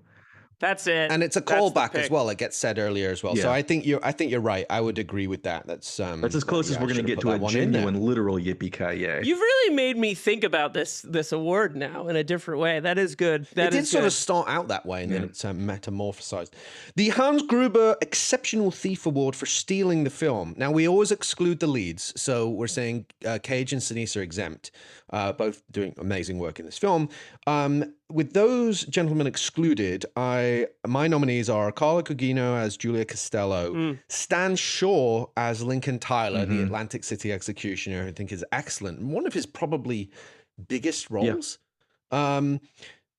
Speaker 2: That's it.
Speaker 1: And it's a callback as well. It gets said earlier as well. Yeah. So I think you're right. I would agree with that. That's
Speaker 9: as close as we're going to get to a genuine, literal yippee-ki-yay.
Speaker 2: You've really made me think about this award now in a different way. That is good.
Speaker 1: It did sort of start out that way, and then it's metamorphosized. The Hans Gruber Exceptional Thief Award for stealing the film. Now, we always exclude the leads, so we're saying Cage and Sinise are exempt, both doing amazing work in this film. With those gentlemen excluded, my nominees are Carla Gugino as Julia Costello, Stan Shaw as Lincoln Tyler, the Atlantic City executioner, I think is excellent. One of his probably biggest roles. Yeah.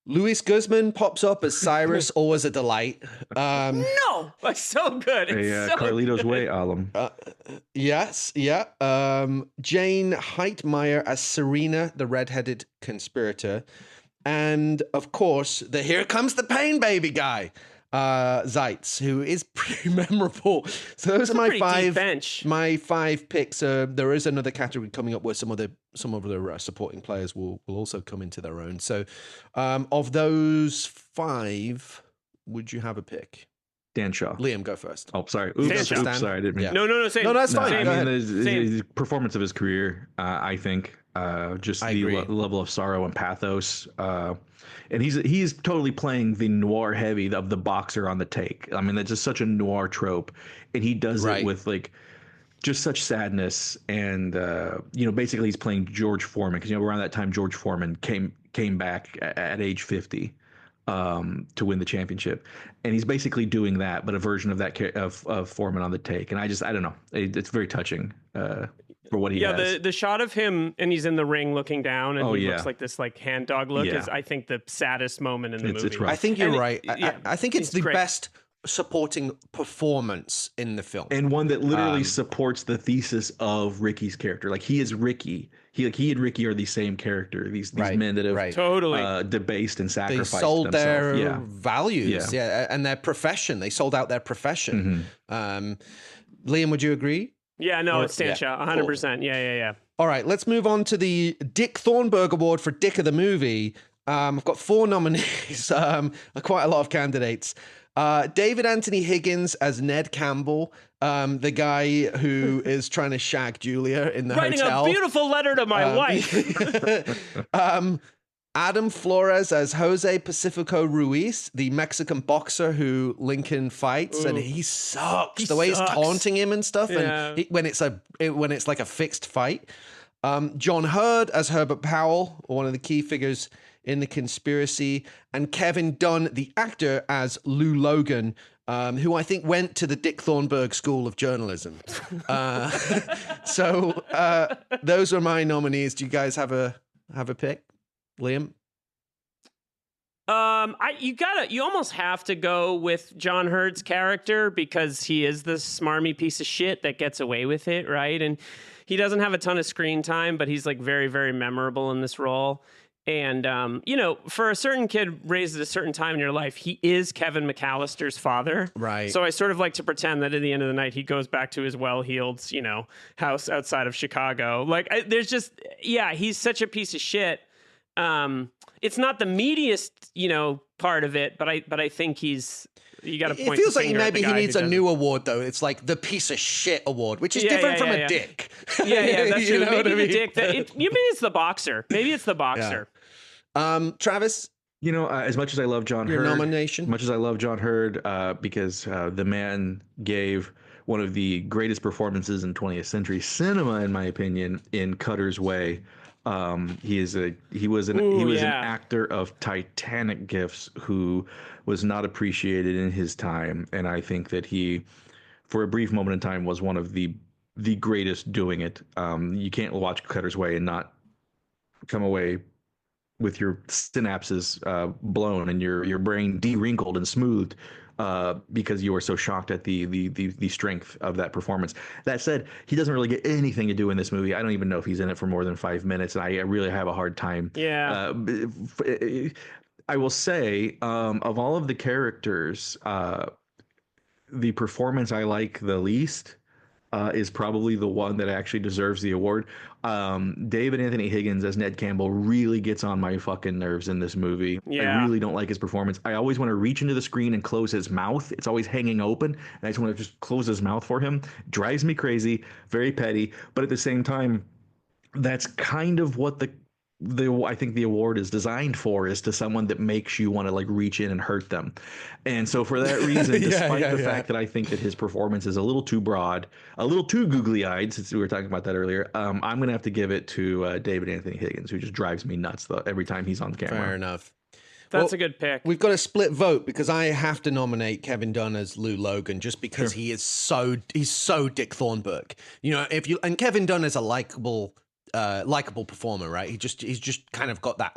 Speaker 1: Luis Guzman pops up as Cyrus, always a delight.
Speaker 2: No, it's so good. It's so
Speaker 9: Carlito's
Speaker 2: good.
Speaker 9: Way, Alum.
Speaker 1: Yes, yeah. Jane Heitmeyer as Serena, the redheaded conspirator. And of course, the Here Comes the Pain Baby guy, Zeitz, who is pretty memorable. So those are my five. My five picks. There is another category coming up where some of the supporting players will also come into their own. So, of those five, would you have a pick?
Speaker 9: Dan Shaw.
Speaker 1: Liam, go first.
Speaker 9: Oh, sorry. Oops, sorry. I didn't mean.
Speaker 2: Yeah. No. Same.
Speaker 1: No, that's fine.
Speaker 9: I mean, the performance of his career, I think. Just the level of sorrow and pathos, and he's totally playing the noir heavy of the boxer on the take. I mean, that's just such a noir trope, and he does it with like just such sadness. And basically he's playing George Foreman because around that time George Foreman came back at age 50 to win the championship, and he's basically doing that, but a version of that of Foreman on the take. And I don't know, it's very touching. For what he has.
Speaker 2: Yeah, the shot of him and he's in the ring looking down and he looks like this like hand dog look is I think the saddest moment in the movie.
Speaker 9: It's rough.
Speaker 1: I think you're right. I think it's the best supporting performance in the film.
Speaker 9: And one that literally supports the thesis of Ricky's character. Like he is Ricky. He and Ricky are the same character. These men that have
Speaker 2: totally
Speaker 9: debased and sacrificed
Speaker 1: themselves. They sold their values,
Speaker 9: yeah,
Speaker 1: and their profession. They sold out their profession. Liam, would you agree?
Speaker 2: Yeah, no, it's Stan Shaw, 100%. Yeah.
Speaker 1: All right, let's move on to the Dick Thornburg Award for Dick of the Movie. I've got 4 nominees, quite a lot of candidates. David Anthony Higgins as Ned Campbell, the guy who is trying to shag Julia in the
Speaker 2: hotel. Writing a beautiful letter to my wife.
Speaker 1: Adam Flores as Jose Pacifico Ruiz, the Mexican boxer who Lincoln fights, and he sucks. The way he's taunting him and stuff, and when it's like a fixed fight. John Hurd as Herbert Powell, one of the key figures in the conspiracy, and Kevin Dunne, the actor, as Lou Logan, who I think went to the Dick Thornburg School of Journalism. So those are my nominees. Do you guys have a pick? Liam?
Speaker 2: You almost have to go with John Hurd's character because he is the smarmy piece of shit that gets away with it, right? And he doesn't have a ton of screen time, but he's like very, very memorable in this role. And, for a certain kid raised at a certain time in your life, he is Kevin McAllister's father.
Speaker 1: Right.
Speaker 2: So I sort of like to pretend that at the end of the night, he goes back to his well-heeled, house outside of Chicago. He's such a piece of shit. It's not the meatiest, part of it, but I think you got to point.
Speaker 1: It feels
Speaker 2: the
Speaker 1: like
Speaker 2: finger at the
Speaker 1: maybe he
Speaker 2: guy
Speaker 1: needs
Speaker 2: who
Speaker 1: a
Speaker 2: does
Speaker 1: new
Speaker 2: it.
Speaker 1: award, though. It's like the piece of shit award, which is different from a dick.
Speaker 2: Yeah, that's true.
Speaker 1: You know
Speaker 2: Maybe
Speaker 1: what I
Speaker 2: the
Speaker 1: mean?
Speaker 2: dick. Maybe it's the boxer. Maybe it's the boxer.
Speaker 1: Yeah. Travis?
Speaker 9: As much as I love John Hurd,
Speaker 1: Your nomination?
Speaker 9: much as I love John Hurd, because the man gave one of the greatest performances in 20th century cinema, in my opinion, in Cutter's Way. He was an actor of titanic gifts who was not appreciated in his time, and I think that he, for a brief moment in time, was one of the greatest doing it. You can't watch Cutter's Way and not come away with your synapses blown and your brain de-wrinkled and smoothed because you were so shocked at the strength of that performance. That said, he doesn't really get anything to do in this movie. I don't even know if he's in it for more than 5 minutes, and I really have a hard time.
Speaker 2: Yeah.
Speaker 9: I will say, of all of the characters, the performance I like the least is probably the one that actually deserves the award. David Anthony Higgins as Ned Campbell really gets on my fucking nerves in this movie.
Speaker 2: Yeah.
Speaker 9: I really don't like his performance. I always want to reach into the screen and close his mouth. It's always hanging open, and I just want to just close his mouth for him. Drives me crazy, very petty, but at the same time, that's kind of what I think the award is designed for, is to someone that makes you want to like reach in and hurt them. And so for that reason, despite the fact that I think that his performance is a little too broad, a little too googly eyed, since we were talking about that earlier, I'm going to have to give it to David Anthony Higgins, who just drives me nuts every time he's on camera.
Speaker 1: Fair enough.
Speaker 2: That's a good pick.
Speaker 1: We've got a split vote because I have to nominate Kevin Dunne as Lou Logan just because he's so Dick Thornburg. And Kevin Dunne is a likable performer, right? He's just kind of got that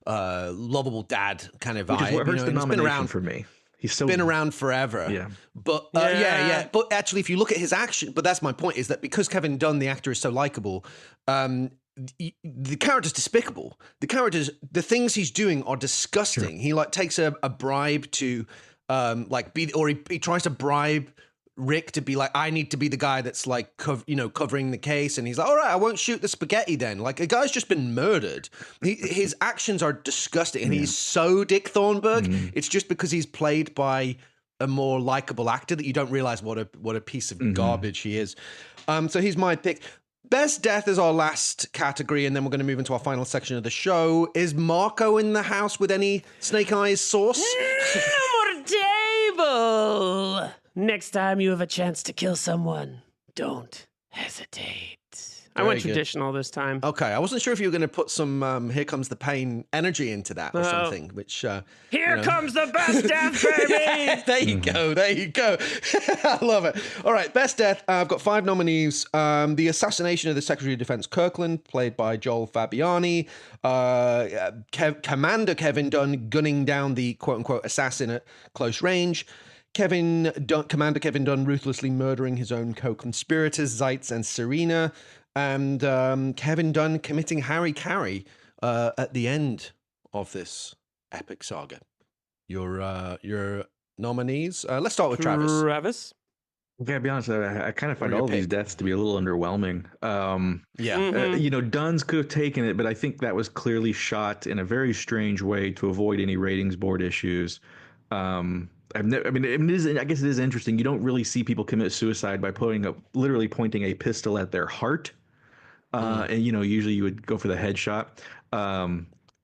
Speaker 1: lovable dad kind of vibe.
Speaker 9: Which is what hurts the nomination
Speaker 1: he's been around
Speaker 9: for me. He's so
Speaker 1: been around forever.
Speaker 9: Yeah.
Speaker 1: But But actually, if you look at his action, but that's my point, is that because Kevin Dunne, the actor, is so likable, the character's despicable. The things he's doing are disgusting. He takes a bribe to he tries to bribe Rick to be like, I need to be the guy that's covering the case, and he's like, all right, I won't shoot the spaghetti then. Like, a guy's just been murdered. His actions are disgusting, and he's so Dick Thornburg. It's just because he's played by a more likable actor that you don't realize what a piece of garbage he is. So he's my pick. Best death is our last category, and then we're going to move into our final section of the show. Is Marco in the house with any snake eyes sauce?
Speaker 2: More table. Next time you have a chance to kill someone, don't hesitate. I went traditional this time.
Speaker 1: Okay, I wasn't sure if you were going to put some Here Comes the Pain energy into that or something, which...
Speaker 2: Here comes the best death, baby!
Speaker 1: There you go. I love it. All right, best death. I've got 5 nominees. The assassination of the Secretary of Defense Kirkland, played by Joel Fabiani. Commander Kevin Dunne gunning down the quote-unquote assassin at close range. Commander Kevin Dunne ruthlessly murdering his own co-conspirators, Zeitz and Serena. And Kevin Dunne committing Harry Carey at the end of this epic saga. Your nominees. Let's start with Travis.
Speaker 2: Travis?
Speaker 9: I gotta be honest, I kind of find all of these deaths to be a little underwhelming. Dunne's could have taken it, but I think that was clearly shot in a very strange way to avoid any ratings board issues. I guess it is interesting. You don't really see people commit suicide by literally pointing a pistol at their heart. And usually you would go for the headshot.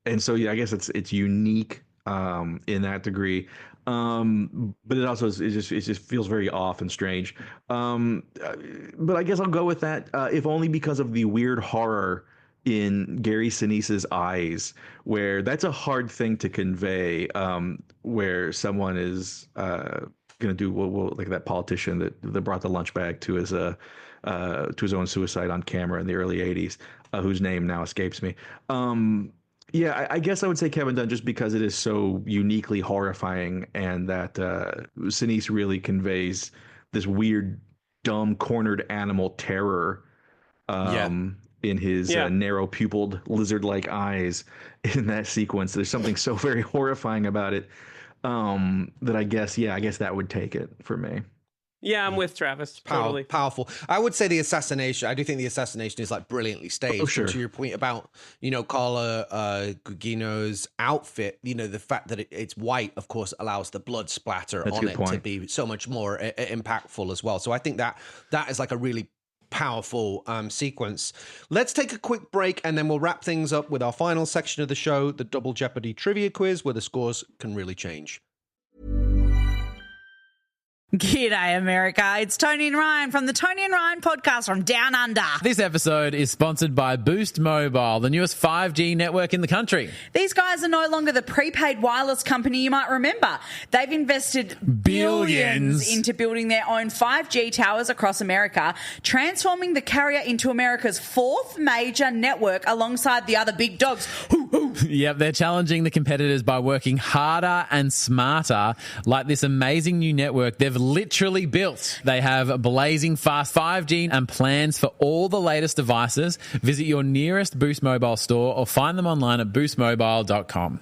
Speaker 9: And so, yeah, I guess it's unique in that degree. But it also it just feels very off and strange. But I guess I'll go with that, if only because of the weird horror in Gary Sinise's eyes, where that's a hard thing to convey, where someone is going to do like that politician that brought the lunch bag to his own suicide on camera in the early 80s, whose name now escapes me. Yeah, I guess I would say Kevin Dunne, just because it is so uniquely horrifying, and that Sinise really conveys this weird, dumb, cornered animal terror in his narrow-pupiled, lizard-like eyes in that sequence. There's something so very horrifying about it that I guess that would take it for me.
Speaker 2: Yeah, I'm with Travis. Totally
Speaker 1: powerful. I would say the assassination. I do think the assassination is like brilliantly staged.
Speaker 9: Oh, sure.
Speaker 1: To your point about Carla Gugino's outfit, the fact that it's white, of course, allows the blood splatter on it to be so much more impactful as well. So I think that is like a really powerful sequence. Let's take a quick break, and then we'll wrap things up with our final section of the show, the Double Jeopardy trivia quiz, where the scores can really change.
Speaker 11: G'day, America. It's Tony and Ryan from the Tony and Ryan podcast from Down Under.
Speaker 12: This episode is sponsored by Boost Mobile, the newest 5G network in the country.
Speaker 11: These guys are no longer the prepaid wireless company you might remember. They've invested billions into building their own 5G towers across America, transforming the carrier into America's fourth major network alongside the other big dogs.
Speaker 12: Yep, they're challenging the competitors by working harder and smarter, like this amazing new network they've literally built. They have blazing fast 5G and plans for all the latest devices. Visit your nearest Boost Mobile store or find them online at boostmobile.com.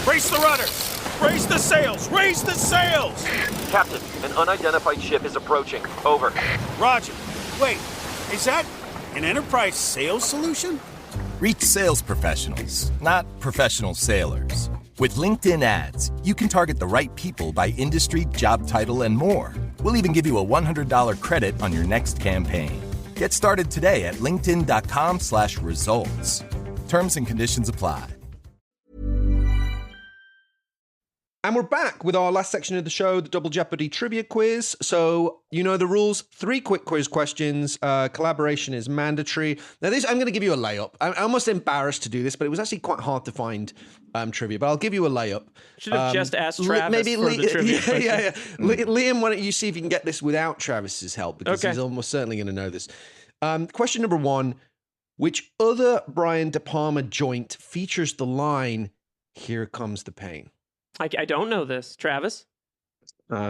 Speaker 3: Brace the rudders! Raise the sails! Raise the sails!
Speaker 4: Captain, an unidentified ship is approaching. Over.
Speaker 3: Roger. Wait, is that an Enterprise sales solution?
Speaker 5: Reach sales professionals, not professional sailors. With LinkedIn ads, you can target the right people by industry, job title, and more. We'll even give you a $100 credit on your next campaign. Get started today at linkedin.com/results. Terms and conditions apply.
Speaker 1: And we're back with our last section of the show, the Double Jeopardy trivia quiz. So, you know the rules. 3 quick quiz questions. Collaboration is mandatory. Now, this, I'm going to give you a layup. I'm almost embarrassed to do this, but it was actually quite hard to find trivia. But I'll give you a layup.
Speaker 2: Should have just asked Travis for the trivia question.
Speaker 1: Liam, why don't you see if you can get this without Travis's help? Because he's almost certainly going to know this. Question number 1. Which other Brian De Palma joint features the line, "Here comes the pain"?
Speaker 2: I don't know this. Travis?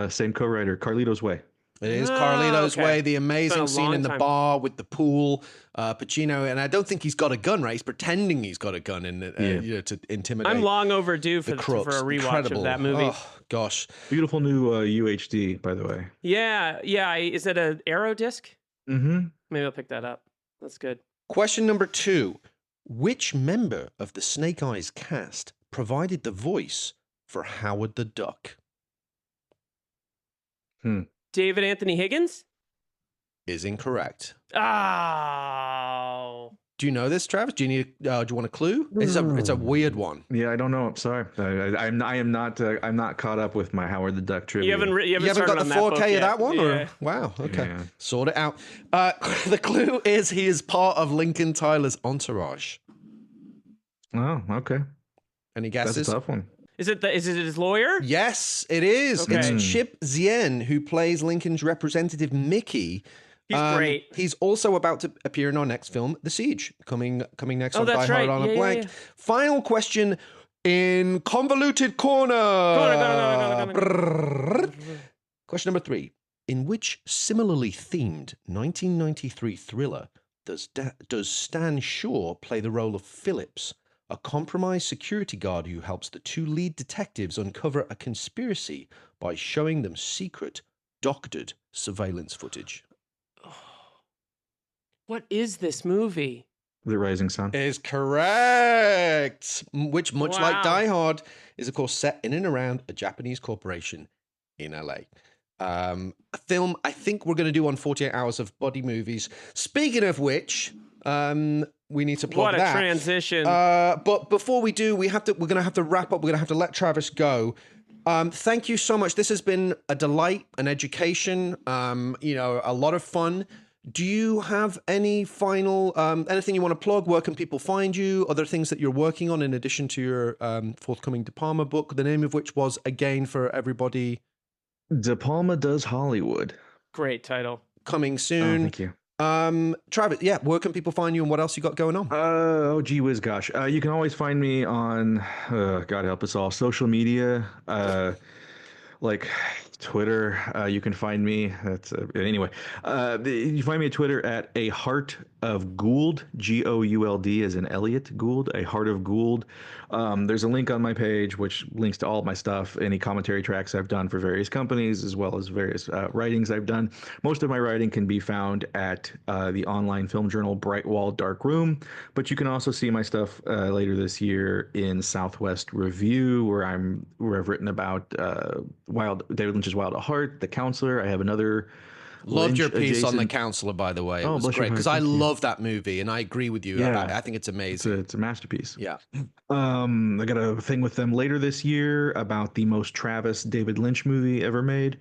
Speaker 9: Same co-writer, Carlito's Way.
Speaker 1: It is Carlito's Way, the amazing scene in the bar with the pool, Pacino, and I don't think he's got a gun, right? He's pretending he's got a gun to intimidate.
Speaker 2: I'm long overdue for a rewatch
Speaker 1: Incredible.
Speaker 2: of that movie.
Speaker 1: Oh, gosh.
Speaker 9: Beautiful new UHD, by the way.
Speaker 2: Yeah. Is it an Arrow disc?
Speaker 9: Mm-hmm.
Speaker 2: Maybe I'll pick that up. That's good.
Speaker 1: Question number 2. Which member of the Snake Eyes cast provided the voice for Howard the Duck?
Speaker 2: David Anthony Higgins?
Speaker 1: Is incorrect.
Speaker 2: Oh.
Speaker 1: Do you know this, Travis? Do you need? Do you want a clue? It's a weird one.
Speaker 9: Yeah, I don't know. I'm sorry. I'm not caught up with my Howard the Duck trivia.
Speaker 2: You haven't
Speaker 1: got the 4K of that one?
Speaker 2: Yeah.
Speaker 1: Or? Wow. Okay.
Speaker 9: Yeah.
Speaker 1: Sort it out. The clue is he is part of Lincoln Tyler's entourage.
Speaker 9: Oh, okay.
Speaker 1: Any guesses?
Speaker 9: That's a tough one.
Speaker 2: Is it his lawyer?
Speaker 1: Yes, it is.
Speaker 2: Okay.
Speaker 1: It's Chip Zien, who plays Lincoln's representative Mickey.
Speaker 2: He's great.
Speaker 1: He's also about to appear in our next film, The Siege, coming next on Die
Speaker 2: that's
Speaker 1: Hard
Speaker 2: right.
Speaker 1: on a Blank.
Speaker 2: Yeah.
Speaker 1: Final question in Convoluted Corner. Question number 3. In which similarly themed 1993 thriller does Stan Shaw play the role of Phillips, a compromised security guard who helps the 2 lead detectives uncover a conspiracy by showing them secret, doctored surveillance footage?
Speaker 2: What is this movie?
Speaker 9: The Rising Sun.
Speaker 1: Is correct. Which, much like
Speaker 2: Wow.
Speaker 1: Die Hard, is of course set in and around a Japanese corporation in LA. A film I think we're going to do on 48 Hours of Body Movies. Speaking of which, We need to plug
Speaker 2: What a
Speaker 1: that.
Speaker 2: transition.
Speaker 1: But before we do, we're going to have to wrap up. We're going to have to let Travis go. Thank you so much. This has been a delight, an education, a lot of fun. Do you have any final, anything you want to plug? Where can people find you? Other things that you're working on in addition to your forthcoming De Palma book, the name of which was, again, for everybody?
Speaker 9: De Palma Does Hollywood.
Speaker 2: Great title.
Speaker 1: Coming soon.
Speaker 9: Thank you.
Speaker 1: Travis, where can people find you and what else you got going on?
Speaker 9: Gee whiz, gosh. You can always find me on, God help us all, social media, like Twitter. You can find me. Anyway. You find me at Twitter at A Heart of Gould, Gould, as in Elliot Gould, A Heart of Gould. There's a link on my page which links to all of my stuff, any commentary tracks I've done for various companies, as well as various writings I've done. Most of my writing can be found at the online film journal Bright Wall Dark Room, but you can also see my stuff later this year in Southwest Review, where I've written about David Lynch's Wild at Heart, The Counselor. I have another.
Speaker 1: Loved your piece
Speaker 9: adjacent
Speaker 1: on The Counselor, by the way. It was
Speaker 9: bless your
Speaker 1: great,
Speaker 9: heart.
Speaker 1: because I
Speaker 9: Thank you.
Speaker 1: love that movie, and I agree with you.
Speaker 9: Yeah.
Speaker 1: I think it's amazing.
Speaker 9: It's a masterpiece.
Speaker 1: Yeah.
Speaker 9: I got a thing with them later this year about the most Travis David Lynch movie ever made.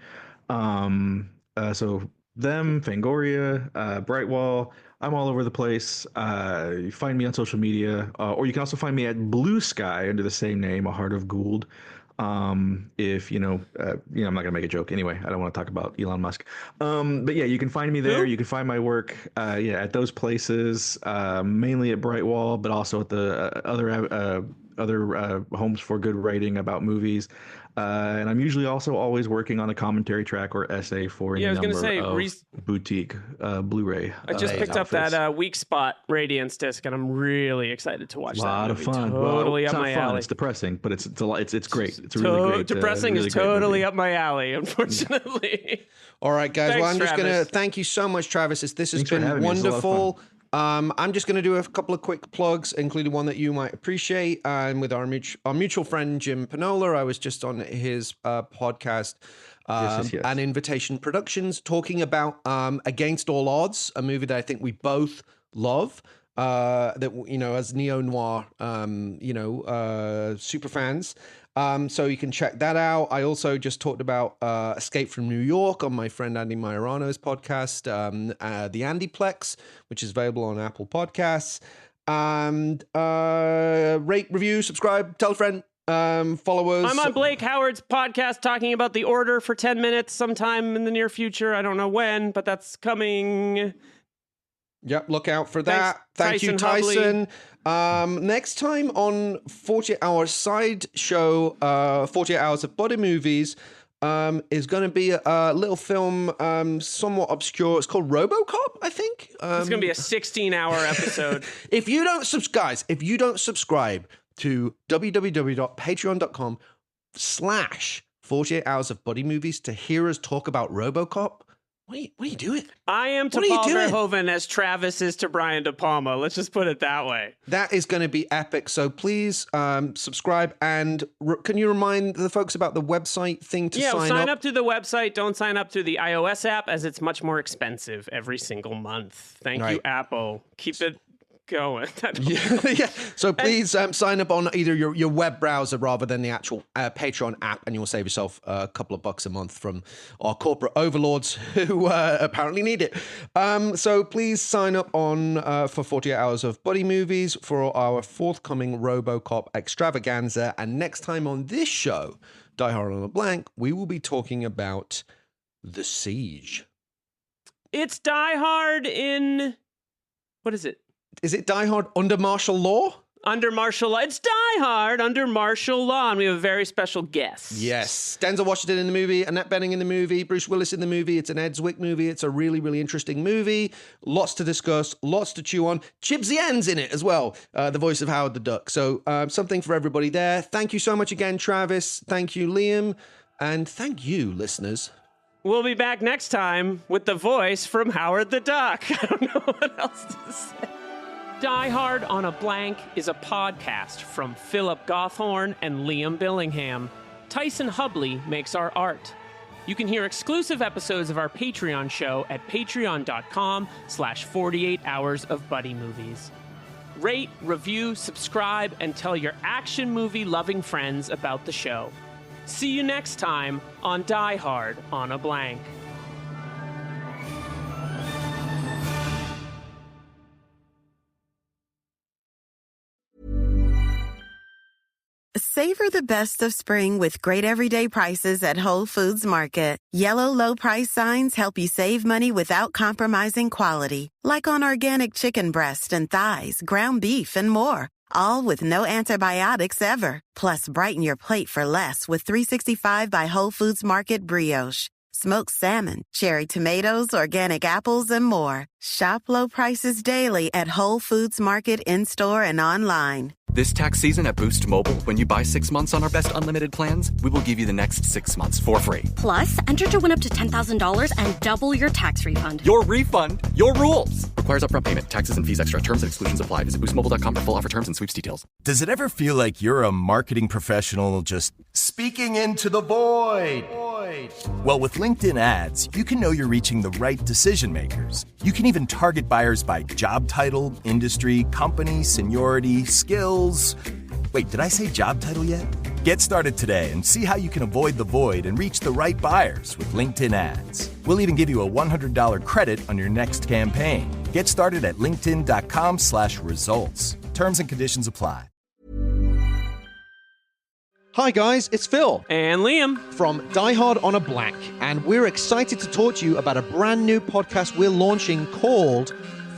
Speaker 9: So them, Fangoria, Brightwall, I'm all over the place. You find me on social media, or you can also find me at Blue Sky under the same name, A Heart of Gould. If I'm not gonna make a joke anyway. I don't want to talk about Elon Musk. But yeah, you can find me there. You can find my work, at those places, mainly at Brightwall, but also at the other homes for good writing about movies. And I'm usually also always working on a commentary track or essay for any number of boutique Blu-ray.
Speaker 2: I just picked up that Weak Spot Radiance disc, and I'm really excited to watch that.
Speaker 9: A lot of fun.
Speaker 2: Totally up my alley.
Speaker 9: It's depressing, but it's great. It's a really great.
Speaker 2: Depressing
Speaker 9: really
Speaker 2: is
Speaker 9: great
Speaker 2: totally
Speaker 9: movie.
Speaker 2: up my alley, unfortunately.
Speaker 1: All right, guys.
Speaker 2: Thanks,
Speaker 1: I'm just going to
Speaker 2: Travis.
Speaker 1: thank you so much, Travis. This has
Speaker 9: Thanks for
Speaker 1: been
Speaker 9: having me. It was a lot of
Speaker 1: wonderful. I'm just going to do a couple of quick plugs, including one that you might appreciate. And with our mutual friend, Jim Panola, I was just on his podcast,
Speaker 9: Yes.
Speaker 1: An Invitation Productions, talking about Against All Odds, a movie that I think we both love. As neo-noir, super fans. So you can check that out. I also just talked about Escape from New York on my friend Andy Majorano's podcast, The Andyplex, which is available on Apple Podcasts. And rate, review, subscribe, tell a friend, follow us.
Speaker 2: I'm on Blake Howard's podcast talking about The Order for 10 minutes sometime in the near future. I don't know when, but that's coming.
Speaker 1: Yep, look out for that. Thank you,
Speaker 2: Tyson.
Speaker 1: Next time on 48-hour side show, 48 Hours of Body Movies, is going to be a little film, somewhat obscure. It's called RoboCop, I think.
Speaker 2: It's going to be a 16-hour episode.
Speaker 1: If you don't subscribe to www.patreon.com/48 Hours of Body Movies to hear us talk about RoboCop, what are you doing?
Speaker 2: I am to Paul Verhoeven as Travis is to Brian De Palma. Let's just put it that way.
Speaker 1: That is going to be epic. So please subscribe. And can you remind the folks about the website thing to sign up?
Speaker 2: Sign up to the website. Don't sign up to the iOS app, as it's much more expensive every single month. Thank you, Apple. Keep it going.
Speaker 1: Yeah. So please sign up on either your web browser rather than the actual Patreon app, and you'll save yourself a couple of bucks a month from our corporate overlords who apparently need it. So please sign up on for 48 Hours of Body Movies for our forthcoming RoboCop extravaganza. And next time on this show, Die Hard on a Blank, we will be talking about The Siege.
Speaker 2: It's Die Hard in... What is it?
Speaker 1: Is it Die Hard under martial law?
Speaker 2: Under martial law. It's Die Hard under martial law, and we have a very special guest.
Speaker 1: Yes. Denzel Washington in the movie, Annette Bening in the movie, Bruce Willis in the movie. It's an Ed Zwick movie. It's a really, really interesting movie. Lots to discuss, lots to chew on. Chib Zien's in it as well, the voice of Howard the Duck. So something for everybody there. Thank you so much again, Travis. Thank you, Liam. And thank you, listeners.
Speaker 2: We'll be back next time with the voice from Howard the Duck. I don't know what else to say. Die Hard on a Blank is a podcast from Philip Gothorn and Liam Billingham. Tyson Hubley makes our art. You can hear exclusive episodes of our Patreon show at patreon.com/48 Hours of Buddy Movies. Rate, review, subscribe, and tell your action movie loving friends about the show. See you next time on Die Hard on a Blank.
Speaker 13: Savor the best of spring with great everyday prices at Whole Foods Market. Yellow low price signs help you save money without compromising quality. Like on organic chicken breast and thighs, ground beef, and more. All with no antibiotics ever. Plus, brighten your plate for less with 365 by Whole Foods Market brioche. Smoked salmon, cherry tomatoes, organic apples, and more. Shop low prices daily at Whole Foods Market in-store and online.
Speaker 14: This tax season at Boost Mobile, when you buy 6 months on our best unlimited plans, we will give you the next 6 months for free.
Speaker 15: Plus, enter to win up to $10,000 and double your tax refund.
Speaker 14: Your refund, your rules. Requires upfront payment. Taxes and fees extra. Terms and exclusions apply. Visit boostmobile.com for full offer terms and sweeps details.
Speaker 5: Does it ever feel like you're a marketing professional just speaking into the void? Well, with LinkedIn ads, you can know you're reaching the right decision makers. You can even target buyers by job title, industry, company, seniority, skills. Wait, did I say job title yet? Get started today and see how you can avoid the void and reach the right buyers with LinkedIn ads. We'll even give you a $100 credit on your next campaign. Get started at linkedin.com/results. Terms and conditions apply.
Speaker 1: Hi guys, it's Phil.
Speaker 2: And Liam.
Speaker 1: From Die Hard on a Blank. And we're excited to talk to you about a brand new podcast we're launching called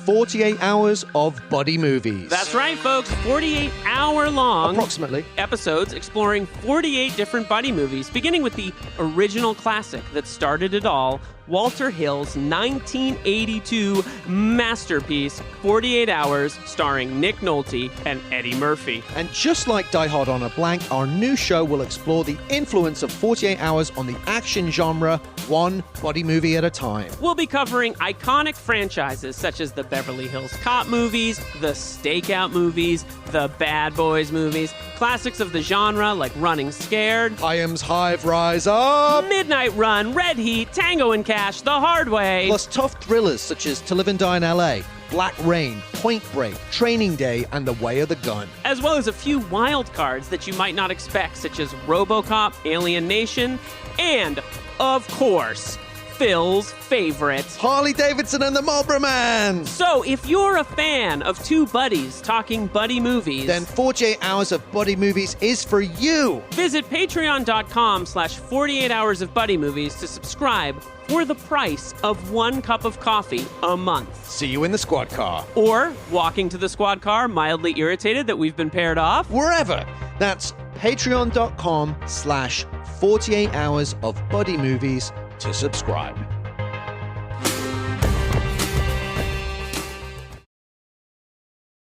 Speaker 1: 48 Hours of Buddy Movies.
Speaker 2: That's right, folks. 48-hour-long...
Speaker 1: approximately.
Speaker 2: ...episodes exploring 48 different buddy movies, beginning with the original classic that started it all, Walter Hill's 1982 masterpiece, 48 Hours, starring Nick Nolte and Eddie Murphy.
Speaker 1: And just like Die Hard on a Blank, our new show will explore the influence of 48 Hours on the action genre, one buddy movie at a time.
Speaker 2: We'll be covering iconic franchises such as the Beverly Hills Cop movies, the Stakeout movies, the Bad Boys movies, classics of the genre like Running Scared,
Speaker 1: Hyams Hive Rise Up,
Speaker 2: Midnight Run, Red Heat, Tango and Cash, The Hard Way,
Speaker 1: plus tough thrillers such as To Live and Die in LA, Black Rain, Point Break, Training Day, and The Way of the Gun.
Speaker 2: As well as a few wild cards that you might not expect, such as RoboCop, Alien Nation, and, of course, Phil's favorite,
Speaker 1: Harley Davidson and the Marlboro Man.
Speaker 2: So if you're a fan of two buddies talking buddy movies,
Speaker 1: then 48 Hours of Buddy Movies is for you.
Speaker 2: Visit patreon.com/48 Hours of Buddy Movies to subscribe for the price of 1 cup of coffee a month.
Speaker 1: See you in the squad car.
Speaker 2: Or walking to the squad car, mildly irritated that we've been paired off.
Speaker 1: Wherever. That's patreon.com/48 Hours of Buddy Movies to subscribe.